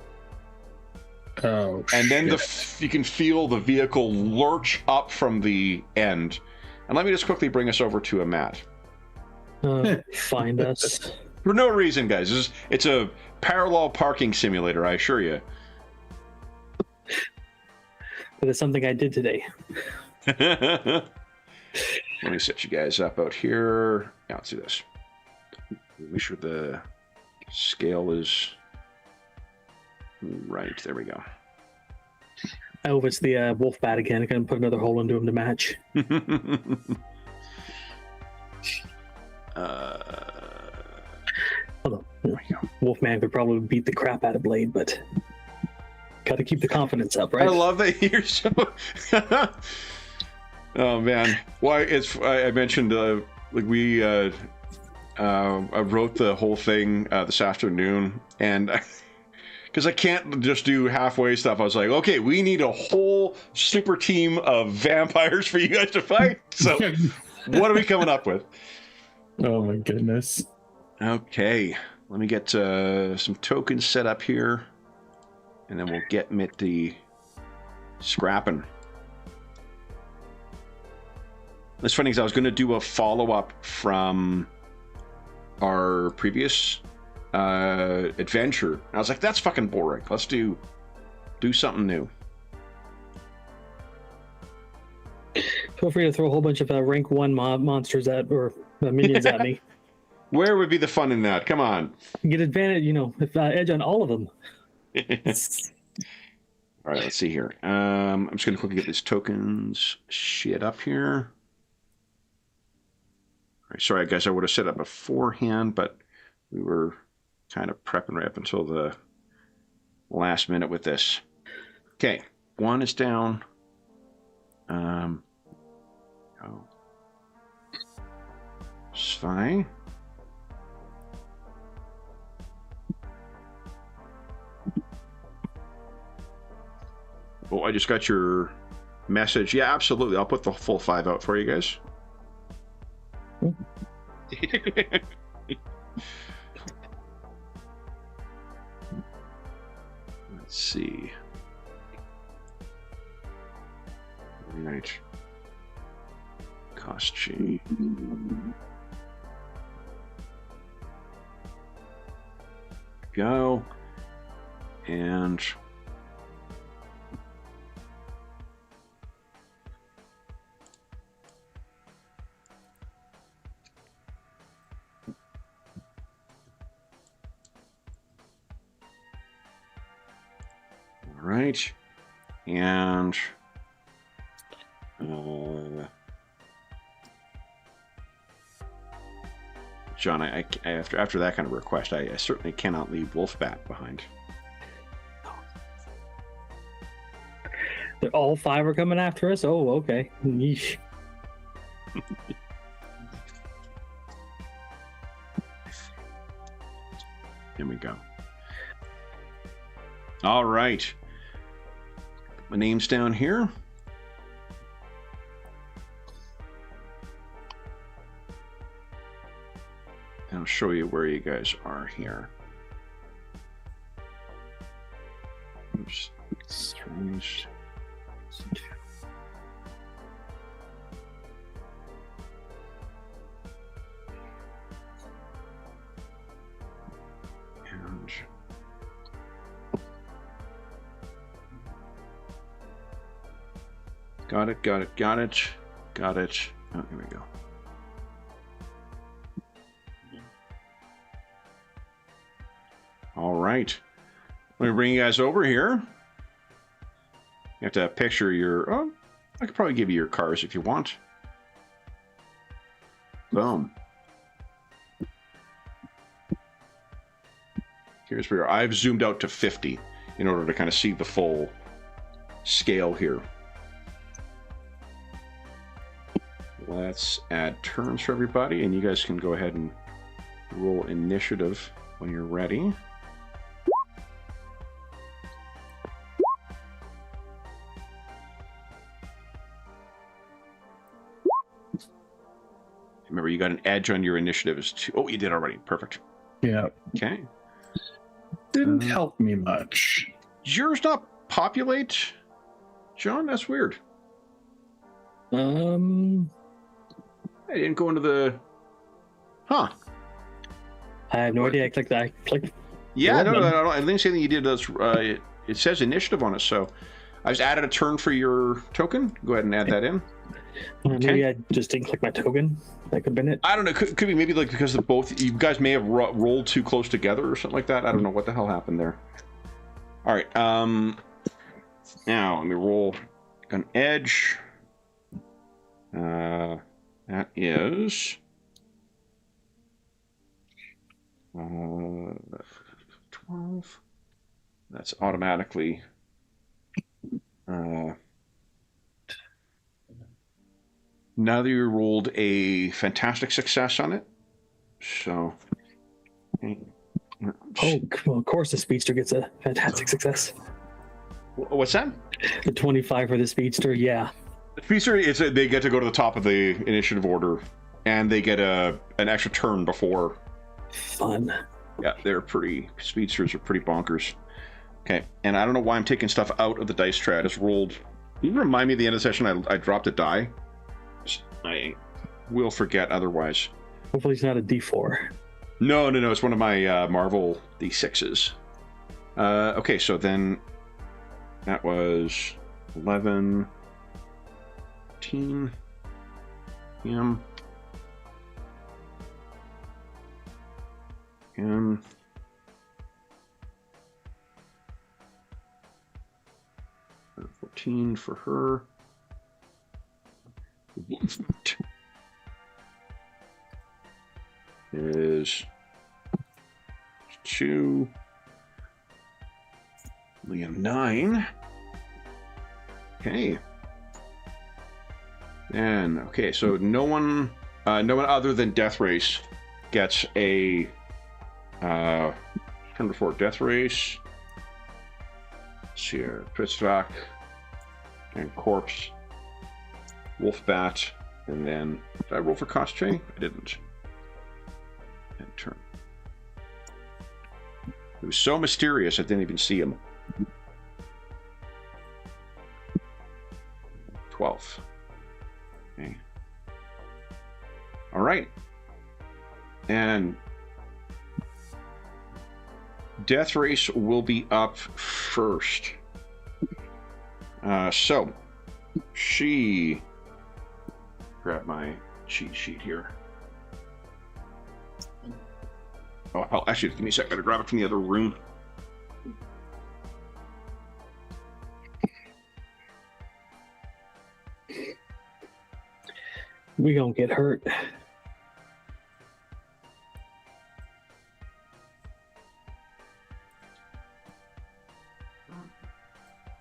Oh, and then you can feel the vehicle lurch up from the end. And let me just quickly bring us over to a Matt. Find us. For no reason, guys. It's a parallel parking simulator, I assure you. But it's something I did today. Let me set you guys up out here. Yeah, let's do this. Make sure the scale is right. There we go. I hope it's the wolf bat again. I can put another hole into him to match. Although, Wolfman could probably beat the crap out of Blade, but got to keep the confidence up, right? I love that you're so. Oh man, why I mentioned like we I wrote the whole thing this afternoon, and because I can't just do halfway stuff, I was like, okay, we need a whole super team of vampires for you guys to fight. So, what are we coming up with? Oh my goodness. Okay, let me get some tokens set up here, and then we'll get Mitty scrapping. What's funny is I was going to do a follow-up from our previous adventure. I was like, that's fucking boring. Let's do something new. Feel free to throw a whole bunch of rank 1 monsters or minions at me. Where would be the fun in that? Come on. You get advantage, if edge on all of them. All right, let's see here. I'm just going to quickly get these tokens shit up here. All right, sorry, guys, I would have set up beforehand, but we were kind of prepping right up until the last minute with this. Okay, 1 is down. Oh. Zwei. Oh, I just got your message. Yeah, absolutely. I'll put the full 5 out for you guys. Let's see. All right. Cost change. Go. And all right. And John, I after that kind of request, I certainly cannot leave Wolfbat behind. All 5 are coming after us? Oh, okay. Yeesh. Here we go. All right. My name's down here. I'll show you where you guys are here. Oops. Strange. And got it. Oh, here we go. All right. Let me bring you guys over here. You have to picture your... Oh, I could probably give you your cars if you want. Boom. Here's where I've zoomed out to 50 in order to kind of see the full scale here. Let's add turns for everybody, and you guys can go ahead and roll initiative when you're ready. Remember, you got an edge on your initiative. Oh, you did already. Perfect. Yeah. Okay. Didn't help me much. Does yours not populate, John? That's weird. I didn't go into the... Huh. I have no idea. I clicked that. Yeah, no, I didn't say anything you did. That's, it says initiative on it, so I just added a turn for your token. Go ahead and add that in. Maybe I just didn't click my token. That could have been it. I don't know. Could be maybe like because of both. You guys may have rolled too close together or something like that. I don't know what the hell happened there. All right. Now let me roll an edge. That is 12. That's automatically. Now that you rolled a fantastic success on it, so. Oh, well, of course the speedster gets a fantastic success. What's that? The 25 for the speedster, yeah. The speedster, they get to go to the top of the initiative order, and they get an extra turn before. Fun. Yeah, speedsters are pretty bonkers. Okay, and I don't know why I'm taking stuff out of the dice tray. I just rolled. Can you remind me at the end of the session I dropped a die? I will forget otherwise. Hopefully it's not a D4. No. It's one of my Marvel D6s. Okay, so then that was 11, 13, M. 14 for her. Is 2. Liam 9. Okay. And okay, so no one other than Death Race gets a turn before Death Race. Let's see here, Pritzvac and Corpse, Wolfbat, and then did I roll for Koschei? I didn't. And turn. It was so mysterious I didn't even see him. 12. Okay. All right. And Death Race will be up first. So she grab my cheat sheet here. Oh, hell, actually, give me a sec. I gotta grab it from the other room. We gonna get hurt.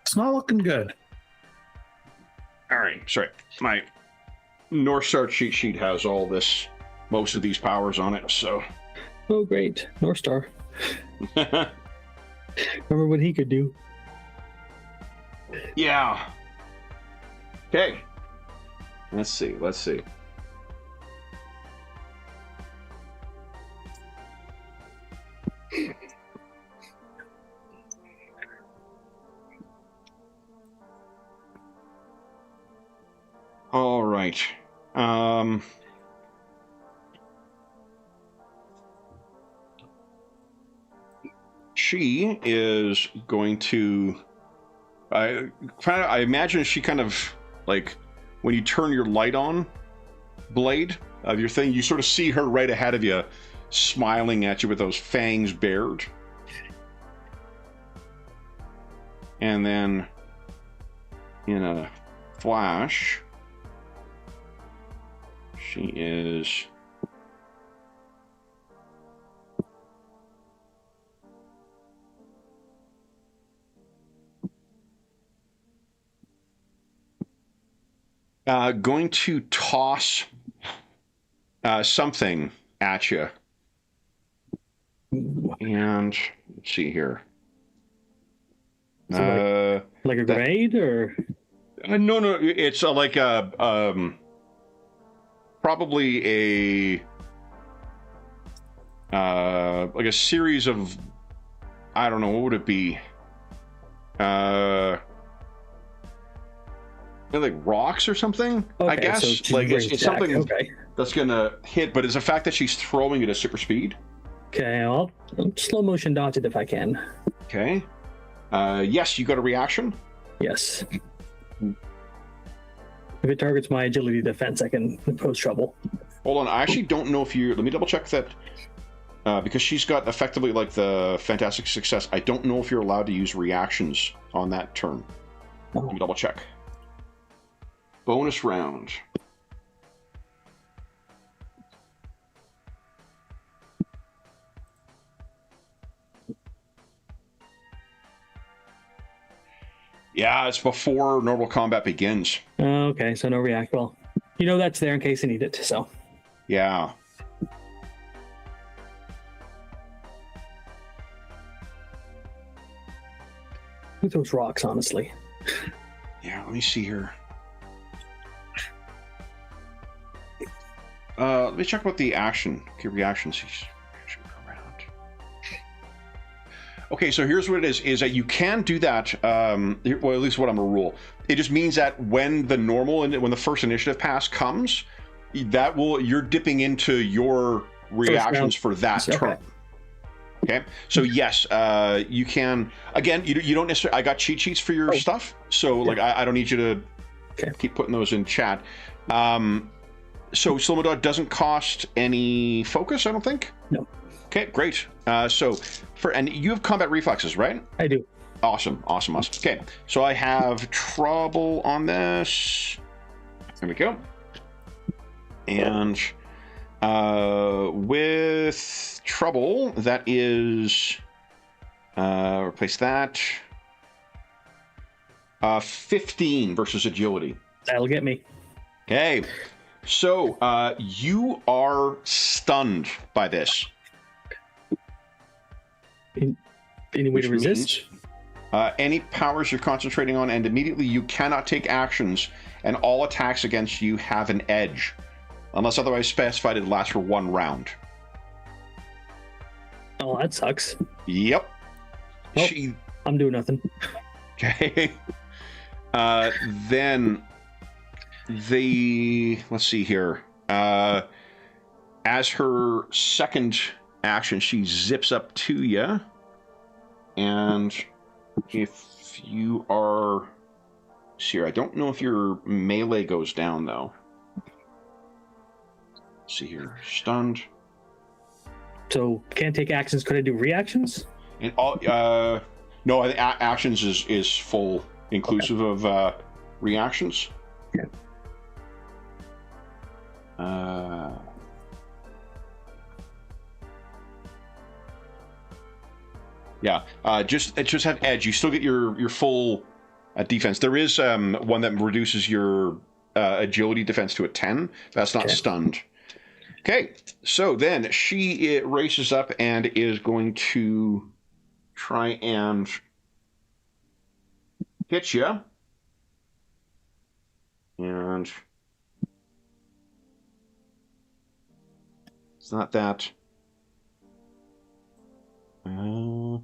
It's not looking good. right, sorry. My North Star cheat sheet has most of these powers on it, so. Oh, great. North Star. Remember what he could do. Yeah. Okay. Let's see. All right. She is going to. I imagine she kind of like when you turn your light on blade of your thing, you sort of see her right ahead of you, smiling at you with those fangs bared. And then in a flash, she is going to toss something at you. And let's see here. Like a grenade, or no, it's like a probably a like a series of, I don't know, what would it be? Like rocks or something, okay, I guess. So like it's something okay. that's gonna hit, but it's the fact that she's throwing it at super speed. Okay, I'll slow motion dodge it if I can. Okay. Yes, you got a reaction. Yes. If it targets my agility defense, I can pose trouble. Hold on, I actually don't know if you. Let me double check that. Because she's got effectively like the fantastic success. I don't know if you're allowed to use reactions on that turn. Let me double check. Bonus round. Yeah, it's before normal combat begins. Okay, so no react. Well, you know that's there in case I need it, so. Yeah. Look at those rocks, honestly. Yeah, let me see here. Let me check about the action. Okay, reactions. Around. Okay, so here's what it is that you can do that, well, at least what I'm a rule. It just means that when the first initiative pass comes, you're dipping into your reactions for that turn. Okay, so yes, you can, again, you don't necessarily, I got cheat sheets for your stuff, so like I don't need you to keep putting those in chat. So Slow-mo dodge doesn't cost any focus, I don't think? No. Okay, great. And you have combat reflexes, right? I do. Awesome. Okay, so I have trouble on this. There we go. And with trouble, that is replace that. 15 versus agility. That'll get me. Okay. So, you are stunned by this. Any way to resist? Any powers you're concentrating on, and immediately you cannot take actions, and all attacks against you have an edge. Unless otherwise specified, it lasts for 1 round. Oh, that sucks. Yep. Well, I'm doing nothing. Okay. Then let's see here. As her second action, she zips up to you, and if you are here, I don't know if your melee goes down though. Let's see here, stunned. So can't take actions. Could I do reactions? And all no, I think actions is full inclusive of reactions. Yeah. Yeah. Just have edge. You still get your full defense. There is one that reduces your agility defense to a 10. That's not stunned. Okay, so then she races up and is going to try and hit you. And it's not that. I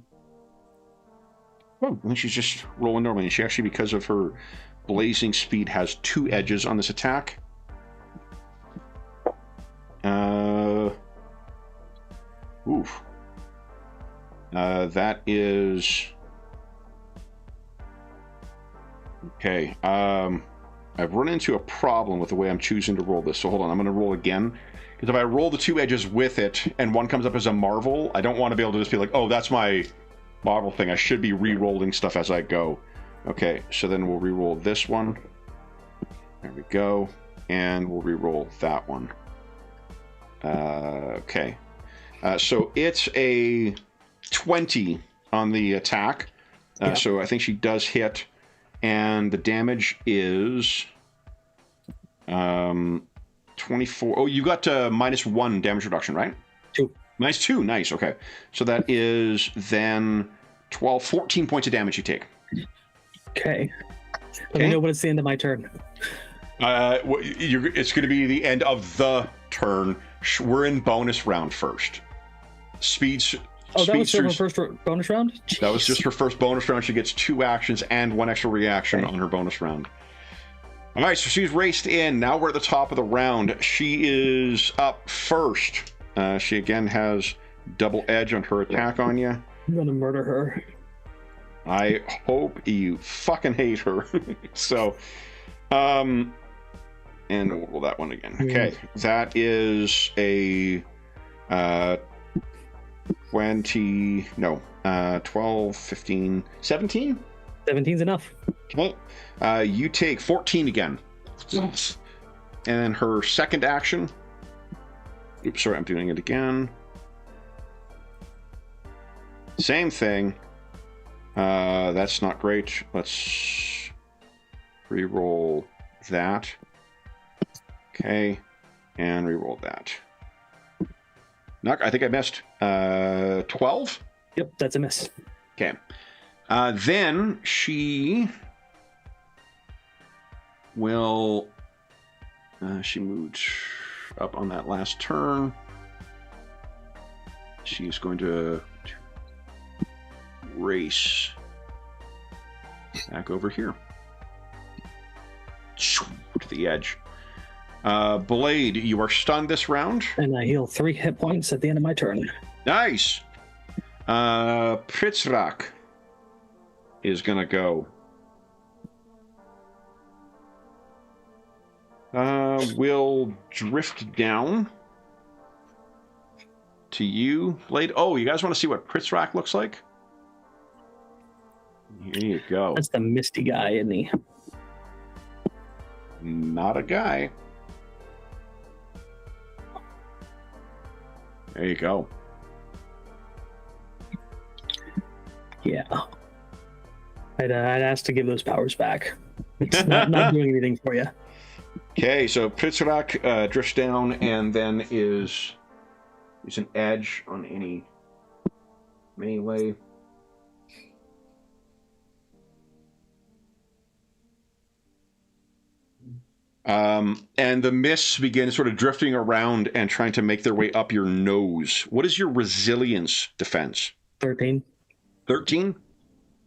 think she's just rolling normally. She actually, because of her blazing speed, has 2 edges on this attack. Oof. That is... Okay. I've run into a problem with the way I'm choosing to roll this. So hold on, I'm going to roll again. Because if I roll the 2 edges with it, and one comes up as a Marvel, I don't want to be able to just be like, oh, that's my Marvel thing. I should be re-rolling stuff as I go. Okay, so then we'll re-roll this one. There we go. And we'll re-roll that one. Okay. So it's a 20 on the attack. So I think she does hit. And the damage is 24. Oh, you got -1 damage reduction, right? 2. -2, nice. Okay. So that is then 14 points of damage you take. Okay. Let me know when it's the end of my turn. It's going to be the end of the turn. We're in bonus round first. That was still her first bonus round? Jeez. That was just her first bonus round. She gets 2 actions and 1 extra reaction on her bonus round. All right, so she's raced in. Now we're at the top of the round. She is up first. She again has double edge on her attack on you. I'm going to murder her. I hope you fucking hate her. So, and we'll roll that one again. Okay, that is a 12, 15, 17? 17's enough. Okay. You take 14 again. And then her second action. Oops, sorry, I'm doing it again. Same thing. That's not great. Let's re-roll that. Okay. And re-roll that. I think I missed. 12? Yep, that's a miss. Okay. Then she will... she moved up on that last turn. She's going to race back over here. To the edge. Blade, you are stunned this round. And I heal 3 hit points at the end of my turn. Nice. Pritzrak is going to go. We'll drift down to you, Blade. Oh, you guys want to see what Pritzrak looks like? Here you go. That's the misty guy, isn't he? Not a guy. There you go. Yeah. I'd ask to give those powers back. It's not doing anything for you. Okay, so Pritzrak drifts down and then is an edge on any melee. And the mists begin sort of drifting around and trying to make their way up your nose. What is your resilience defense? 13. 13?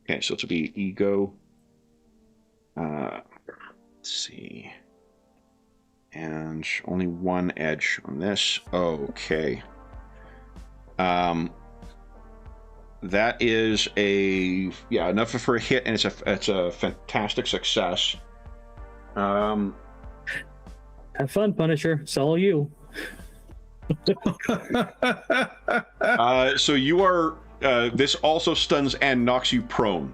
Okay, so this will be ego. Let's see. And only 1 edge on this. Okay. That is enough for a hit, and it's a fantastic success. Have fun, Punisher. It's all you. So you are. This also stuns and knocks you prone.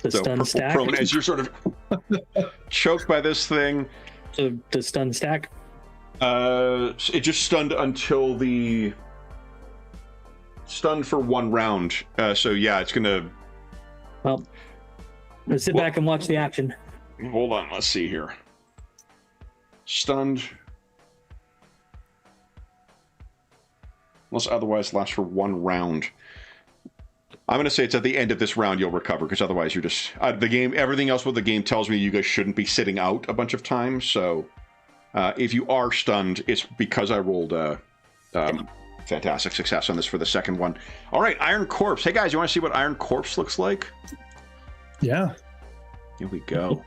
The stun stack. Prone as you're sort of choked by this thing. So the stun stack. It just stunned until the stunned for 1 round. So yeah, it's gonna. Well, But sit back and watch the action. Hold on, let's see here. Stunned. Unless otherwise lasts for 1 round. I'm going to say it's at the end of this round you'll recover, because otherwise you're just... the game, everything else with the game tells me you guys shouldn't be sitting out a bunch of times, so... if you are stunned, it's because I rolled fantastic success on this for the second one. All right, Iron Corpse. Hey, guys, you want to see what Iron Corpse looks like? Yeah. Here we go.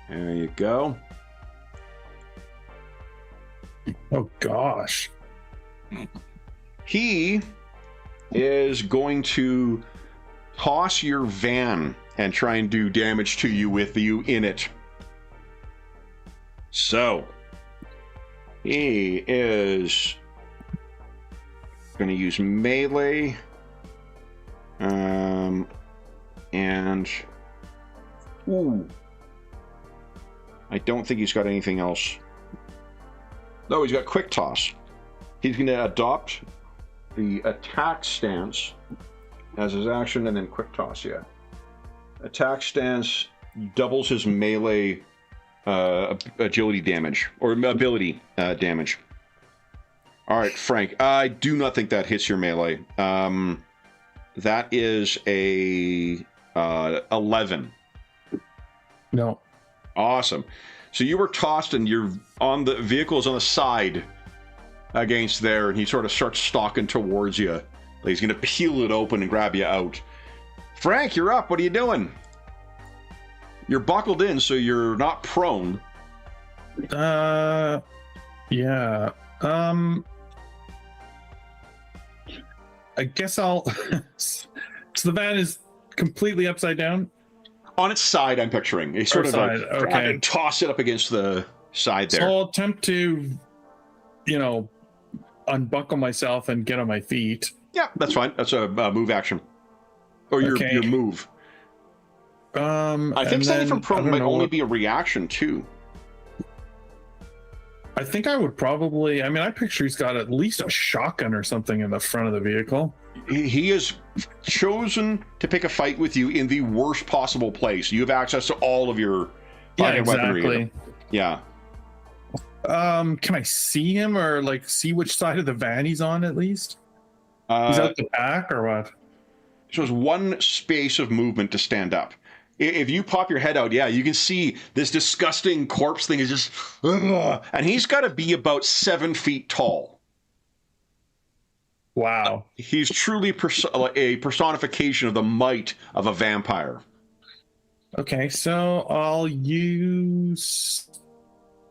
There you go. Oh, gosh. He is going to toss your van and try and do damage to you with you in it. So, he is going to use melee. And... Ooh. I don't think he's got anything else. No, he's got quick toss. He's going to adopt the attack stance as his action, and then quick toss, yeah. Attack stance doubles his melee agility damage, or ability damage. All right, Frank, I do not think that hits your melee. That is a 11. No. Awesome. So you were tossed, and you're on the vehicle's on the side against there, and he sort of starts stalking towards you. Like he's going to peel it open and grab you out. Frank, you're up. What are you doing? You're buckled in, so you're not prone. Yeah. I guess I'll... So the van is completely upside down? On its side, I'm picturing. He sort of side, like okay. and toss it up against the side there. So I'll attempt to, unbuckle myself and get on my feet. Yeah, that's fine. That's a move action. Or your move. I think standing from prone might only be a reaction, too. I think I would probably... I picture he's got at least a shotgun or something in the front of the vehicle. He has chosen to pick a fight with you in the worst possible place. You have access to all of your weaponry. Yeah. Can I see him, or see which side of the van he's on at least? He's at the back or what? So it's one space of movement to stand up. If you pop your head out, you can see this disgusting corpse thing is just... and he's got to be about 7 feet tall. Wow. He's truly a personification of the might of a vampire. Okay, so I'll use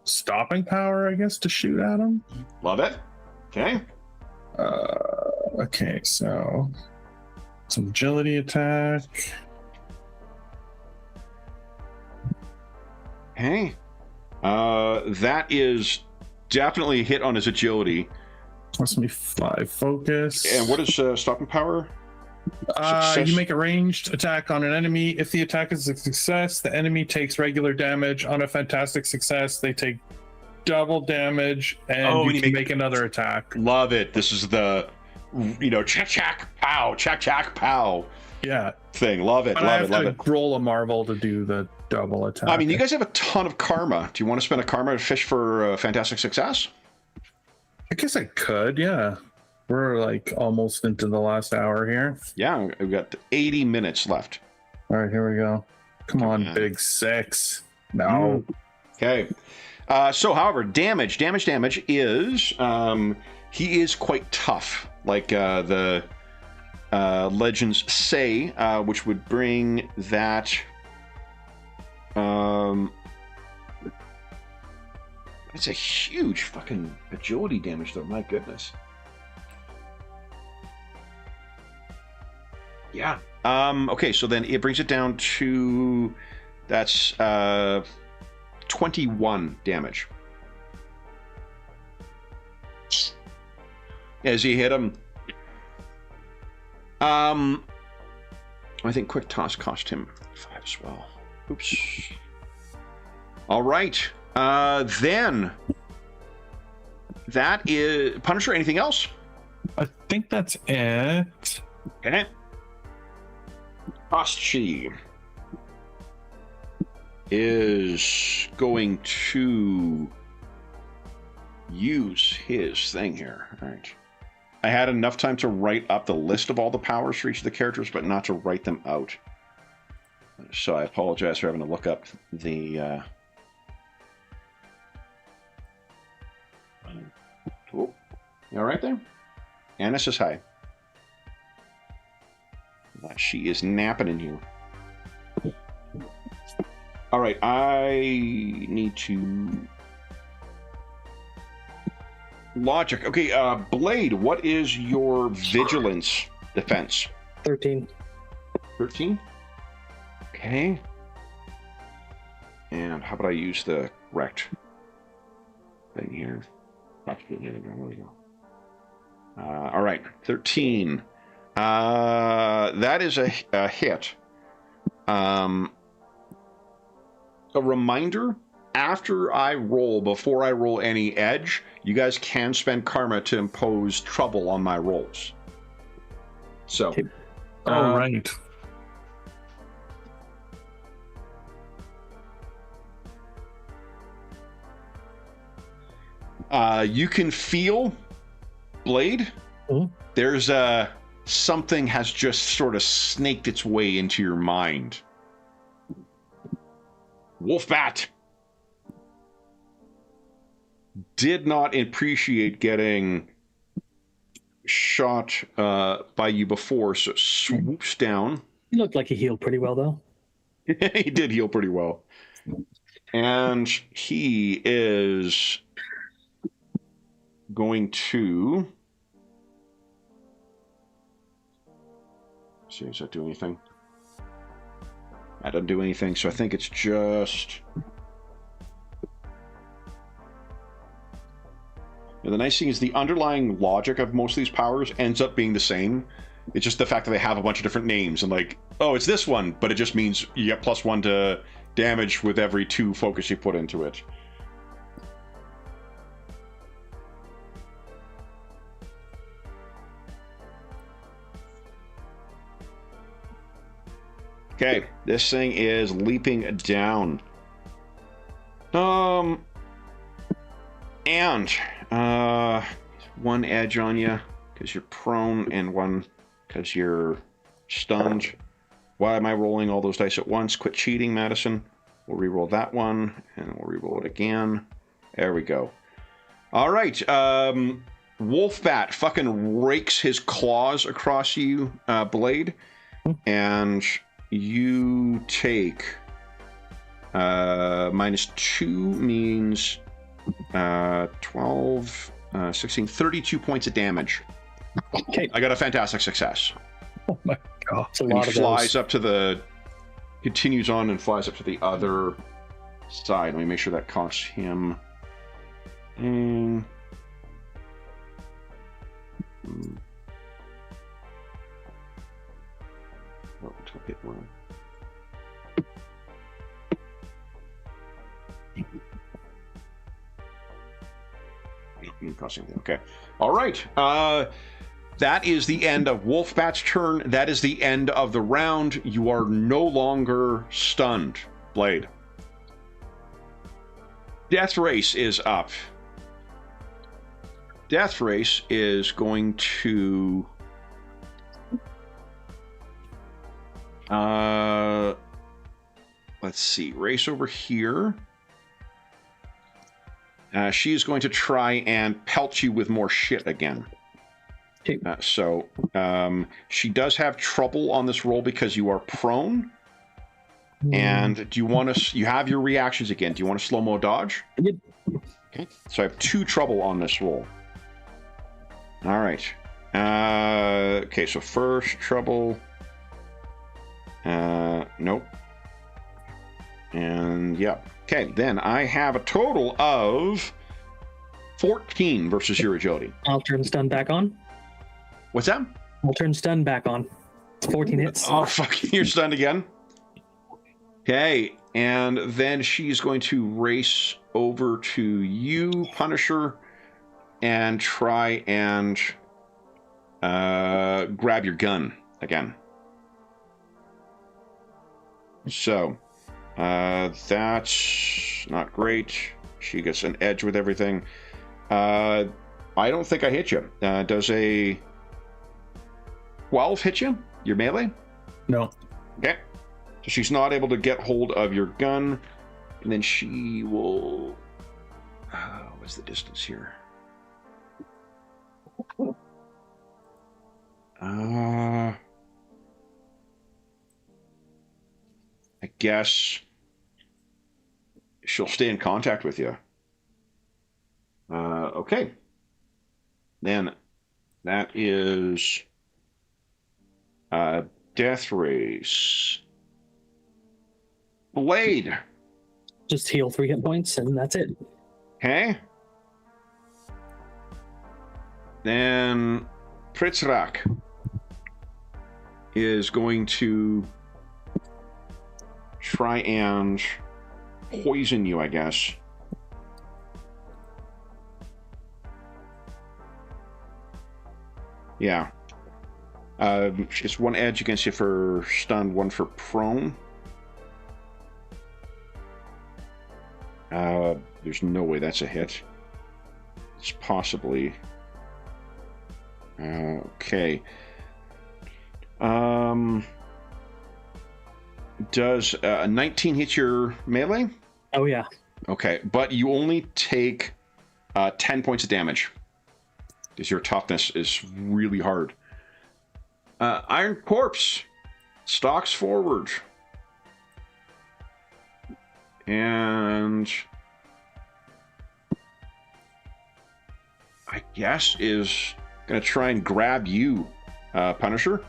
stopping power, I guess, to shoot at him. Love it. Okay. Okay, so some agility attack. Hey. That is definitely a hit on his agility. Plus me 5 focus. And what is stopping power? You make a ranged attack on an enemy. If the attack is a success, the enemy takes regular damage. On a fantastic success, they take double damage, and you can make another attack. Love it. This is the, chack, pow, chack, pow. Yeah. Thing. Love it. But love I it. Love have it. to roll a Marvel to do the double attack. You guys have a ton of karma. Do you want to spend a karma to fish for fantastic success? I guess I could, yeah. We're almost into the last hour here. Yeah, we've got 80 minutes left. All right, here we go. Come on, big 6. No. Okay. So, however, damage is he is quite tough, like the legends say, which would bring that. It's a huge fucking agility damage, though. My goodness. Yeah. Okay, so then it brings it down to that's 21 damage. As you hit him. I think quick toss cost him 5 as well. Oops. All right. Then that is Punisher. Anything else? I think that's it. Okay. Ostchi is going to use his thing here. All right. I had enough time to write up the list of all the powers for each of the characters, but not to write them out. So I apologize for having to look up the... Oh, you all right there? Anna says hi. She is napping in here. All right, I need to... Logic. Okay, Blade, what is your vigilance defense? 13. 13? Okay. And how about I use the correct thing here? There we go. All right, 13. That is a hit. A reminder, after I roll, before I roll any edge, you guys can spend karma to impose trouble on my rolls. So, Okay. All right. You can feel, Blade, there's something has just sort of snaked its way into your mind. Wolfbat did not appreciate getting shot by you before, so swoops down. He looked like he healed pretty well, though. He did heal pretty well. And he is going to... see, does that do anything? That doesn't do anything, so I think it's just... Now, the nice thing is the underlying logic of most of these powers ends up being the same. It's just the fact that they have a bunch of different names and like, oh, it's this one, but it just means you get +1 to damage with every 2 focus you put into it. Okay, this thing is leaping down. And 1 edge on you because you're prone and 1 because you're stunned. Why am I rolling all those dice at once? Quit cheating, Madison. We'll re-roll that one and we'll re-roll it again. There we go. All right, Wolfbat fucking rakes his claws across you, Blade, and you take -2 means 12, 16, 32 points of damage. Okay. I got a fantastic success. Oh my god. It's a And lot he of flies those. up to the... continues on and flies up to the other side. Let me make sure that costs him... And... Oh, it's gonna hit one. Okay. All right. That is the end of Wolfbat's turn. That is the end of the round. You are no longer stunned, Blade. Death Race is up. Death Race is going to... let's see. Race over here. She's going to try and pelt you with more shit again. Okay. She does have trouble on this roll because you are prone. And do you want to... you have your reactions again. Do you want to slow-mo dodge? Yep. Okay. So I have 2 trouble on this roll. All right. Okay, so first trouble. Nope. And yeah. Okay, then I have a total of 14 versus your agility. I'll turn stun back on. What's that? I'll turn stun back on. It's 14 hits. Oh, fuck. You're stunned again. Okay, and then she's going to race over to you, Punisher. and try and grab your gun again. So, that's not great. She gets an edge with everything. I don't think I hit you. Does a 12 hit you? Your melee? No. Okay. So she's not able to get hold of your gun. And then she will... what's the distance here? I guess she'll stay in contact with you. Okay. Then that is Death Race. Blade. Just heal 3 hit points, and that's it. Okay. Then Pritzrak is going to try and poison you, I guess. Yeah. Just 1 edge against you for stun, 1 for prone. There's no way that's a hit. It's possibly... okay. Does a 19 hit your melee? Oh, yeah. Okay, but you only take 10 points of damage. Because your toughness is really hard. Iron Corpse stalks forward. And I guess is going to try and grab you, Punisher.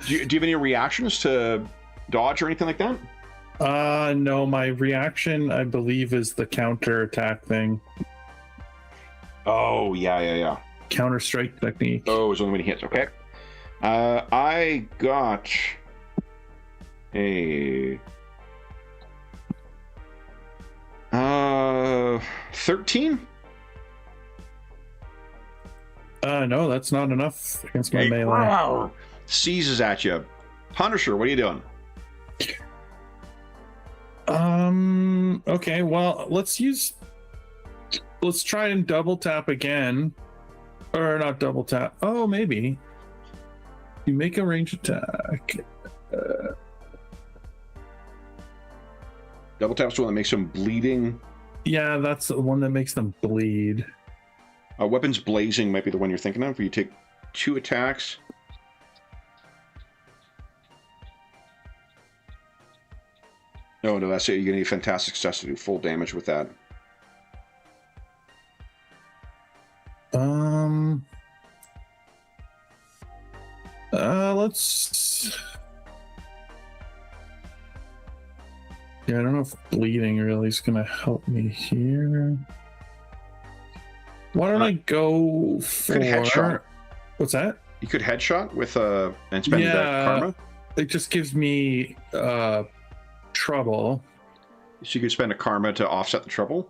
do you have any reactions to dodge or anything like that? No, my reaction, I believe, is the counter attack thing. Oh, yeah. Counter strike technique. Oh, it's only when he hits. Okay. I got a 13. No, that's not enough against my melee. Wow. Seizes at you. Punisher, what are you doing? Okay, well, let's try and double tap again. Or not double tap. Oh, maybe. You make a range attack. Double tap's the one that makes them bleeding. Yeah, that's the one that makes them bleed. Weapons blazing might be the one you're thinking of, where you take 2 attacks. No, that's it. You're going to need fantastic success to do full damage with that. Let's... Yeah, I don't know if bleeding really is going to help me here. Why don't I go for... Headshot. What's that? You could headshot with and spend that karma. It just gives me trouble. So you could spend a karma to offset the trouble.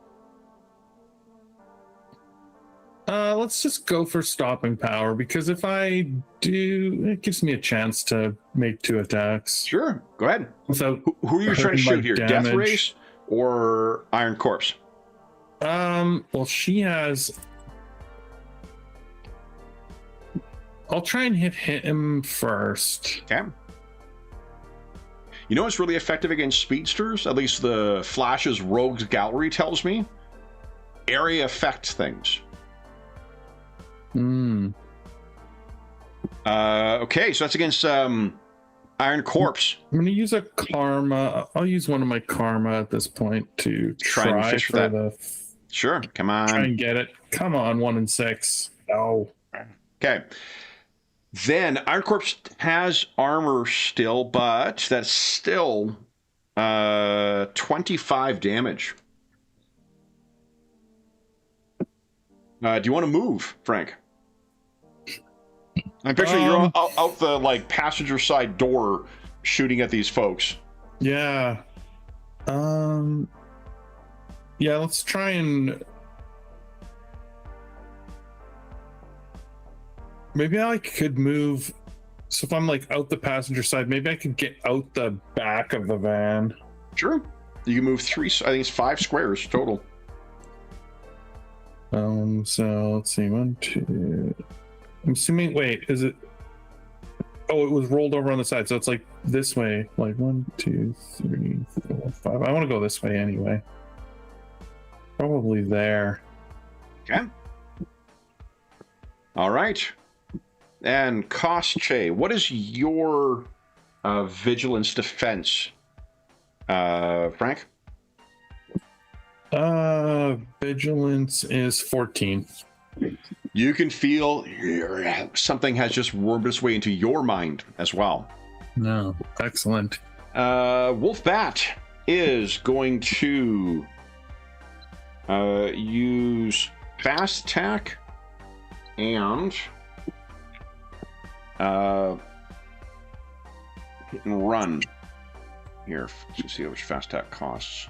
Let's just go for stopping power, because if I do, it gives me a chance to make 2 attacks. Sure, go ahead. Without who are you trying to shoot here? damage. Death Race or Iron Corpse? Well, she has... I'll try and hit him first. Okay. You know what's really effective against speedsters? At least the Flash's Rogues Gallery tells me. Area effect things. Okay, so that's against Iron Corpse. I'm going to use a karma. I'll use one of my karma at this point to try and fish for that. the... Sure, come on. Try and get it. Come on, 1 and 6. No. Okay. Then Iron Corpse has armor still, but that's still 25 damage. Do you want to move, Frank? I'm picturing you're out the passenger side door shooting at these folks. Yeah. Yeah, let's try and maybe I could move. So if I'm like out the passenger side, maybe I could get out the back of the van. Sure. You can move 3, I think it's 5 squares total. So let's see, 1, 2. I'm assuming, wait, is it? Oh, it was rolled over on the side, so it's like this way. Like 1, 2, 3, 4, 5. I want to go this way anyway. Probably there. Okay. All right. And Kosche, what is your vigilance defense, Frank? Vigilance is 14. You can feel something has just wormed its way into your mind as well. No, excellent. Wolfbat is going to use fast attack and hit and run. Here, let's see how much fast attack costs.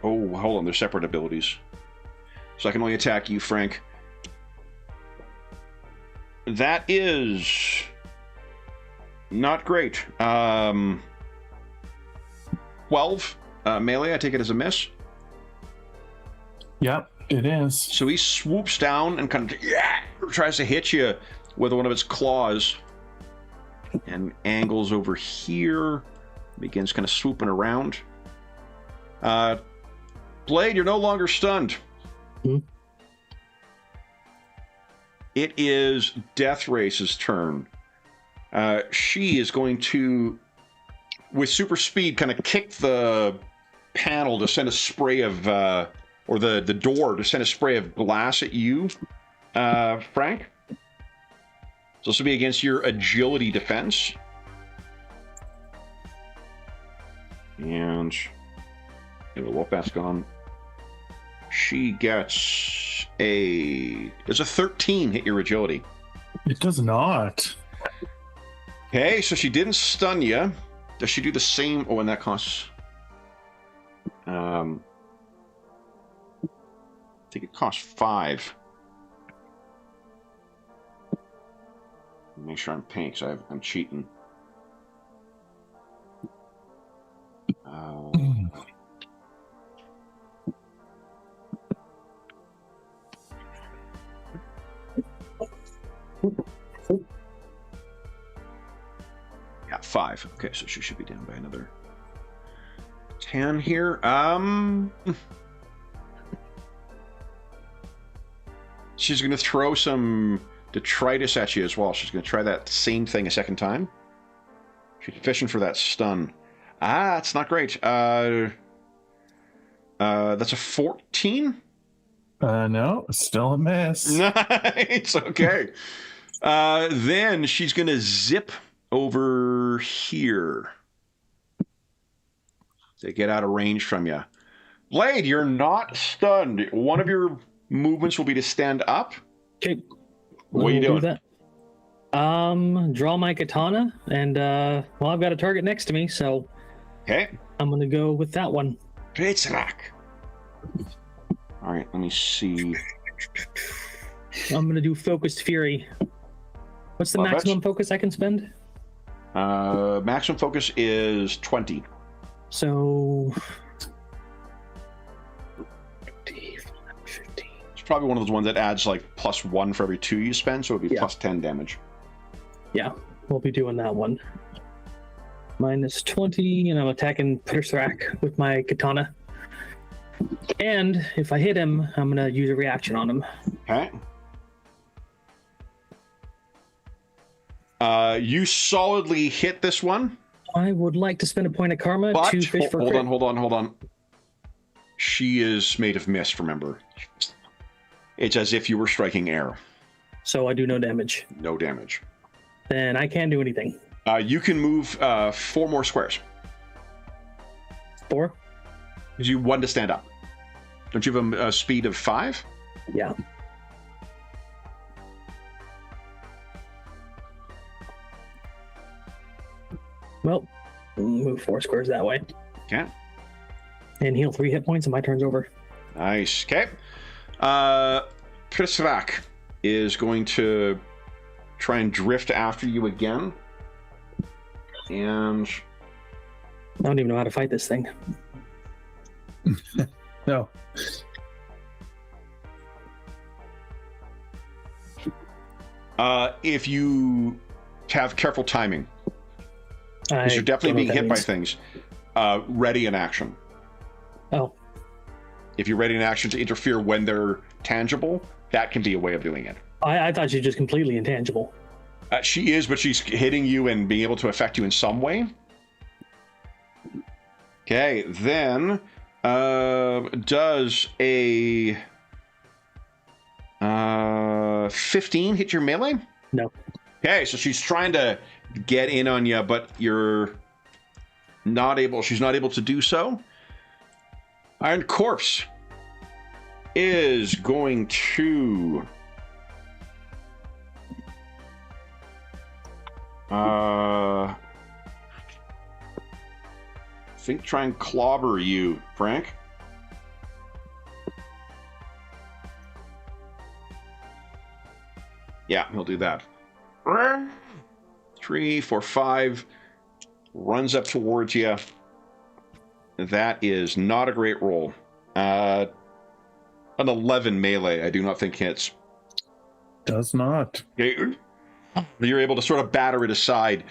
Oh, hold on, they're separate abilities. So I can only attack you, Frank. That is not great. 12 melee, I take it as a miss. Yep, it is. So he swoops down and kind of tries to hit you with one of its claws and angles over here. Begins kind of swooping around. Blade, you're no longer stunned. Hmm? It is Death Race's turn. She is going to, with super speed, kind of kick the panel to send a spray of, or the door to send a spray of glass at you, Frank. So this will be against your agility defense. And the Wolfbat's gone. She gets does a 13 hit your agility? It does not. Okay, so she didn't stun you. Does she do the same? Oh, and that costs. I think it costs 5. Make sure I'm paying because I'm cheating. Yeah, 5. Okay, so she should be down by another 10 here. She's going to throw some detritus at you as well. She's going to try that same thing a second time. She's fishing for that stun. It's not great. That's a 14? No, still a miss. Nice, okay. Then she's going to zip over here to get out of range from you. Blade, you're not stunned. One of your movements will be to stand up. Okay. What are you doing? Do that. Draw my katana, and well, I've got a target next to me, so Okay. I'm gonna go with that one. Great. All right, let me see. I'm gonna do focused fury. What's the maximum focus I can spend? Maximum focus is 20. So 15. It's probably one of those ones that adds like +1 for every 2 you spend, so it'd be plus 10 damage. Yeah, we'll be doing that one. Minus 20, and I'm attacking Pritthrak with my katana. And if I hit him, I'm gonna use a reaction on him. Okay. You solidly hit this one. I would like to spend a point of karma to fish for crit. Hold on. She is made of mist, remember. It's as if you were striking air. So I do no damage. No damage. Then I can't do anything. You can move 4 more squares. 4? Because you 1 to stand up. Don't you have a speed of 5? Yeah. Well, move 4 squares that way. Okay. And heal 3 hit points, and my turn's over. Nice. Okay. Prisrak is going to try and drift after you again. And I don't even know how to fight this thing. No. if you have careful timing, because you're definitely being hit by things, ready in action. Oh. If you're ready in action to interfere when they're tangible, that can be a way of doing it. I thought she was just completely intangible. She is, but she's hitting you and being able to affect you in some way. Okay, then does a 15 hit your melee? No. Okay, so she's trying to get in on you, but you're not able. She's not able to do so. Iron Corpse is going to I think try and clobber you, Frank. Yeah, he'll do that. 3, 4, 5. Runs up towards you. That is not a great roll. An 11 melee, I do not think hits. Does not. Okay. You're able to sort of batter it aside.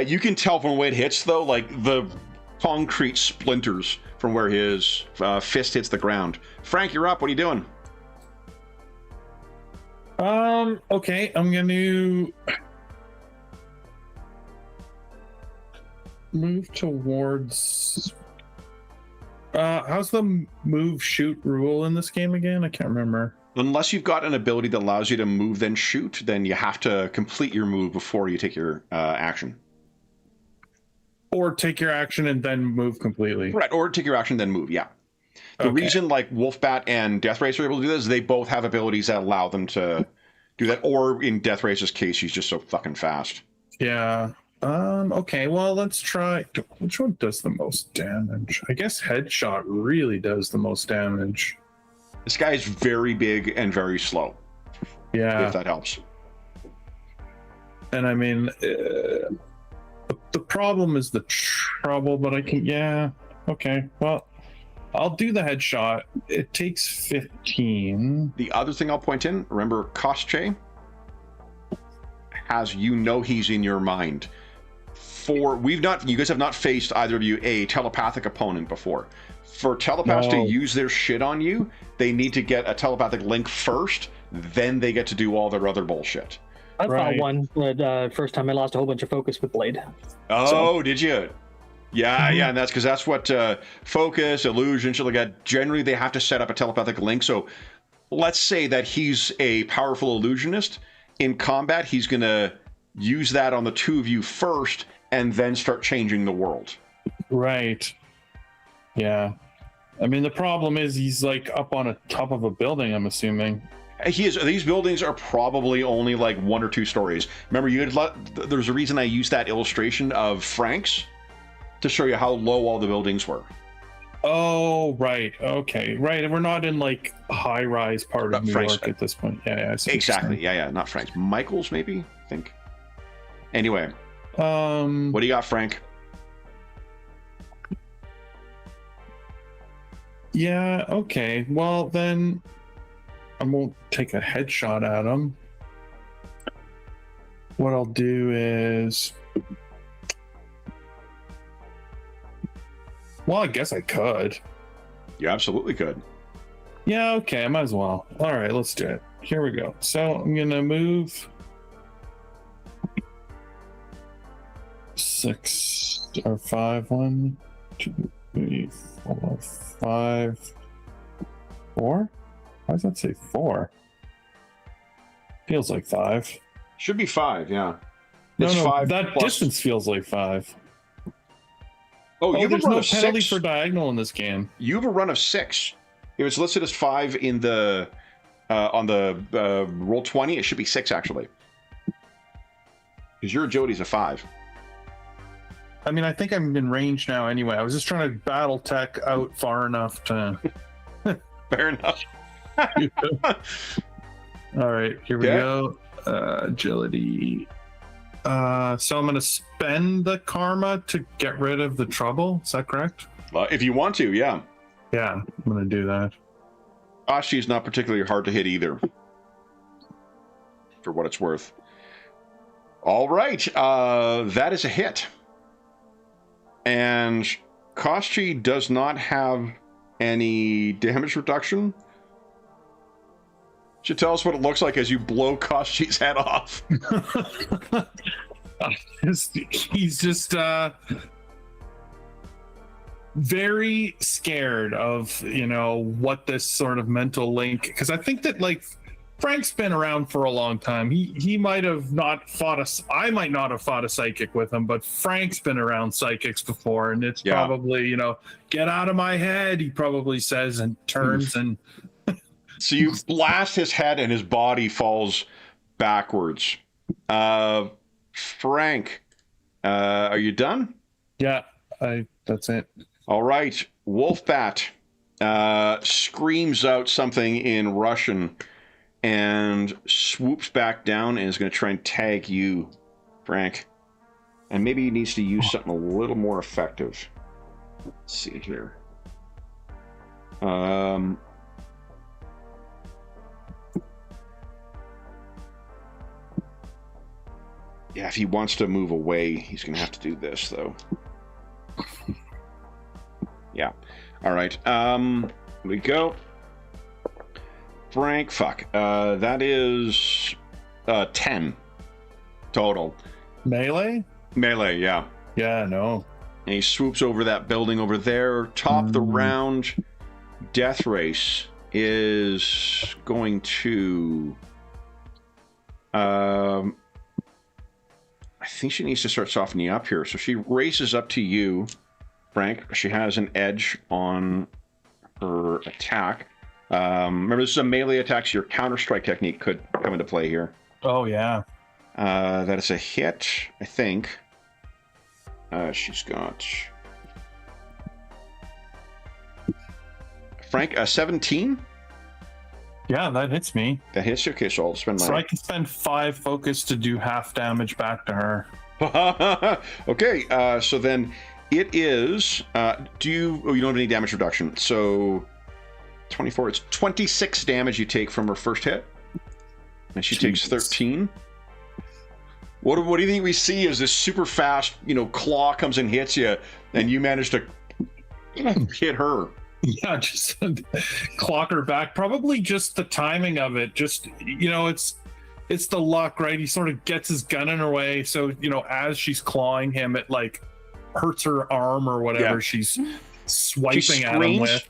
You can tell from the way it hits, though, like the concrete splinters from where his fist hits the ground. Frank, you're up. What are you doing? Okay, I'm gonna move towards. How's the move shoot rule in this game again? I can't remember. Unless you've got an ability that allows you to move then shoot, then you have to complete your move before you take your action. Or take your action and then move completely. Right, or take your action then move, yeah. The reason like Wolfbat and Deathrace are able to do this is they both have abilities that allow them to do that, or in Deathrace's case, he's just so fucking fast. Yeah. Okay, well, let's try. Which one does the most damage? I guess Headshot really does the most damage. This guy is very big and very slow. Yeah. If that helps. And I mean, the problem is the trouble, but I can, yeah. Okay, well, I'll do the headshot. It takes 15. The other thing I'll point in, remember Koschei has, he's in your mind. You guys have not faced, either of you, a telepathic opponent before. For telepaths to use their shit on you, they need to get a telepathic link first, then they get to do all their other bullshit. I fought one, but first time I lost a whole bunch of focus with Blade. Oh, did you? Yeah, yeah, and that's what focus, illusion, shit like that. Generally, they have to set up a telepathic link. So let's say that he's a powerful illusionist. In combat, he's going to use that on the two of you first and then start changing the world. Right. Yeah. I mean, the problem is he's like up on a top of a building, I'm assuming. He is. These buildings are probably only like 1 or 2 stories. Remember, there's a reason I used that illustration of Frank's to show you how low all the buildings were. Oh, right. Okay. Right. And we're not in like a high-rise part of New Frank's, York at this point. Yeah, I see exactly. Yeah, not Frank's. Michael's, maybe, I think. Anyway. What do you got, Frank? Yeah, okay. Well, then I won't take a headshot at him. What I'll do is... Well, I guess I could. You absolutely could. Yeah, okay, I might as well. All right, let's do it. Here we go. So I'm going to move 6 or 5. 1, 2, 3, 4, 5, 4? Why does that say 4? Feels like 5. Should be 5, yeah. It's no, 5 that plus... distance feels like 5. Oh, you have there's a run no of penalty 6 for diagonal in this game. You have a run of 6. It was listed as 5 in the on the Roll20. It should be 6 actually, because your agility's a 5. I mean, I think I'm in range now anyway. I was just trying to battle tech out far enough to. Fair enough. All right, here we go. Agility. So I'm going to spend the karma to get rid of the trouble. Is that correct? If you want to, yeah. Yeah, I'm going to do that. Ashi's not particularly hard to hit either, for what it's worth. All right, that is a hit. And Koshi does not have any damage reduction. Should tell us what it looks like as you blow Koshi's head off. He's just very scared of, you know, what this sort of mental link, because I think that, like, Frank's been around for a long time. He might have not fought I might not have fought a psychic with him, but Frank's been around psychics before, and it's probably, you know, get out of my head, he probably says, and turns and so you blast his head and his body falls backwards. Frank, are you done? Yeah, that's it. All right. Wolfbat screams out something in Russian and swoops back down and is going to try and tag you, Frank. And maybe he needs to use something a little more effective. Let's see here. Yeah, if he wants to move away, he's going to have to do this, though. Yeah. All right. Here we go. Frank, fuck. That is 10 total. Melee? Melee, yeah. Yeah, no. And he swoops over that building over there. Top the round, Death Race is going to... I think she needs to start softening up here. So she races up to you, Frank. She has an edge on her attack. Remember, this is a melee attack, so your counter-strike technique could come into play here. Oh, yeah. That is a hit, I think. She's got... Frank, 17? Yeah, that hits me. That hits you? Okay, so I'll spend my... So I can spend 5 focus to do half damage back to her. Okay, so then it is... you don't have any damage reduction, so... 24, it's 26 damage you take from her first hit. And she takes 13. What do you think we see as this super fast, claw comes and hits you, and you manage to hit her? Yeah, just clock her back. Probably just the timing of it. Just, it's the luck, right? He sort of gets his gun in her way. So, as she's clawing him, it like hurts her arm or whatever she's swiping at him with.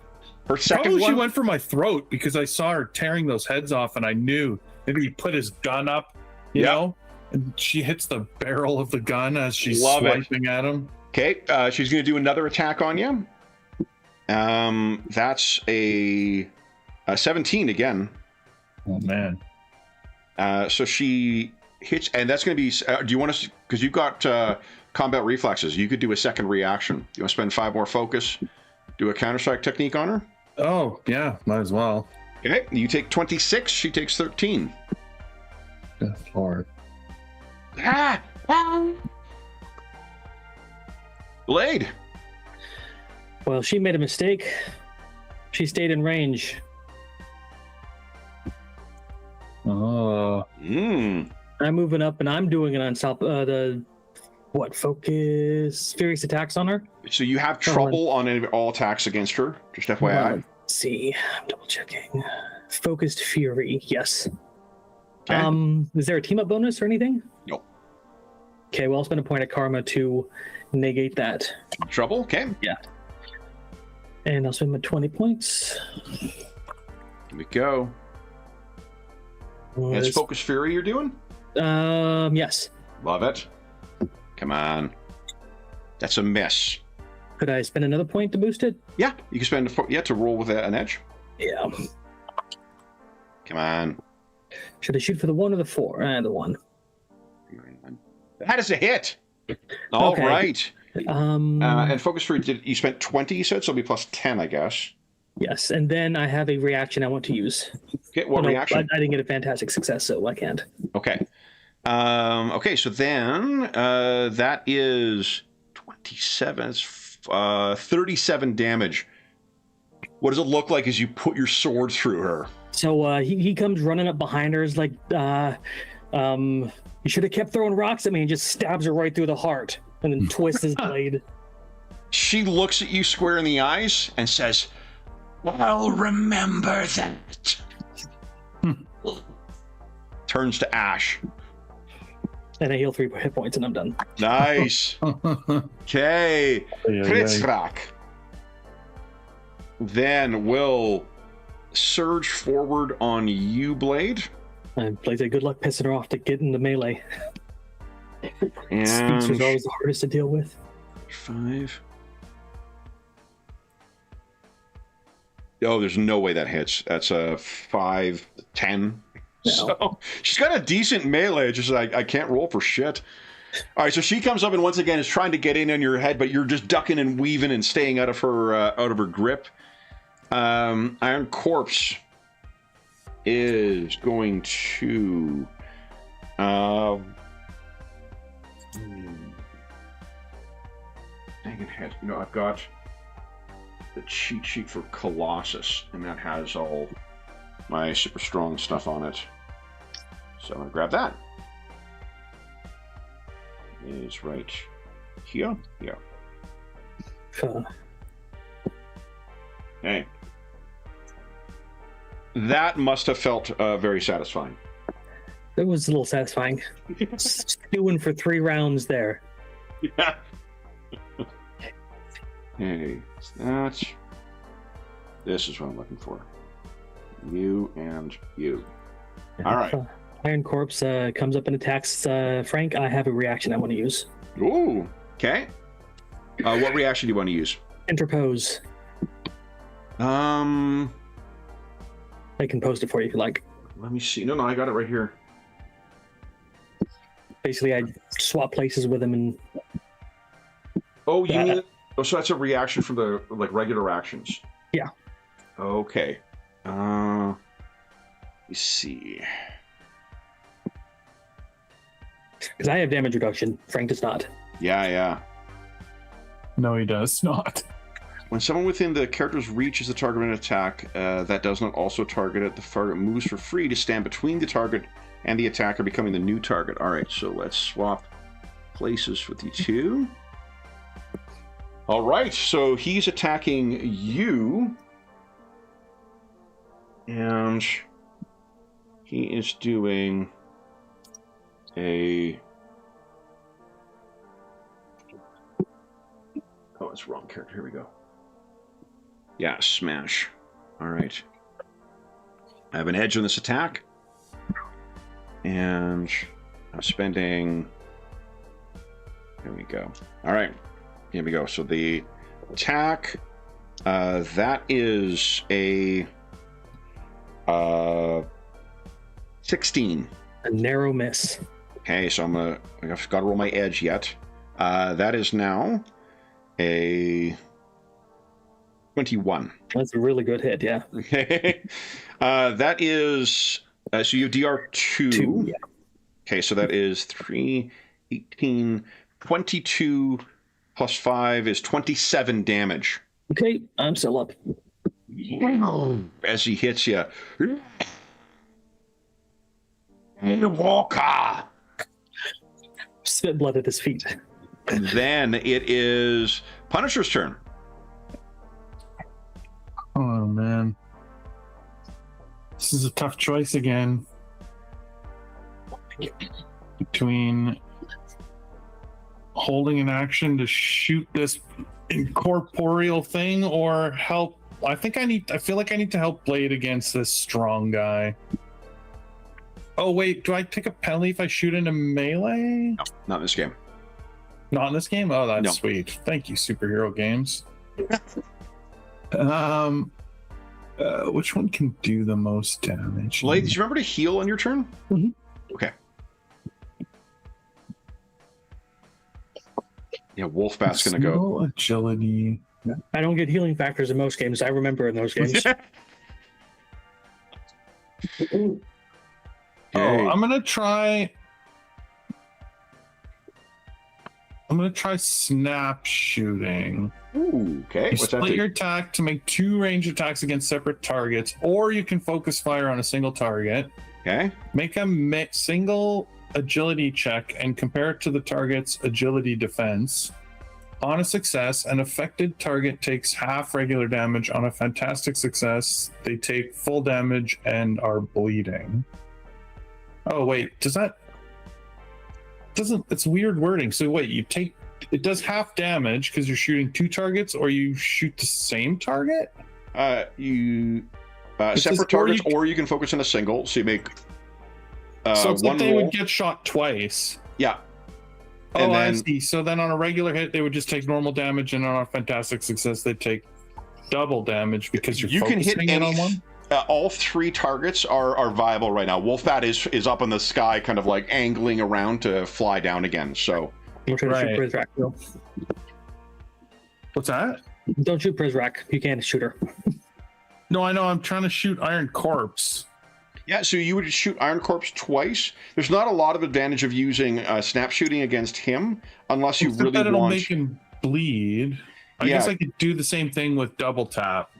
Her second Probably one? She went for my throat because I saw her tearing those heads off and I knew maybe he put his gun up, you know? And she hits the barrel of the gun as she's swiping at him. Okay, she's going to do another attack on you. That's a 17 again. Oh, man. So she hits, and that's going to be... do you want to... Because you've got combat reflexes. You could do a second reaction. You want to spend 5 more focus, do a counter-strike technique on her? Oh, yeah, might as well. Okay, you take 26, she takes 13. That's hard. Blade. Well, she made a mistake. She stayed in range. Oh. I'm moving up and I'm doing an focus furious attacks on her. So you have trouble on all attacks against her, just FYI. Well, let's see, I'm double checking. Focused fury, yes. Okay. Is there a team up bonus or anything? No. Okay, well, I'll spend a point of karma to negate that. Trouble? Okay. Yeah. And I'll spend my 20 points. Here we go. It's Focus Fury you're doing? Yes. Love it. Come on. That's a miss. Could I spend another point to boost it? Yeah, you can spend to roll with an edge. Yeah. Come on. Should I shoot for the 1 or the 4? The 1. That is a hit. All right. And focus for you spent 20, you said, so it'll be plus 10, I guess. Yes, and then I have a reaction I want to use. Okay, what reaction? I didn't get a fantastic success, so I can't. Okay. Okay, so then that is 27, 37 damage. What does it look like as you put your sword through her? So he comes running up behind her, is like, you should have kept throwing rocks at me, and just stabs her right through the heart, and then twists his blade. She looks at you square in the eyes and says, "I'll remember that." Turns to ash. And I heal 3 hit points, and I'm done. Nice. Okay. Kritzrak. Then we'll surge forward on you, Blade. And Blade said, good luck pissing her off to get into melee. And Speech was always the hardest to deal with. 5. Oh, there's no way that hits. That's a 5, 10. No. So she's got a decent melee. Just I can't roll for shit. All right, so she comes up and once again is trying to get in on your head, but you're just ducking and weaving and staying out of her grip. Iron Corpse is going to dang it, head. You know, I've got the cheat sheet for Colossus, and that has all my super strong stuff on it. So I'm gonna grab that. It's right here. Yeah. Hey. That must have felt very satisfying. It was a little satisfying. Stewing for 3 rounds there. Yeah. Hey, that's... This is what I'm looking for. You and you. All right. Iron Corpse comes up and attacks Frank. I have a reaction I want to use. Ooh, okay. What reaction do you want to use? Interpose. I can post it for you if you like. Let me see. No, I got it right here. Basically, I swap places with him and... Oh, you mean... Oh, so that's a reaction from the, like, regular actions? Yeah. Okay. Let me see. Because I have damage reduction. Frank does not. Yeah. No, he does not. When someone within the character's reach is the target of an attack, that does not also target it, the target moves for free to stand between the target and the attacker, becoming the new target. All right, so let's swap places with you two. All right, so he's attacking you. And he is doing a... Oh, it's the wrong character. Here we go. Yeah, smash. All right. I have an edge on this attack. And I'm spending... There we go. All right. Here we go. So the attack, that is a 16. A narrow miss. Okay, so I've got to roll my edge yet. That is now a 21. That's a really good hit, yeah. Okay. That is, so you DR 2. Yeah. Okay, so that is 3, 18, 22 plus 5 is 27 damage. Okay, I'm still up. As he hits you. Walker! Spit blood at his feet. Then it is Punisher's turn. Oh, man. This is a tough choice again. Between holding an action to shoot this incorporeal thing or help. I feel like I need to help Blade against this strong guy. Oh, wait. Do I take a penalty if I shoot into melee? No, not in this game. Not in this game? Oh, that's No. sweet. Thank you, superhero games. Which one can do the most damage? Blade, did you remember to heal on your turn? Mm-hmm. Okay. Yeah, Wolfbat's going to go. Skill, agility. I don't get healing factors in most games. I remember in those games. Oh, I'm gonna try snap shooting. Ooh, okay. You What's that split do? your attack to make 2 ranged attacks against separate targets, or you can focus fire on a single target. Okay. Make a single agility check and compare it to the target's agility defense. On a success, an affected target takes half regular damage. On a fantastic success, they take full damage and are bleeding. Oh wait, it's weird wording. So wait, it does half damage because you're shooting 2 targets, or you shoot the same target? Separate targets, or you can focus on a single. So you make so it's one like they roll. would get shot twice. Yeah. And I see. So then on a regular hit, they would just take normal damage, and on a fantastic success, they take double damage because you can hit it on one. All 3 targets are viable right now. Wolfbat is up in the sky, kind of like angling around to fly down again. So Don't try to shoot Prizrak, though. What's that? Don't shoot Prizrak. You can't shoot her. No, I know. I'm trying to shoot Iron Corpse. yeah, so you would shoot Iron Corpse twice. There's not a lot of advantage of using snap shooting against him unless you really that it'll want. make him bleed. I guess I could do the same thing with double tap.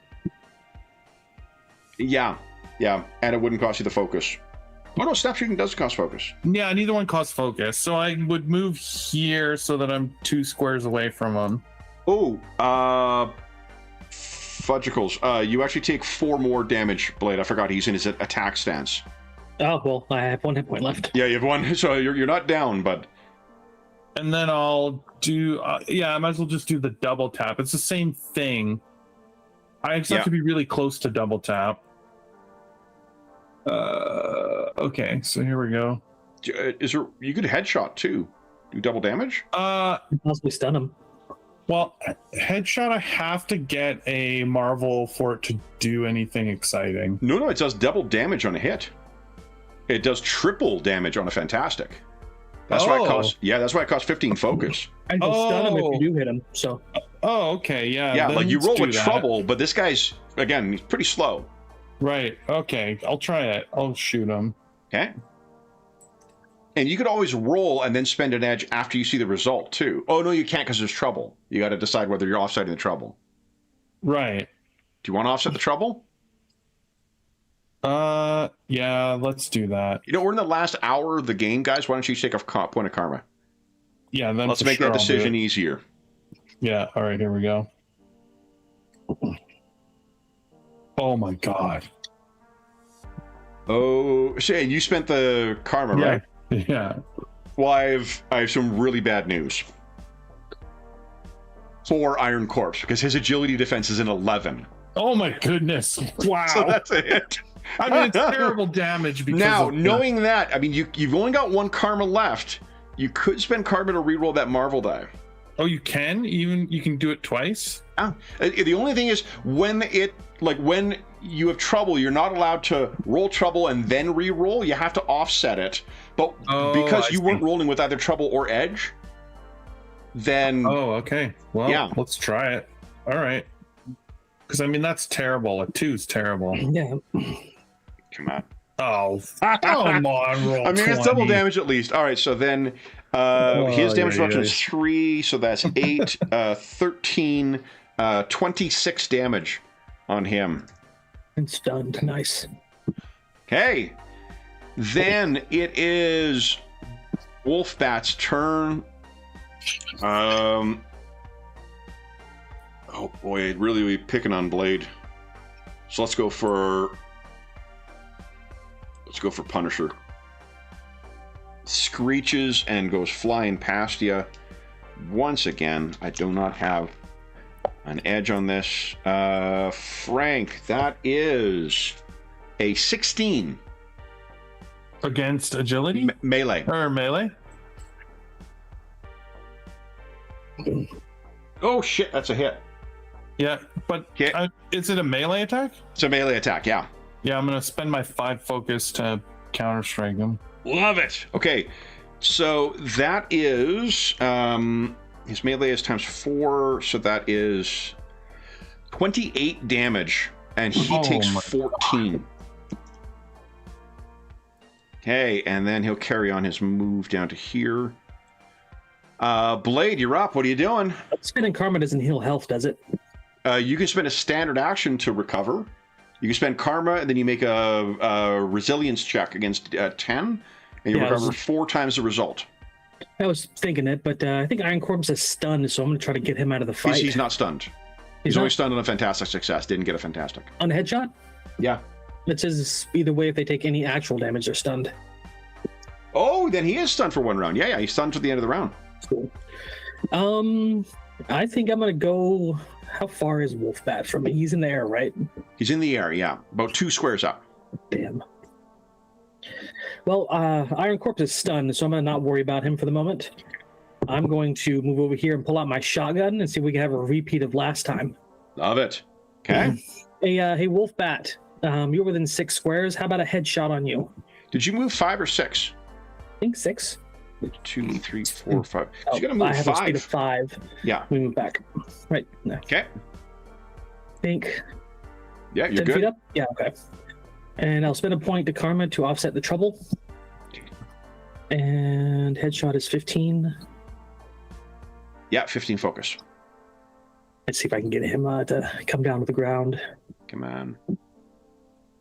Yeah, and it wouldn't cost you the focus. Oh no, snap shooting does cost focus. Yeah, neither one costs focus. So I would move here so that I'm 2 squares away from him. Oh, fudgicles. You actually take 4 more damage, Blade. I forgot he's in his attack stance. Oh, well, I have 1 hit point left. Yeah, you have 1, so you're not down, but... And then I'll do, I might as well just do the double tap. It's the same thing. I just have to be really close to double tap. Okay, so here we go. You could headshot too. Do double damage? Possibly stun him. Well, headshot, I have to get a Marvel for it to do anything exciting. No, it does double damage on a hit. It does triple damage on a fantastic. That's why it costs. Yeah, that's why it costs 15 focus. I can stun him if you do hit him. So. Oh, okay, yeah. Yeah, like you roll with that. trouble, but this guy's he's pretty slow. Right. Okay, I'll try it. I'll shoot him. Okay. And you could always roll and then spend an edge after you see the result too. Oh no, you can't because there's trouble. You got to decide whether you're offsetting the trouble. Right. Do you want to offset the trouble? Yeah, let's do that. You know, we're in the last hour of the game, guys. Why don't you take a point of karma? Yeah, then let's make that decision easier. Yeah. All right. Here we go. Oh my god. Oh, Shane, you spent the karma, right? Yeah. Well, I have some really bad news for Iron Corpse because his agility defense is an 11. Oh my goodness! Wow. So that's it. I mean, it's terrible damage. Because now, knowing that, I mean, you've only got 1 karma left. You could spend karma to reroll that Marvel die. Oh, you can? You can do it twice? The only thing is when you have trouble, you're not allowed to roll trouble and then re-roll. You have to offset it. But because you weren't rolling with either trouble or edge, then... Oh, okay. Well, let's try it. All right. Because, I mean, that's terrible. A 2 is terrible. Yeah. Come on. Oh, come on, roll 20. It's double damage at least. All right, so then his damage reduction is 3, so that's 8, 13, 26 damage on him. And stunned. Nice. Okay. Then it is Wolfbat's turn. Oh boy, it'd really be picking on Blade. So let's go for Punisher. Screeches and goes flying past you. Once again, I do not have an edge on this. Frank, that is a 16. Against agility? Melee. Or melee? Oh shit, that's a hit. Yeah, but is it a melee attack? It's a melee attack, yeah. Yeah, I'm going to spend my 5 focus to counter-strike him. Love it. Okay, so that is His melee is times 4, so that is 28 damage, and he takes 14. Okay, and then he'll carry on his move down to here. Blade, you're up. What are you doing? Spending karma doesn't heal health, does it? You can spend a standard action to recover. You can spend karma, and then you make a resilience check against 10, and you recover 4 times the result. I was thinking it, but I think Iron Corpse is stunned, so I'm going to try to get him out of the fight. He's not stunned. He's only stunned on a fantastic success. Didn't get a fantastic. On a headshot? Yeah. It says either way, if they take any actual damage, they're stunned. Oh, then he is stunned for 1 round. Yeah, he's stunned to the end of the round. Cool. I think I'm going to go... How far is Wolfbat from me? He's in the air, right? He's in the air, yeah. About 2 squares up. Damn. Well, Iron Corpse is stunned, so I'm going to not worry about him for the moment. I'm going to move over here and pull out my shotgun and see if we can have a repeat of last time. Love it. Okay. Hey, Wolfbat, you're within 6 squares. How about a headshot on you? Did you move 5 or 6? I think 6. 2, 3, 4, 5. Oh, You're going to move I have 5. a speed of 5. Yeah. We move back. Right. No. Okay. I think. Yeah, you're 10 good. feet up? Yeah, okay. And I'll spend a point to karma to offset the trouble. And headshot is 15. Yeah, 15 focus. Let's see if I can get him to come down to the ground. Come on.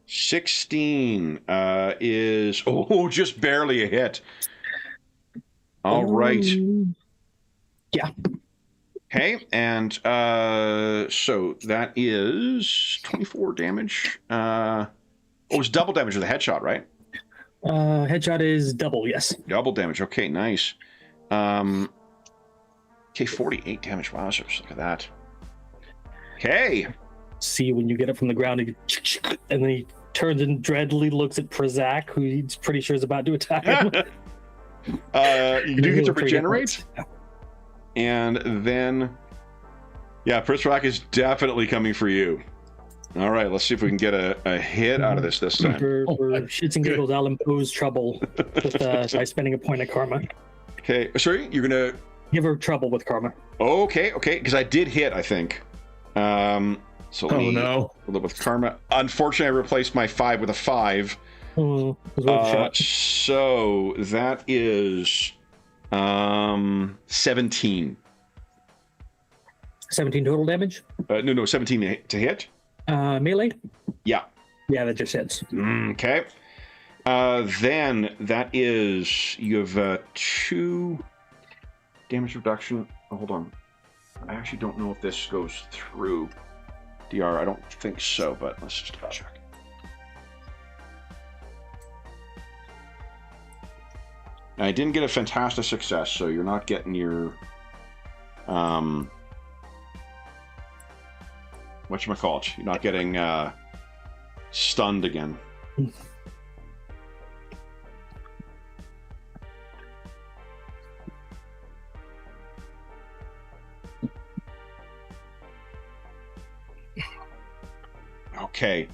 16 is just barely a hit. All right. Yeah. Okay, and so that is 24 damage. It was double damage with a headshot, right? Headshot is double, yes. Double damage. Okay, nice. Okay, 48 damage. Wowzers, look at that. Okay. See when you get up from the ground, and then he turns and dreadfully looks at Prazak, who he's pretty sure is about to attack him. You do get to regenerate. And then, Prazak is definitely coming for you. All right, let's see if we can get a hit out of this time. For shits and giggles, I'll impose trouble with, by spending a point of karma. Okay, sorry, you're going to... Give her trouble with karma. Okay, because I did hit, I think. So let me roll it with karma. Unfortunately, I replaced my 5 with a 5. So that is 17. 17 total damage? No, 17 to hit. Melee? Yeah. Yeah, that just hits. Okay. Then that is, you have 2 damage reduction. Oh, hold on. I actually don't know if this goes through DR. I don't think so, but let's just double check. I didn't get a fantastic success, so you're not getting your whatchamacallit. You're not getting stunned again. Okay.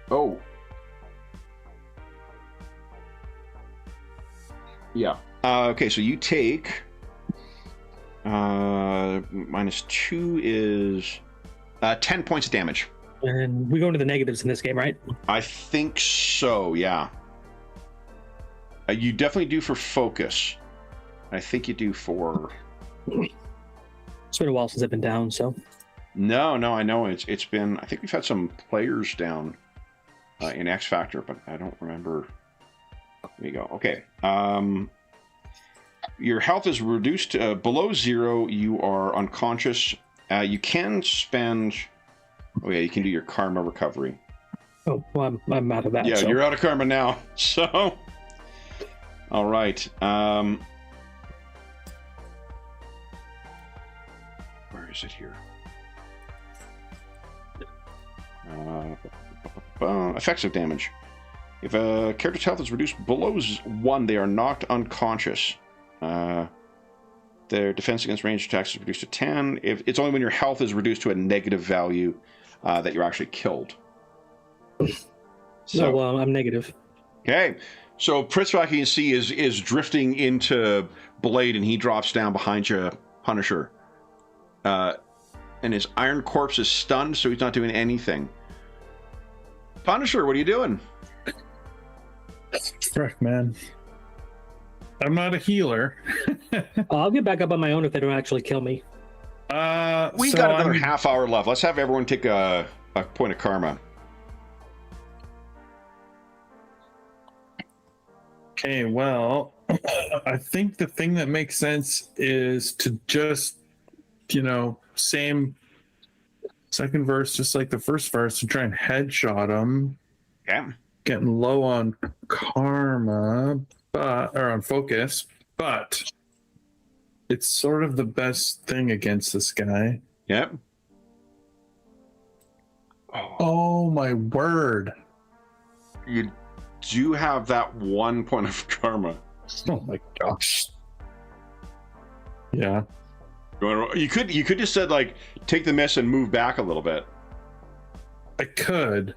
Oh. Yeah. Okay, so you take -2 is 10 points of damage. And we go into the negatives in this game, right? I think so, yeah. You definitely do for focus. I think you do for... It's been a while since I've been down, so... No, I know. It's been... I think we've had some players down in X Factor, but I don't remember... There you go. Okay. Your health is reduced below 0. You are unconscious. You can spend... Oh, yeah, you can do your karma recovery. Oh, well, I'm out of that. Yeah, so. You're out of karma now. So... All right. Where is it here? Effects damage. If a character's health is reduced below 1, they are knocked unconscious. Their defense against ranged attacks is reduced to 10. If it's only when your health is reduced to a negative value that you're actually killed. So, well, I'm negative. Okay. So Pritzbach, you can see, is drifting into Blade, and he drops down behind you Punisher. And his iron corpse is stunned, so he's not doing anything. Punisher, what are you doing? Frick, man. I'm not a healer. I'll get back up on my own if they don't actually kill me. We got another half hour left. Let's have everyone take a point of karma. Okay, well, I think the thing that makes sense is to just, same second verse, just like the first verse, to try and headshot him. Yeah. Getting low on karma, or on focus, but it's sort of the best thing against this guy. Yep. Oh my word. You do have that 1 point of karma. Oh my gosh. Yeah. You could just said like take the miss and move back a little bit. I could.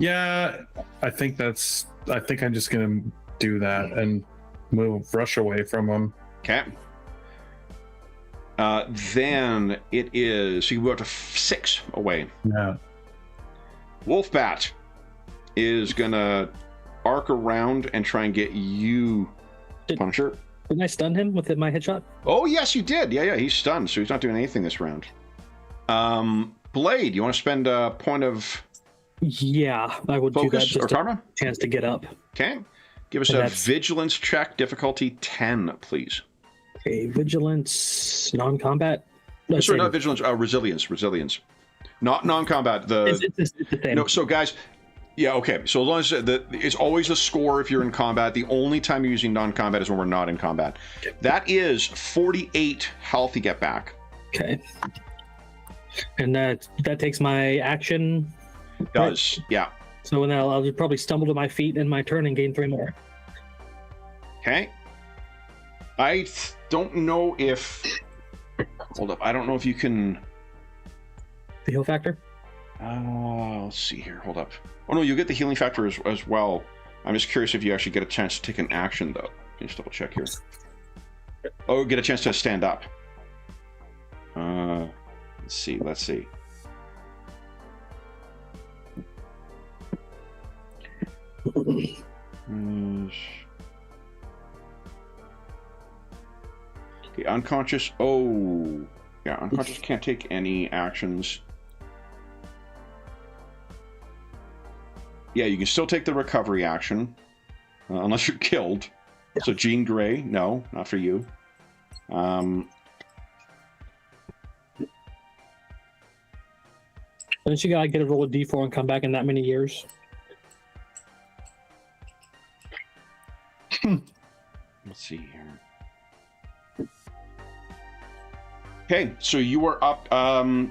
Yeah, I think I'm just gonna do that and rush away from him. Okay. Then it is, so you go up to 6 away. Yeah. Wolfbat is gonna arc around and try and get you, Punisher. Didn't I stun him with my headshot? Oh yes, you did. Yeah, he's stunned, so he's not doing anything this round. Blade, you want to spend a point of Yeah, I would do that. focus or Just a karma? chance to get up. Okay. Give us a vigilance check, difficulty 10, please. Okay, vigilance, non-combat. Sorry, not vigilance. Resilience. Not non-combat. It's the same. No. So, guys, yeah, okay. So as long as it's always a score if you're in combat. The only time you're using non-combat is when we're not in combat. That is 48 health you get back. Okay. And that takes my action. It does, right? Yeah. So then I'll just probably stumble to my feet in my turn and gain 3 more. Okay. I don't know if. Hold up. I don't know if you can. The heal factor? Let's see here. Hold up. Oh no, you get the healing factor as well. I'm just curious if you actually get a chance to take an action though. Can you just double check here? Oh, get a chance to stand up. Let's see. Okay, unconscious. Oh, yeah, unconscious can't take any actions. Yeah, you can still take the recovery action, unless you're killed. Yeah. So Jean Grey, no, not for you. Don't you gotta get a roll of D4 and come back in that many years? Let's see here. Okay, so you are up.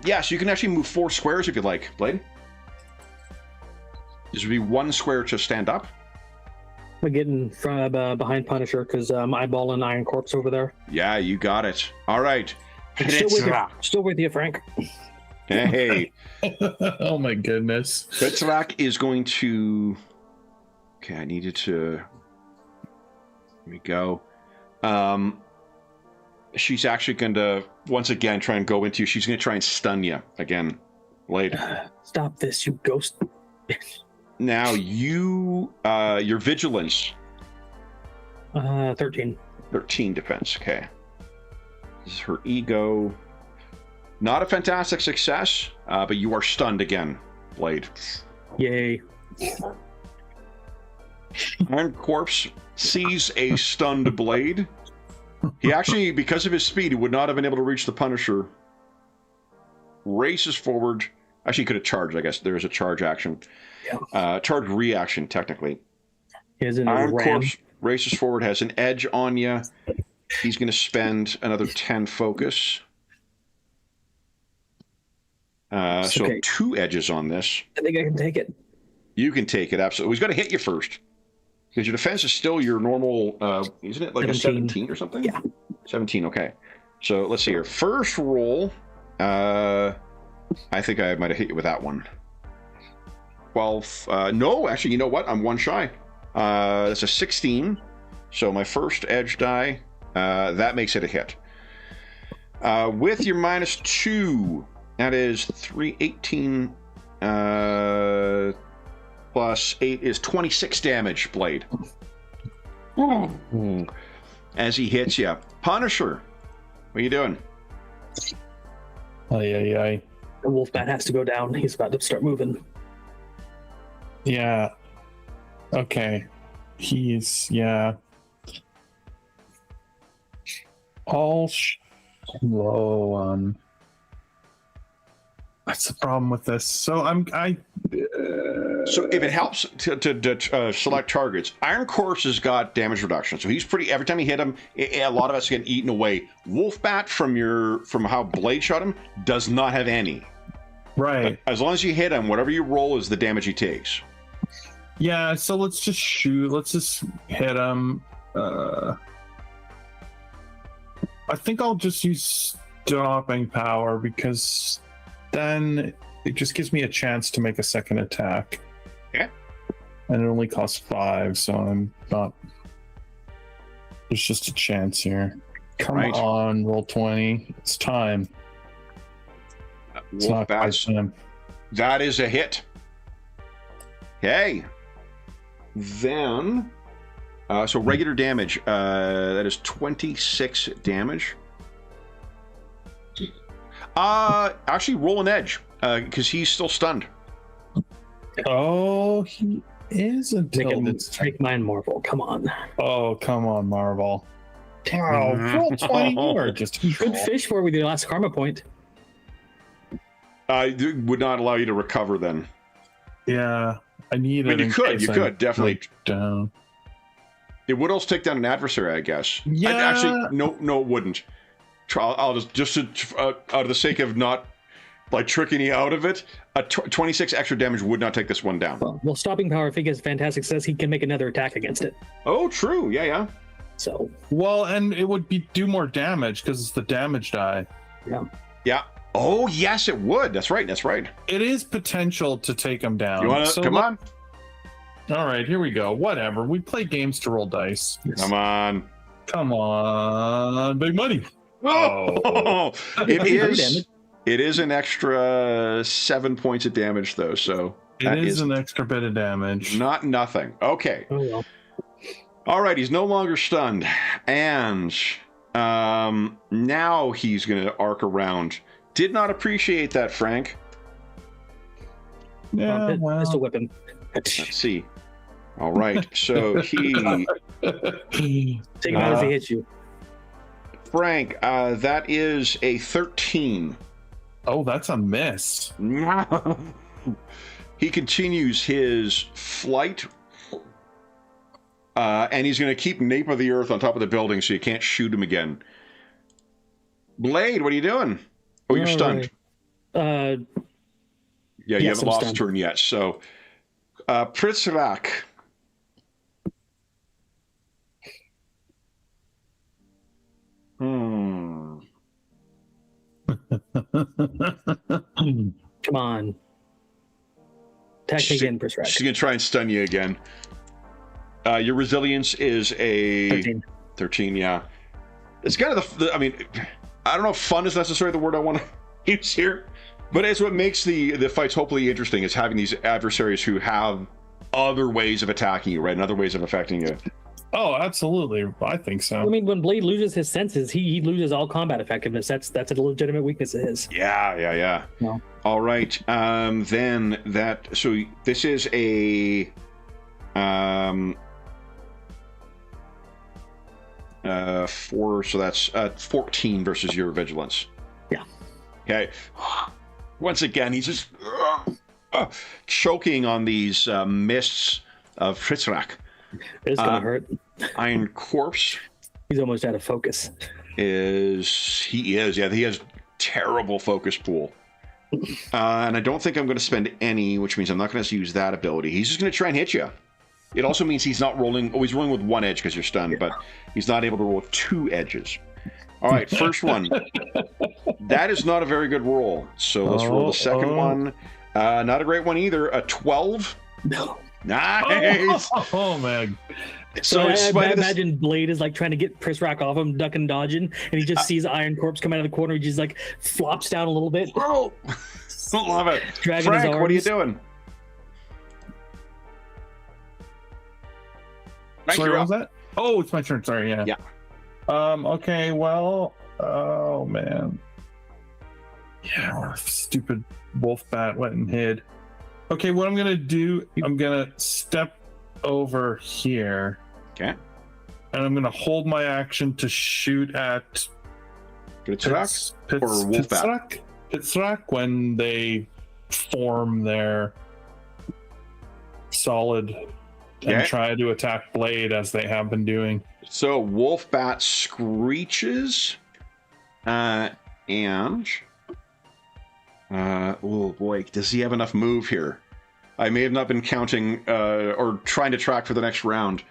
Yeah, so you can actually move 4 squares if you'd like, Blade. This would be 1 square to stand up. I'm getting behind Punisher because I'm eyeballing Iron Corpse over there. Yeah, you got it. All right. Still with you, Frank. Hey. Oh my goodness. Fitzrak is going to. Okay, I needed to. Here we go. She's actually going to once again try and go into you. She's going to try and stun you again. Blade. Stop this, you ghost. Now you, your vigilance. 13. 13 defense. Okay. This is her ego. Not a fantastic success, but you are stunned again, Blade. Yay. Iron Corpse sees a stunned Blade. He actually, because of his speed, he would not have been able to reach the Punisher. Races forward. Actually, he could have charged, I guess. There is a charge action. Yeah. Charge reaction, technically. Iron Corpse races forward, has an edge on you. He's going to spend another 10 focus. So okay. 2 edges on this. I think I can take it. You can take it, absolutely. He's got to hit you first. Because your defense is still your normal, isn't it? Like 17. A 17 or something? Yeah. 17, okay. So let's see here. First roll, I think I might have hit you with that one. 12. No, actually, you know what? I'm 1 shy. That's a 16. So my first edge die, that makes it a hit. With your -2, that is 318 plus 8 is 26 damage, Blade. As he hits you. Punisher, what are you doing? Ay. The Wolfman has to go down. He's about to start moving. Yeah. Okay. Yeah. All slow. That's the problem with this. So So if it helps to select targets, Iron Corpse has got damage reduction. So he's pretty, every time you hit him, a lot of us get eaten away. Wolfbat from how Blade shot him does not have any. Right. But as long as you hit him, whatever you roll is the damage he takes. Yeah, so let's just shoot. Let's just hit him. I think I'll just use stopping power because then it just gives me a chance to make a second attack. Yeah. And it only costs 5, so I'm not. There's just a chance here. Come on, roll 20. It's time. It's not quite time. That is a hit. Okay. Then, so regular damage, that is 26 damage. Actually, roll an edge, because he's still stunned. Oh, he is until Take mine, Marvel. Come on. Oh, come on, Marvel. Oh, roll 20 or just good fish for with your last karma point. Would not allow you to recover then. Yeah, I need it. But you could definitely down. It would also take down an adversary, I guess. Yeah. Actually, no, it wouldn't. I'll just out of the sake of not like tricking you out of it, 26 extra damage would not take this one down. Well, stopping power, if he gets fantastic success, he can make another attack against it. Oh, true. Yeah. So. Well, and it would do more damage because it's the damage die. Yeah. Oh, yes, it would. That's right. It is potential to take him down. You want to come on? All right, here we go. Whatever. We play games to roll dice. Come on, big money. Oh, it is an extra 7 points of damage though. So it is an extra bit of damage. Not nothing. Okay. Oh, well. All right. He's no longer stunned, and now he's going to arc around. Did not appreciate that, Frank. Yeah, pistol whip him. Let's see. All right, so he take him out as he hits you. Frank, that is a 13. Oh, that's a miss. He continues his flight, and he's going to keep nape of the earth on top of the building, so you can't shoot him again. Blade, what are you doing? Oh, you're stunned. Right. Yeah, you haven't lost a turn yet. So, Pritzrak. Come on. Attack me again, Pritzrak. She's going to try and stun you again. Your resilience is a 13, yeah. It's kind of I mean, I don't know if fun is necessarily the word I want to use here, but it's what makes the fights hopefully interesting is having these adversaries who have other ways of attacking you, right? And other ways of affecting you. Oh, absolutely. I think so. I mean, when Blade loses his senses, he loses all combat effectiveness. That's a legitimate weakness of his. Yeah. No. All right. Then so this is a 4, so that's 14 versus your vigilance. Yeah. Okay. Once again, he's just choking on these mists of Pritzrak. It's gonna hurt. Iron Corpse. He's almost out of focus. He has terrible focus pool. And I don't think I'm going to spend any, which means I'm not going to use that ability. He's just going to try and hit you. It also means he's not rolling. Oh, he's rolling with one edge because you're stunned, but he's not able to roll with 2 edges. All right, first one. That is not a very good roll. So let's roll the second one. Not a great one either. A 12. No. Nice. Oh man. So I spite of this- imagine Blade is like trying to get Prisrak off him, ducking, dodging, and he just sees Iron Corpse come out of the corner. He just like flops down a little bit. Oh, love it. Dragging his Frank, what are you arms. doing? Frank, Sorry, you're what was up. that? Oh, it's my turn. Sorry, yeah. Yeah. Okay, well, oh man. Yeah, stupid wolf bat went and hid. Okay, what I'm gonna do, I'm gonna step over here. Okay. And I'm gonna hold my action to shoot at Pitchrock or wolf bat? Pitsrak when they form their solid Okay. and try to attack Blade as they have been doing. So wolf bat screeches, and oh boy, does he have enough move here? I may have not been counting or trying to track for the next round.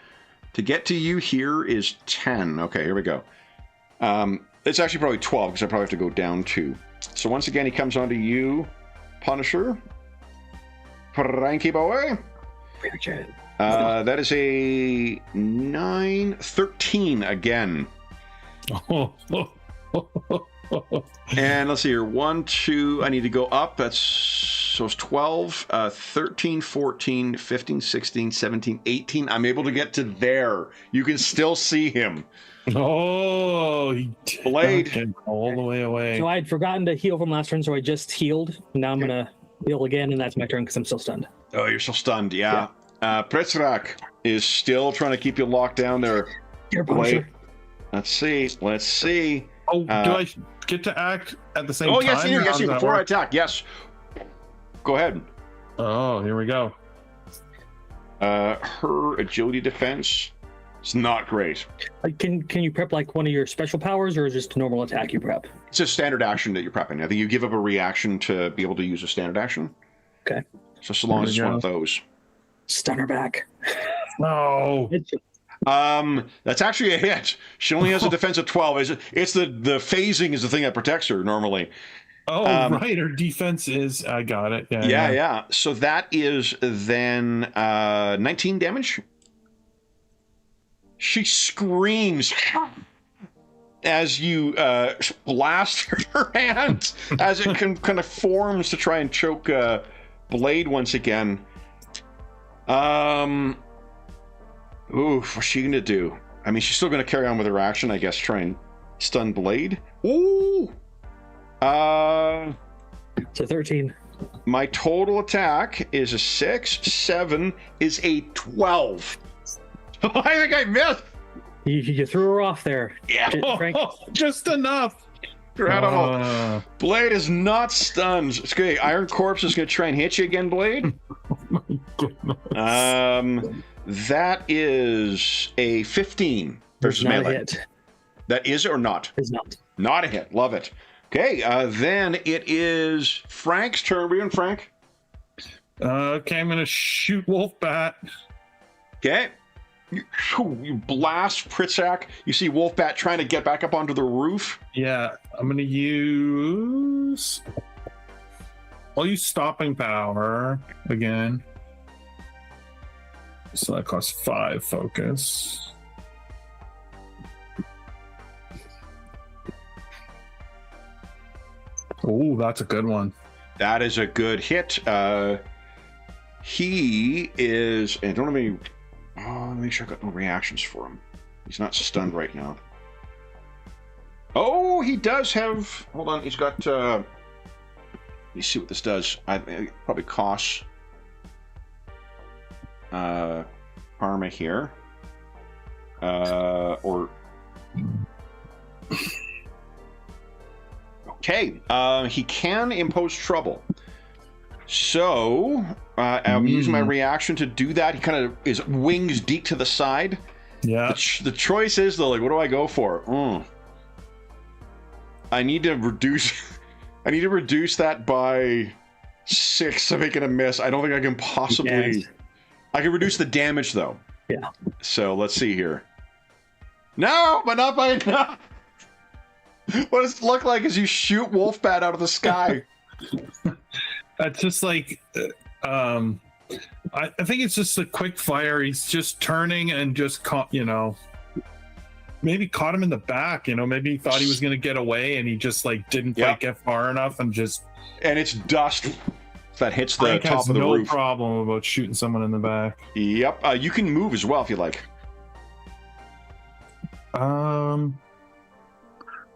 To get to you here is 10. Okay, here we go. It's actually probably 12 because I probably have to go down 2. So once again, he comes onto you, Punisher. Frankie boy. That is a 9, 13 again. And let's see here. 1, 2, I need to go up. So it's 12, 13, 14, 15, 16, 17, 18. I'm able to get to there. You can still see him. Oh, he Blade. all the way away. So I had forgotten to heal from last turn, so I just healed. Now I'm gonna heal again, and that's my turn because I'm still stunned. Oh, you're so stunned. Yeah. Pretzrak is still trying to keep you locked down there. Here, Blade. Punisher. Let's see. Oh, do I get to act at the same time? Oh, yes, you do. How Yes, does you do. that Before I work? attack. Yes. Go ahead. Oh, here we go. Her agility defense is not great. Can you prep like one of your special powers, or is it just a normal attack you prep? It's a standard action that you're prepping. I think you give up a reaction to be able to use a standard action. Okay. So long as it's There we one go. of those. Stun her back. No. That's actually a hit. She only has a defense of 12. It's the phasing is the thing that protects her normally. Oh, right. Her defense is. I got it. Yeah. So that is then 19 damage. She screams as you blast her hand as it kind of forms to try and choke Blade once again. Oof, what's she gonna do? I mean, she's still gonna carry on with her action, I guess, try and stun Blade. Ooh! So 13. My total attack is a 6, 7 is a 12. I think I missed! You threw her off there. Yeah. Frank. Just enough. Incredible. Blade is not stunned. It's good. Iron Corpse is gonna try and hit you again, Blade. That is a 15 versus Not melee. a hit. That is or not? It's not. Not a hit. Love it. Okay, then it is Frank's turn. Are we on Frank? Okay, I'm gonna shoot Wolfbat. Okay. You blast Pritzak. You see Wolfbat trying to get back up onto the roof. Yeah, I'm gonna use. I'll use stopping power again. So that costs 5 focus. Oh, that's a good one. That is a good hit. He is. And don't let me. Oh, make sure I got no reactions for him. He's not stunned right now. Oh, he does have. Hold on. He's got. Let me see what this does. It probably costs. Karma here. Or. Okay. He can impose trouble. So, I'm using my reaction to do that. He kind of is wings deep to the side. Yeah. The choice is, though, like, what do I go for? I need to reduce... I need to reduce that by 6 to make it a miss. I don't think I can possibly... Yes. I can reduce the damage, though. Yeah. So, let's see here. No, but not by enough! What does it look like as you shoot Wolfbat out of the sky? That's just like I think it's just a quick fire. He's just turning and just caught, maybe caught him in the back. Maybe he thought he was going to get away and he just like didn't quite get far enough and just. And it's dust that hits the Frank top of the no roof. Problem about shooting someone in the back. Yep. You can move as well if you like. I'm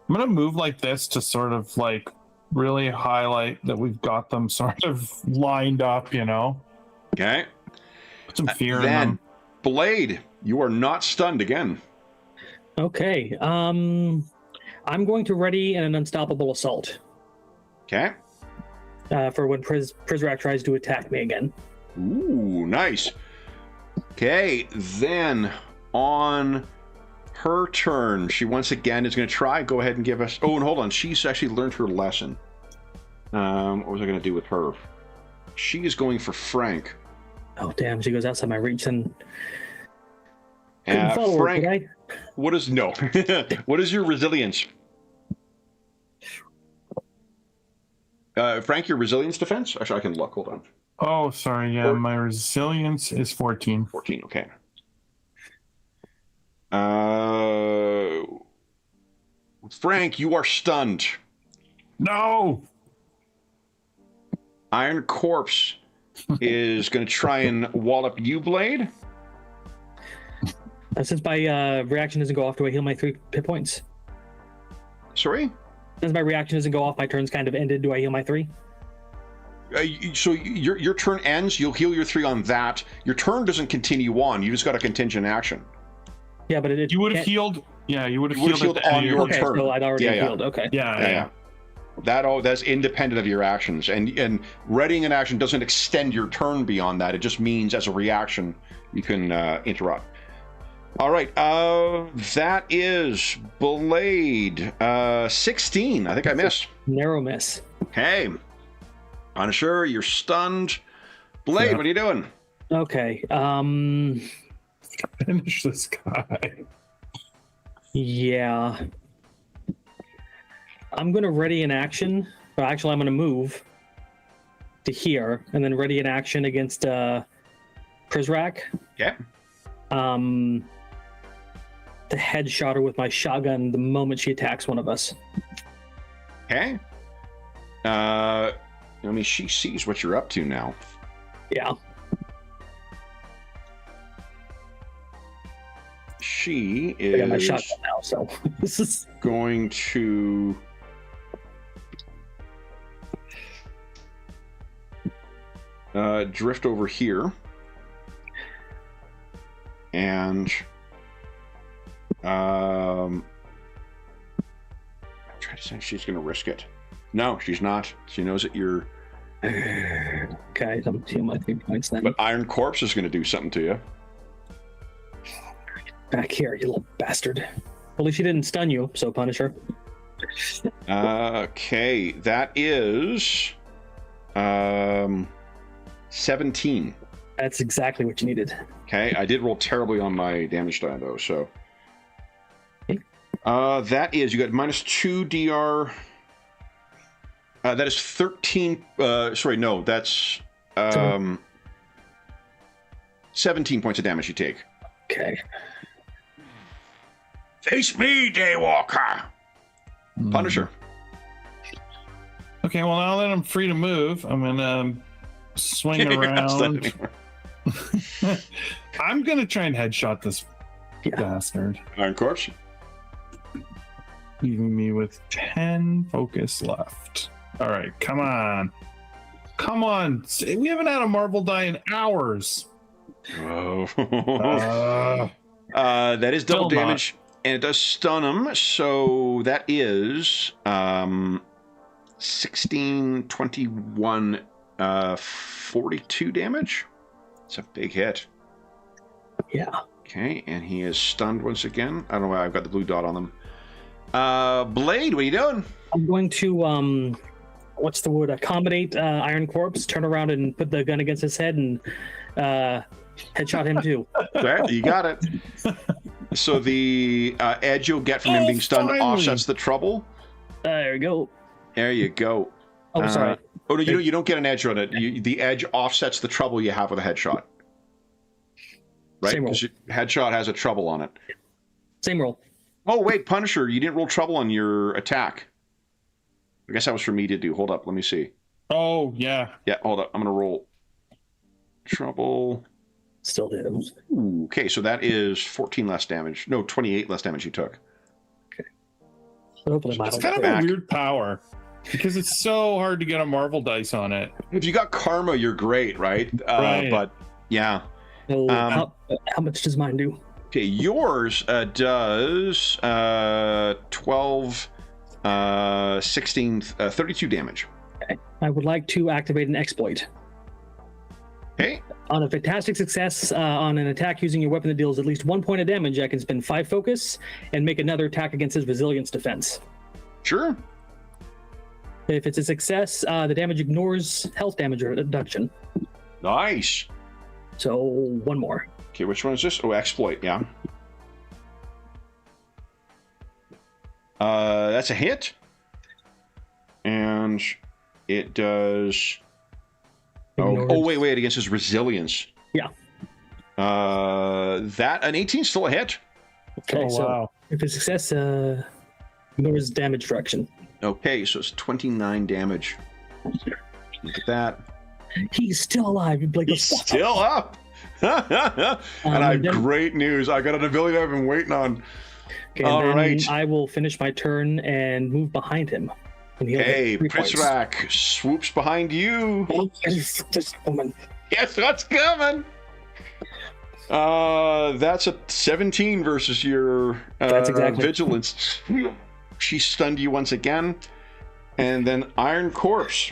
gonna move like this to sort of like really highlight that we've got them sort of lined up, Okay. Put some fear in Then, them. Blade, you are not stunned again. Okay. I'm going to ready an unstoppable assault. Okay. For when Prizrak tries to attack me again. Ooh, nice. Okay, then on her turn, she once again is going to try. Go ahead and give us. Oh, and hold on. She's actually learned her lesson. What was I going to do with her? She is going for Frank. Oh, damn. She goes outside my reach and. Follow Frank, her, could I? what is no? What is your resilience? Frank, your resilience defense? Actually, I can look. Hold on. Oh, sorry. Yeah, my resilience is 14. 14. Okay. Frank, you are stunned. No. Iron Corpse is going to try and wallop you, Blade. Since my reaction doesn't go off, do I heal my 3 hit points? Sorry? Since my reaction doesn't go off, my turn's kind of ended. Do I heal my 3? So your turn ends. You'll heal your 3 on that. Your turn doesn't continue on. You just got a contingent action. Yeah, but you would have healed. Yeah, you would have healed on your okay, turn. So I'd already healed. Okay. Yeah. That's independent of your actions, and readying an action doesn't extend your turn beyond that. It just means as a reaction you can interrupt. All right, that is Blade. 16. I think I missed. Narrow miss. Okay. Unsure, you're stunned. Blade, what are you doing? Okay. Finish this guy. Yeah. I'm going to ready an action. But actually, I'm going to move to here and then ready an action against Prizrak. Yeah. To headshot her with my shotgun the moment she attacks one of us. Okay. She sees what you're up to now. Yeah. She is I got my shotgun now, so this is going to drift over here and I'm trying to say she's going to risk it. No, she's not. She knows that you're okay. I'm healing my 3 points then. But Iron Corpse is going to do something to you. Back here, you little bastard. At least she didn't stun you, so punish her. Okay, that is 17. That's exactly what you needed. Okay, I did roll terribly on my damage die though, so okay. That is, you got -2 DR. That is 13. Sorry, no, that's 17 points of damage you take. Okay. Face me, Daywalker. Punisher. Okay, well now that I'm free to move, I'm gonna swing around. I'm gonna try and headshot this bastard. Iron Corpse. Leaving me with 10 focus left. All right, come on. We haven't had a Marvel die in hours. Oh. That is double damage, and it does stun him. So that is 16, 21, 42 damage. It's a big hit. Yeah. Okay, and he is stunned once again. I don't know why I've got the blue dot on them. Blade, what are you doing? I'm going to what's the word? Accommodate Iron Corpse. Turn around and put the gun against his head and headshot him too. There, you got it. So the edge you'll get from him being stunned finally. offsets the trouble. There you go. There you go. Oh, sorry. Oh, no, you don't get an edge on it. The edge offsets the trouble you have with a headshot. Right? Same roll. Because headshot has a trouble on it. Same roll. Oh, wait, Punisher, you didn't roll trouble on your attack. I guess that was for me to do. Hold up, let me see. Oh, yeah. Yeah, hold up. I'm going to roll trouble. Still did. Ooh, okay, so that is 14 less damage. No, 28 less damage you took. But hopefully mine It's will kind of get a back. weird power because it's so hard to get a Marvel dice on it. If you got Karma, you're great, right? Right. But, yeah. So how much does mine do? Okay, yours does 12, 16, 32 damage. Okay. I would like to activate an exploit. Okay. On a fantastic success on an attack using your weapon that deals at least 1 point of damage, I can spend 5 focus and make another attack against his resilience defense. Sure. If it's a success, the damage ignores health damage reduction. Nice. So 1 more. Okay, which one is this? Oh, exploit, yeah. That's a hit. And it does... Oh, wait, against his resilience. Yeah. An 18 still a hit. Okay, Oh, so wow. if it's a success, ignores damage reduction. Okay, so it's 29 damage. Look at that. He's still alive. Like, He's still up. And I have great news. I got an ability I've been waiting on. Okay, All and then right. I will finish my turn and move behind him. And he'll Hey, get 3 points. Pritzrak swoops behind you. This woman. Guess what's coming? That's a 17 versus your That's exactly. vigilance. She stunned you once again. And then Iron Corpse.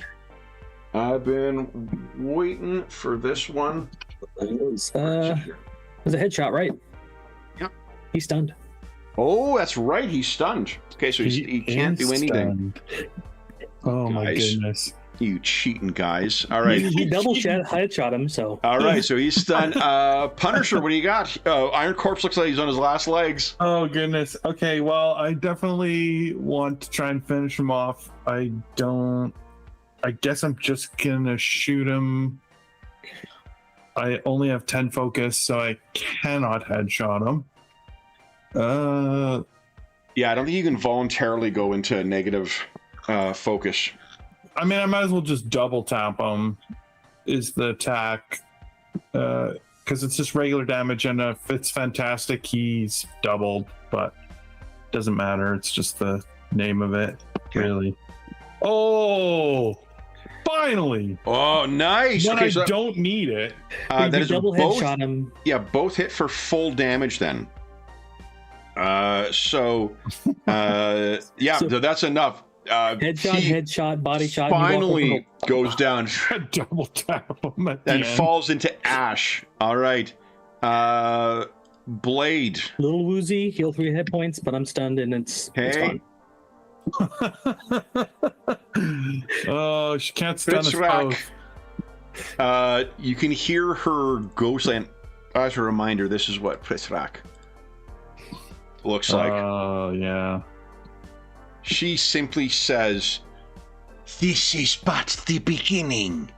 I've been waiting for this one. It was a headshot, right? Yep. He's stunned. Oh, that's right. He's stunned. Okay, so he can't do anything. Oh my Guys. goodness. You cheating guys. All right. He double headshot him, so. All right, so he's stunned. Punisher, what do you got? Oh, Iron Corpse looks like he's on his last legs. Oh goodness. Okay, well, I definitely want to try and finish him off. I guess I'm just gonna shoot him. I only have 10 focus, so I cannot headshot him. Yeah, I don't think you can voluntarily go into negative focus. I mean, I might as well just double tap him. Is the attack because it's just regular damage, and if it's fantastic, he's doubled, but doesn't matter. It's just the name of it, really. Oh, finally! Oh, nice. When Okay, I so don't need it. that is double both. headshot him. Yeah, both hit for full damage then. Yeah, so that's enough. Headshot, body shot. Finally goes down Double tap him at the and end. falls into ash. All right. Blade. Little woozy, heal 3 hit points, but I'm stunned and it's Hey. fine. Oh, she can't stun us Pritzrak. both. You can hear her ghost land. As a reminder, this is what Pritzrak looks like. Oh, yeah. She simply says, "This is but the beginning."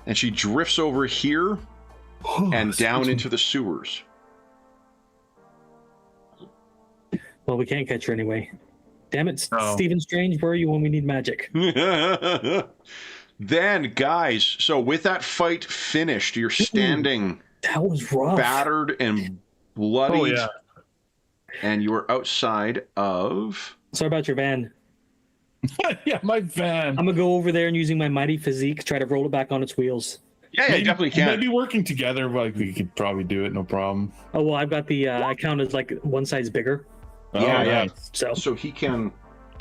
And she drifts over here and down into the sewers. Well, we can't catch her anyway. Damn it, Oh. Stephen Strange, where are you when we need magic? Then, guys, so with that fight finished, you're standing That was rough. battered and bloodied. Oh, yeah. And you are outside of... Sorry about your van. Yeah, my van. I'm gonna go over there and using my mighty physique, try to roll it back on its wheels. Yeah, you definitely can. Maybe working together, like we could probably do it, no problem. Oh well, I've got the I count as like one size bigger. Yeah, Oh, yeah. nice. So So he can...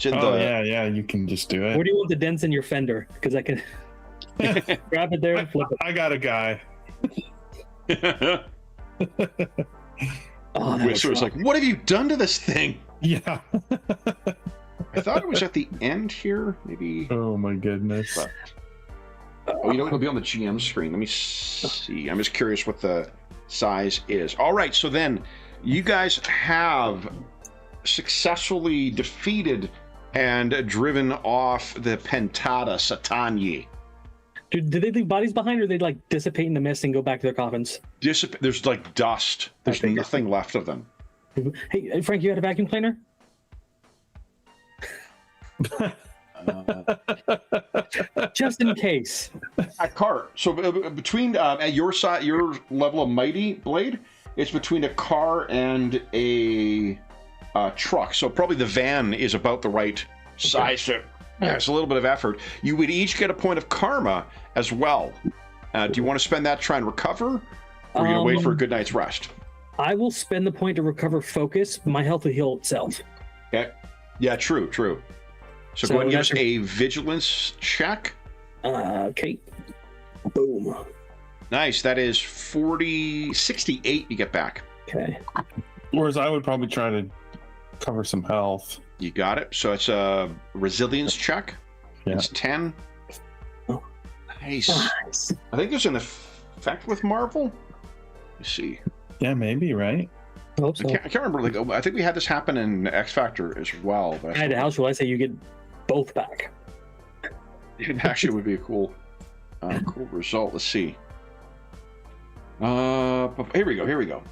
Oh, yeah, you can just do it. where do you want the dents in your fender? Because I can grab it there and flip it. I got a guy. Oh, that Whistler's like, what have you done to this thing? Yeah. I thought it was at the end here. Maybe... Oh my goodness. Oh, you know, it'll be on the GM screen. Let me see. I'm just curious what the size is. All right, so then you guys have successfully defeated and driven off the Pentada Satany. Did they leave bodies behind, or they like dissipate in the mist and go back to their coffins? There's like dust. There's nothing left of them. Hey, Frank, you had a vacuum cleaner? Just in case. A car. So between at your side, your level of mighty blade, it's between a car and a truck. So probably the van is about the right size. Yeah, it's a little bit of effort. You would each get a point of karma as well. Do you want to spend that to try and recover, or are you going to wait for a good night's rest? I will spend the point to recover focus. My health will heal itself. Okay. Yeah, true. So go ahead and give us a vigilance check. Okay. Boom. Nice. That is 68 you get back. Okay. Whereas I would probably try to cover some health. You got it. So it's a resilience check. Yeah. It's 10. Oh. Nice. Nice. I think there's an effect with Marvel. Let's see. Yeah, maybe, right? I hope so. I can't remember. Like, I think we had this happen in X Factor as well. But I had a house rule. I say you get both back. it actually would be a cool result. Let's see. Here we go.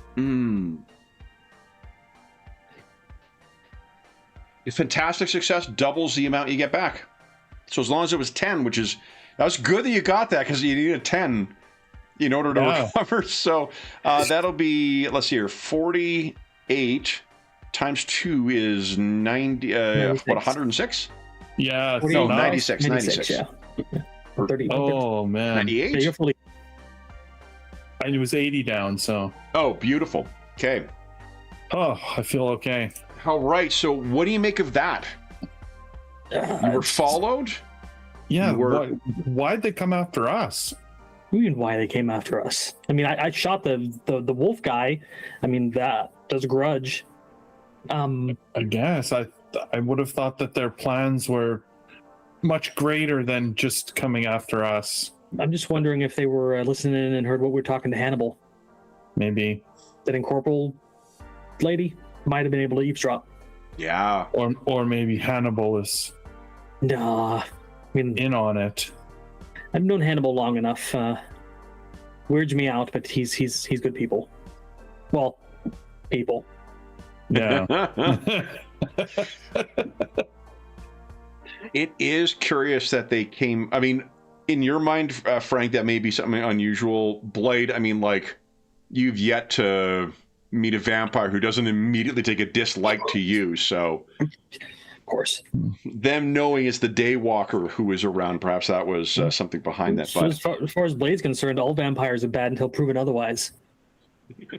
A fantastic success doubles the amount you get back. So as long as it was 10, that was good that you got that, because you needed 10 in order to recover. So that'll be, let's see here, 48 times 2 is 90. What, 106? Yeah. No, 96. 96. Yeah. 30. Oh man. 98. Yeah, you're fully. And it was 80 down. So. Oh, beautiful. Okay. Oh, I feel okay. All right. So what do you make of that? You were followed? Yeah. Why'd they come after us? What do you mean why they came after us? I mean, I shot the wolf guy. I mean, that does grudge. I guess I would have thought that their plans were much greater than just coming after us. I'm just wondering if they were listening and heard what we're talking to Hannibal. Maybe That incorporeal lady might have been able to eavesdrop. Yeah. or maybe Hannibal is Nah, I mean, in on it. I've known Hannibal long enough. Weirds me out, but he's good people. Well, people. Yeah. It is curious that they came. I mean, in your mind, Frank, that may be something unusual. Blade, I mean, like, you've yet to meet a vampire who doesn't immediately take a dislike to you. So, Of course. them knowing it's the Daywalker who is around, perhaps that was something behind that. So But as far as Blade's concerned, all vampires are bad until proven otherwise.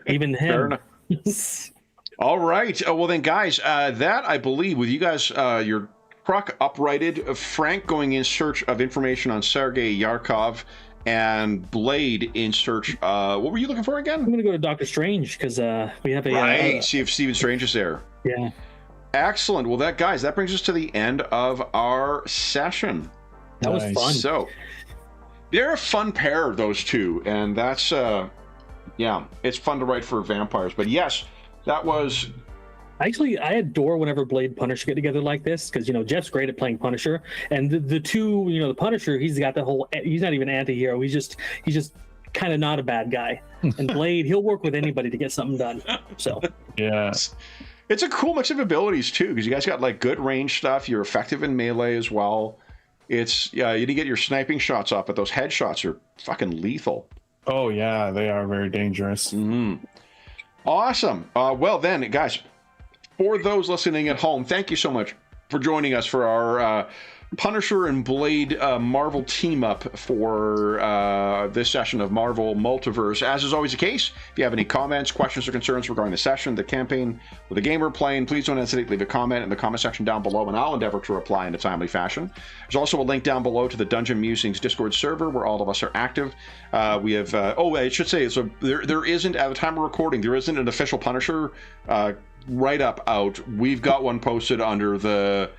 Even him. fair enough. All right. Well, then, guys, that, I believe, with you guys, your truck uprighted, Frank going in search of information on Sergei Yarkov, and Blade in search. What were you looking for again? I'm going to go to Doctor Strange because we have a... Right. See if Stephen Strange is there. Yeah. Excellent. Well, that brings us to the end of our session. That was Nice. fun. So, they're a fun pair, those two, and that's yeah, it's fun to write for vampires. But yes, that was. Actually, I adore whenever Blade Punisher get together like this because, Jeff's great at playing Punisher, and the two, the Punisher, he's got the whole. He's not even an anti-hero. He's just kind of not a bad guy. And Blade, he'll work with anybody to get something done. So Yeah. It's a cool mix of abilities too, because you guys got like good range stuff. You're effective in melee as well. It's you didn't get your sniping shots off, but those headshots are fucking lethal. Oh yeah, they are very dangerous. Mm-hmm. Awesome. Well then, guys, for those listening at home, thank you so much for joining us for our Punisher and Blade Marvel team up for this session of Marvel Multiverse. As is always the case, if you have any comments, questions, or concerns regarding the session, the campaign, or the game we're playing, please don't hesitate to leave a comment in the comment section down below, and I'll endeavor to reply in a timely fashion. There's also a link down below to the Dungeon Musings Discord server where all of us are active. We have, I should say, so there isn't, at the time of recording, there isn't an official Punisher write-up out. We've got one posted under the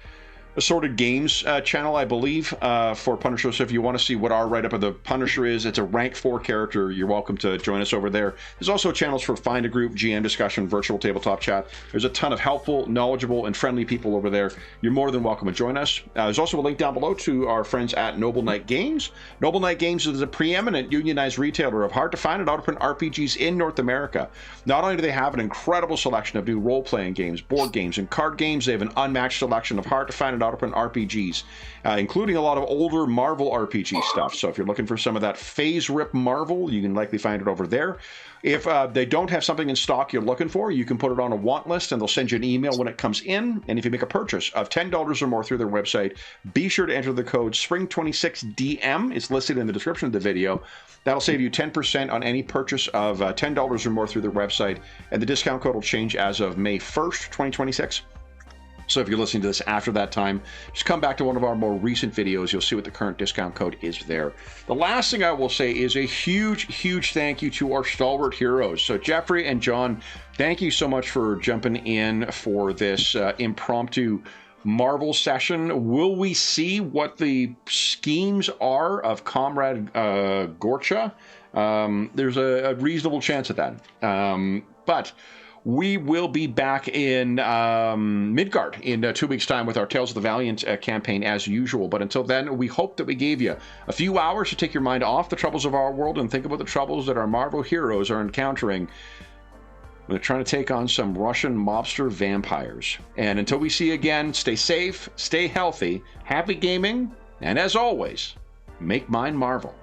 Assorted Games channel, I believe, for Punisher. So if you want to see what our write-up of the Punisher is, it's a rank 4 character. You're welcome to join us over there. There's also channels for Find a Group, GM discussion, virtual tabletop chat. There's a ton of helpful, knowledgeable, and friendly people over there. You're more than welcome to join us. There's also a link down below to our friends at Noble Knight Games. Noble Knight Games is a preeminent unionized retailer of hard-to-find and out-of-print RPGs in North America. Not only do they have an incredible selection of new role-playing games, board games, and card games, they have an unmatched selection of hard-to-find and out-of-print RPGs, including a lot of older Marvel RPG stuff. So if you're looking for some of that phase rip Marvel, you can likely find it over there. If they don't have something in stock you're looking for, you can put it on a want list and they'll send you an email when it comes in. And if you make a purchase of $10 or more through their website, be sure to enter the code SPRING26DM. It's listed in the description of the video. That'll save you 10% on any purchase of $10 or more through their website. And the discount code will change as of May 1st, 2026. So if you're listening to this after that time, just come back to one of our more recent videos. You'll see what the current discount code is there. The last thing I will say is a huge, huge thank you to our stalwart heroes. So Jeffrey and John, thank you so much for jumping in for this impromptu Marvel session. Will we see what the schemes are of Comrade Gorcha? There's a reasonable chance of that. But we will be back in Midgard in 2 weeks' time with our Tales of the Valiant campaign as usual. But until then, we hope that we gave you a few hours to take your mind off the troubles of our world and think about the troubles that our Marvel heroes are encountering when they're trying to take on some Russian mobster vampires. And until we see you again, stay safe, stay healthy, happy gaming, and as always, make mine Marvel.